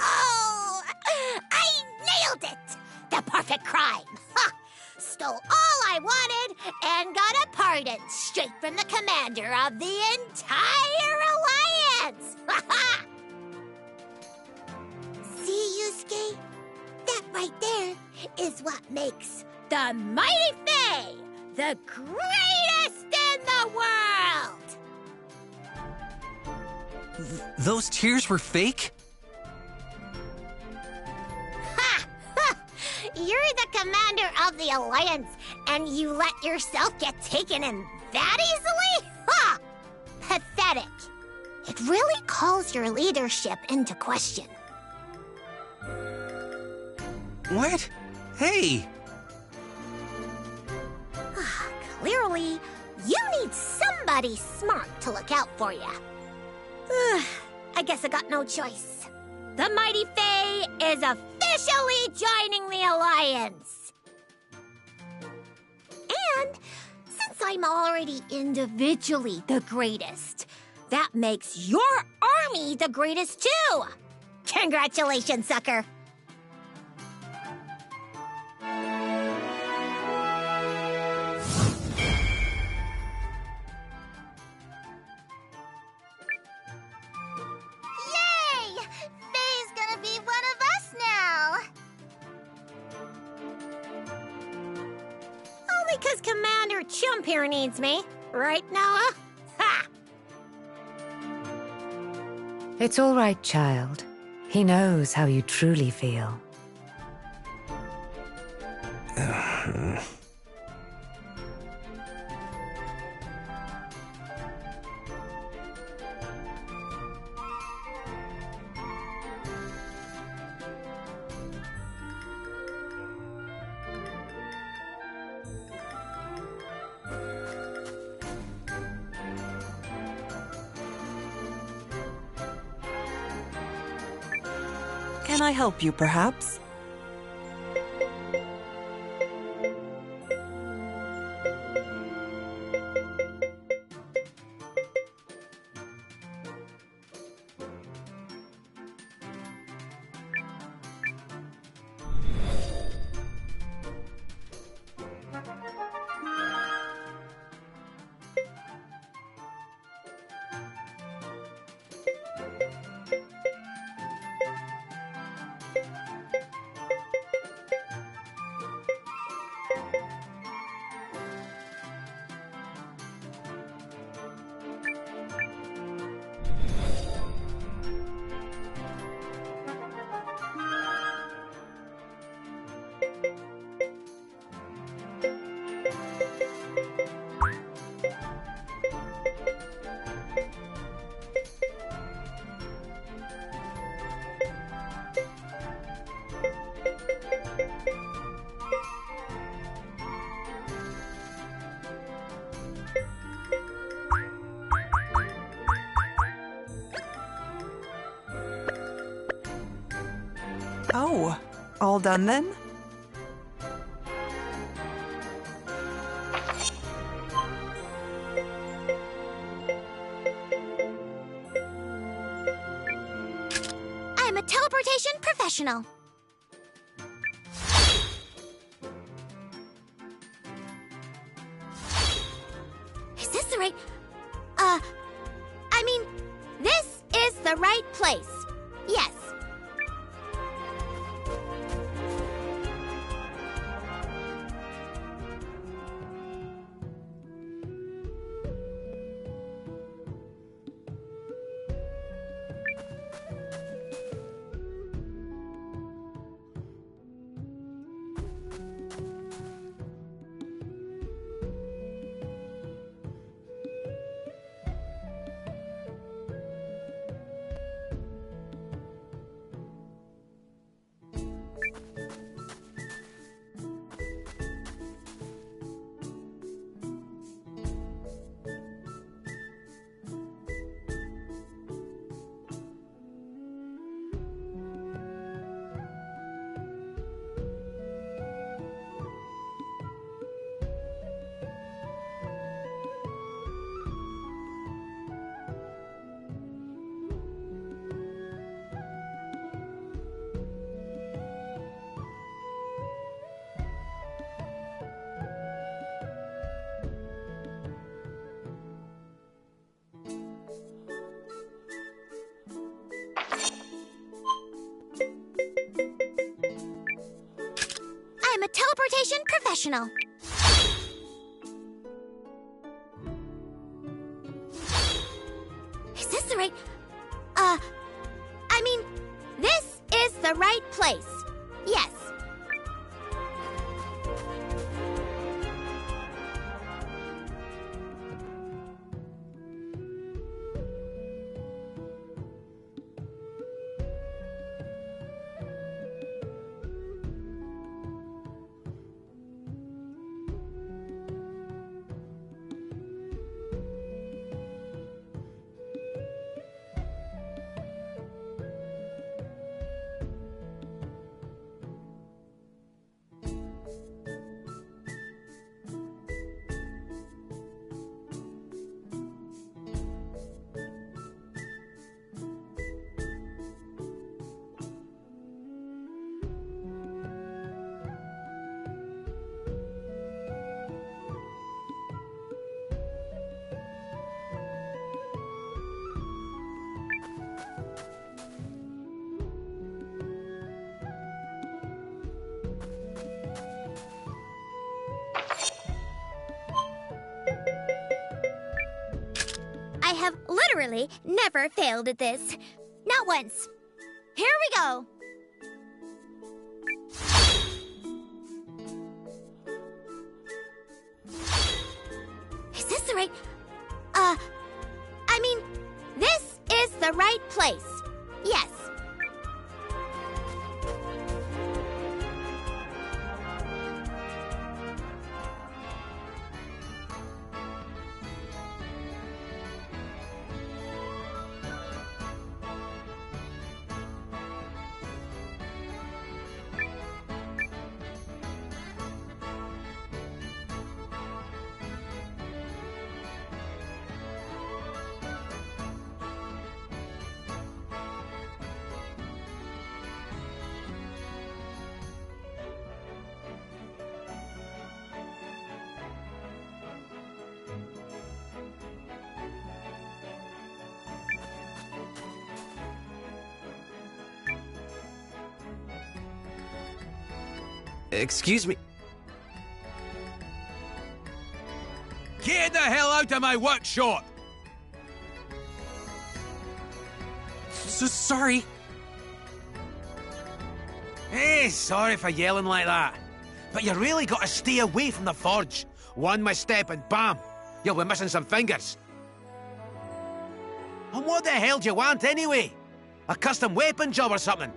Oh, I nailed it! The perfect crime! Ha! Stole all I wanted and got a pardon straight from the commander of the entire alliance! See, Yusuke? That right there is what makes the Mighty Fae the greatest in the world! Those tears were fake? Ha! You're the commander of the Alliance, and you let yourself get taken in that easily? Ha! Pathetic. It really calls your leadership into question. What? Hey! Clearly, you need somebody smart to look out for you. I guess I got no choice. The Mighty Fae is officially joining the Alliance. And since I'm already individually the greatest, that makes your army the greatest too. Congratulations, sucker. because Commander Chump here needs me. Right, Noah? Ha! It's all right, child. He knows how you truly feel. Can I help you, perhaps? Oh, all done then? I'm a teleportation professional. Is this the right... I mean, this is the right place. Yes. I'm a teleportation professional. Is this the right... I mean, this is the right place. Yes. I have literally never failed at this. Not once. Here we go. Is this the right... I mean, this is the right place. Yes. Excuse me. Get the hell out of my workshop! Sorry. Hey, sorry for yelling like that. But you really got to stay away from the forge. One misstep and bam, you'll be missing some fingers. And what the hell do you want anyway? A custom weapon job or something?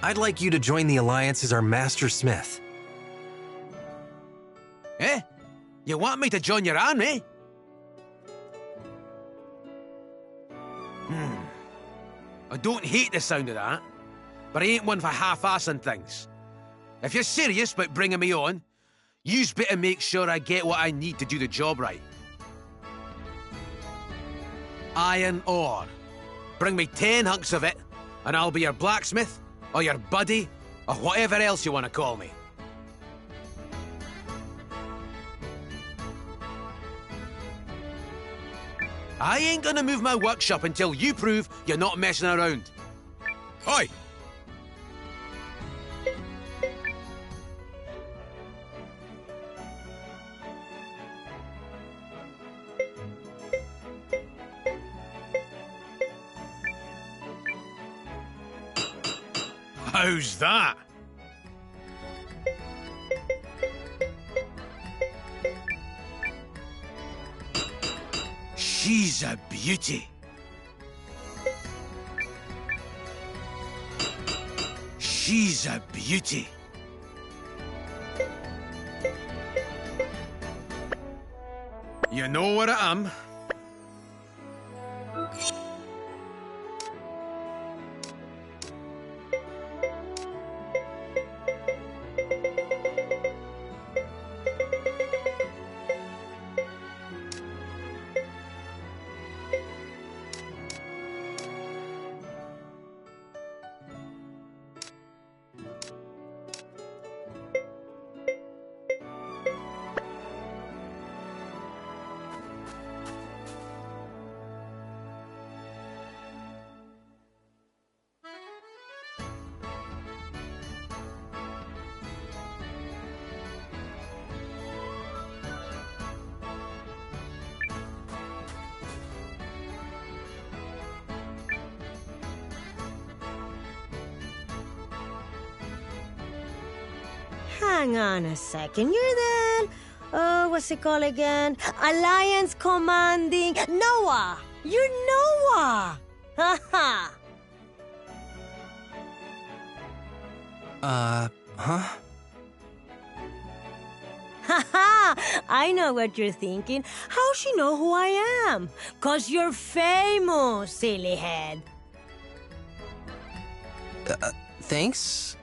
I'd like you to join the Alliance as our Master Smith. Eh? You want me to join your army? I don't hate the sound of that, but I ain't one for half-assing things. If you're serious about bringing me on, you's better make sure I get what I need to do the job right. Iron ore. Bring me 10 hunks of it, and I'll be your blacksmith, or your buddy, or whatever else you want to call me. I ain't gonna move my workshop until you prove you're not messing around. Oi! How's that? She's a beauty. She's a beauty. You know where I am. Hang on a second, you're then... what's it called again? Alliance Commanding... Noah! You're Noah! Haha! Huh? Haha! I know what you're thinking. How she know who I am? 'Cause you're famous, silly head. Thanks?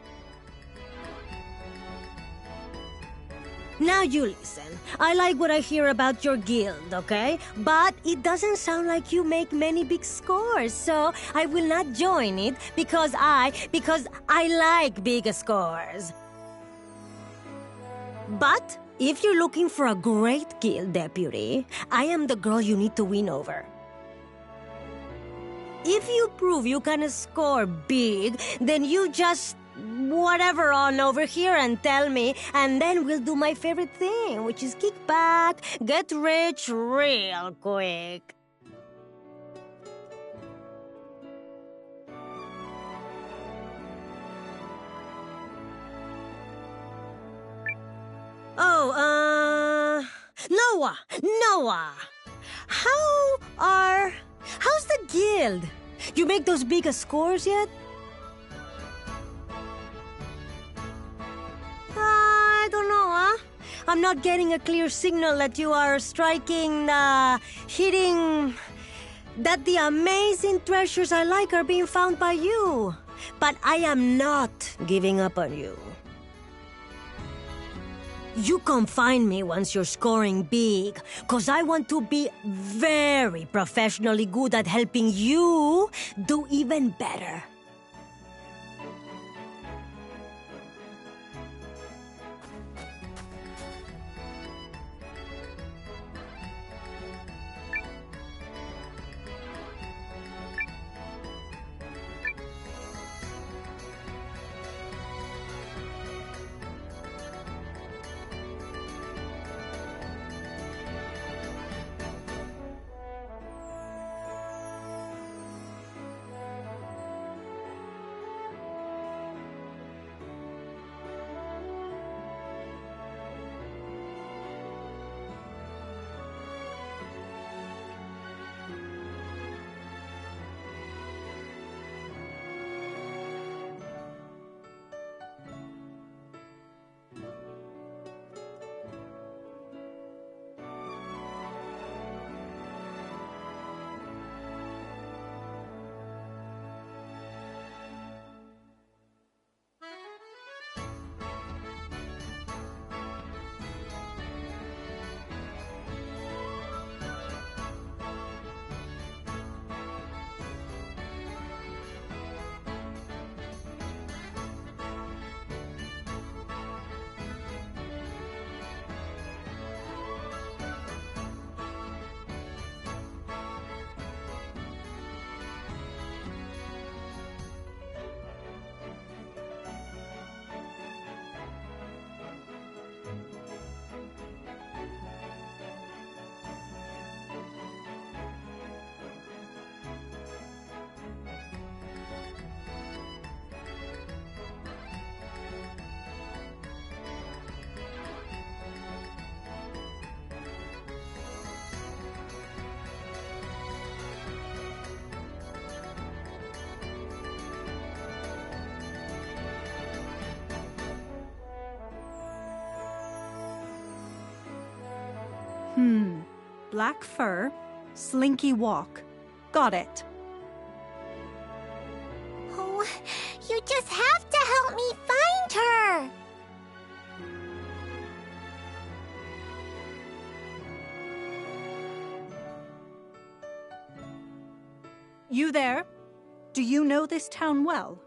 Now you listen. I like what I hear about your guild, okay? But it doesn't sound like you make many big scores, so I will not join it because I like big scores. But if you're looking for a great guild deputy, I am the girl you need to win over. If you prove you can score big, then you just whatever on over here and tell me, and then we'll do my favorite thing, which is kick back, get rich real quick. Oh, Noah, how's the guild? You make those big scores yet? I don't know, huh? I'm not getting a clear signal that you are hitting, that the amazing treasures I like are being found by you. But I am not giving up on you. You come find me once you're scoring big, because I want to be very professionally good at helping you do even better. Black fur, slinky walk. Got it. Oh, you just have to help me find her! You there? Do you know this town well?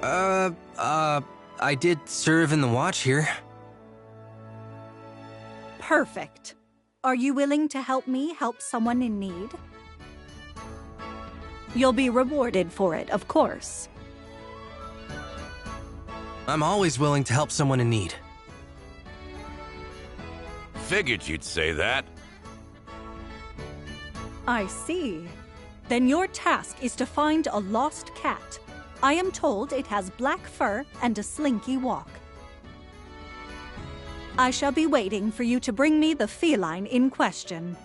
I did serve in the watch here. Perfect. Are you willing to help me help someone in need? You'll be rewarded for it, of course. I'm always willing to help someone in need. Figured you'd say that. I see. Then your task is to find a lost cat. I am told it has black fur and a slinky walk. I shall be waiting for you to bring me the feline in question.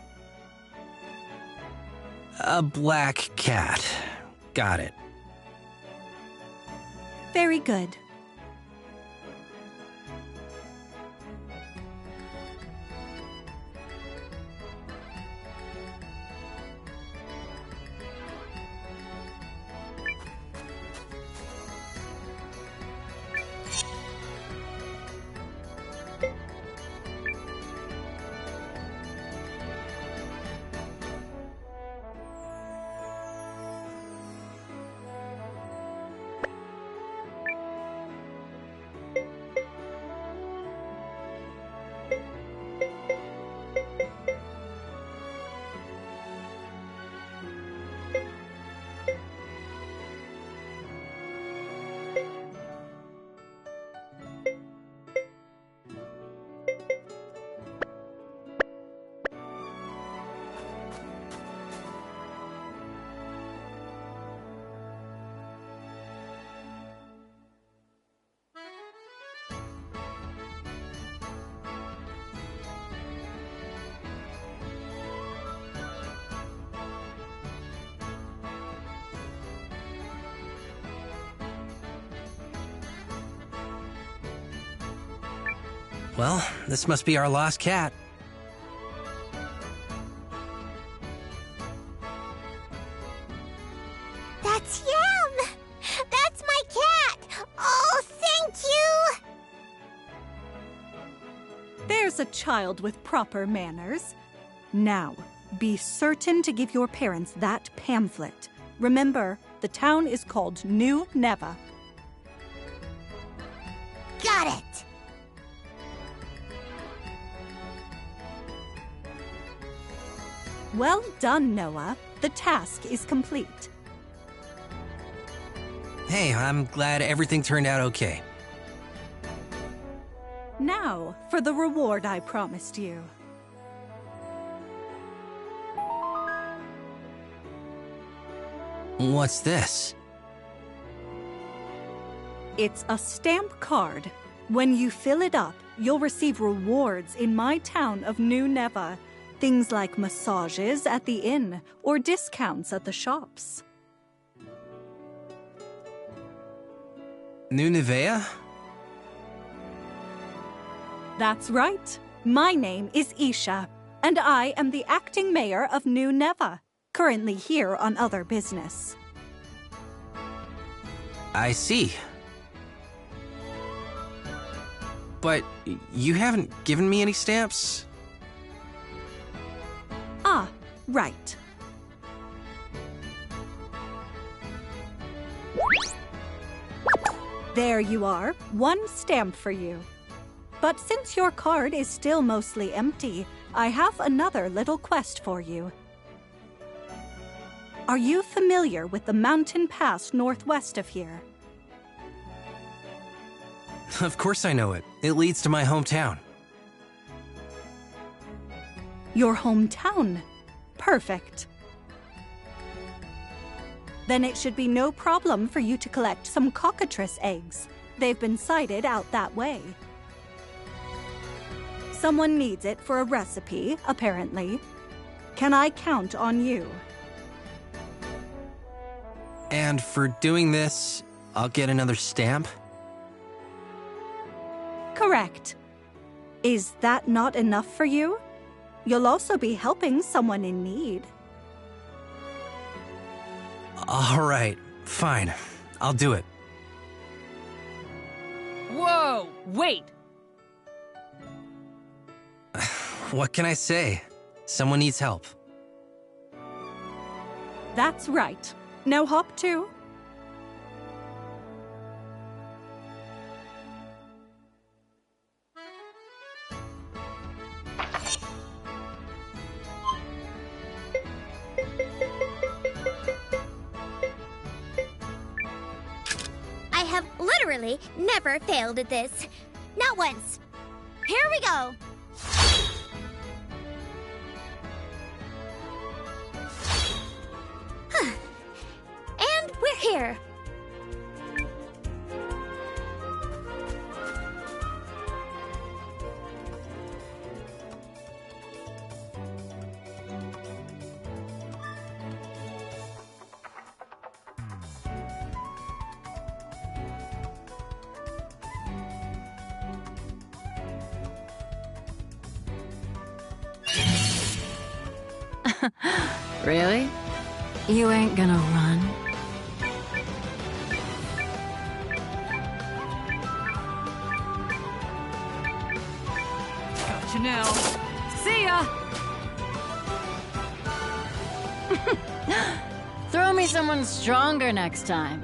A black cat. Got it. Very good. Well, this must be our lost cat. That's Yam! That's my cat! Oh, thank you! There's a child with proper manners. Now, be certain to give your parents that pamphlet. Remember, the town is called New Neva. Got it! Well done, Noah. The task is complete. Hey, I'm glad everything turned out okay. Now, for the reward I promised you. What's this? It's a stamp card. When you fill it up, you'll receive rewards in my town of New Neva. Things like massages at the inn or discounts at the shops. New Nevea? That's right. My name is Isha, and I am the acting mayor of New Neva, currently here on other business. I see. But you haven't given me any stamps? Ah, right. There you are, one stamp for you. But since your card is still mostly empty, I have another little quest for you. Are you familiar with the mountain pass northwest of here? Of course I know it. It leads to my hometown. Your hometown? Perfect. Then it should be no problem for you to collect some cockatrice eggs. They've been sighted out that way. Someone needs it for a recipe, apparently. Can I count on you? And for doing this, I'll get another stamp? Correct. Is that not enough for you? You'll also be helping someone in need. All right, fine. I'll do it. Whoa, wait! What can I say? Someone needs help. That's right. Now hop to. I have literally never failed at this. Not once. Here we go. And we're here. Really? You ain't gonna run? Gotcha now. See ya! Throw me someone stronger next time.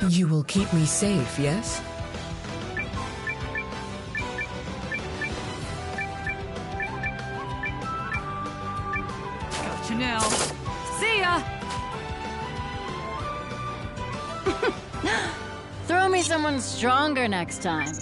You will keep me safe, yes? Gotcha now. See ya! Throw me someone stronger next time.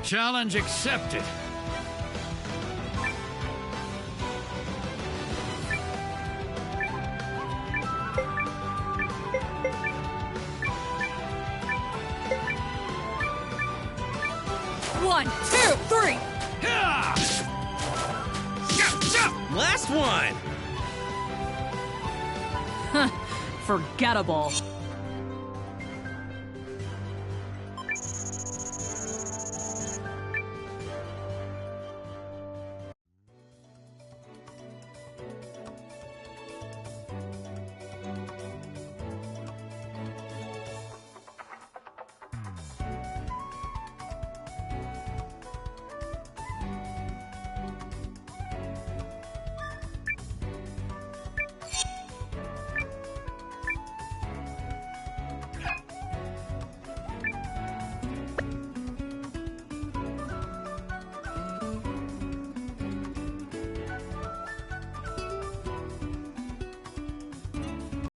Challenge accepted. One, two, three! Last one! Huh, forgettable.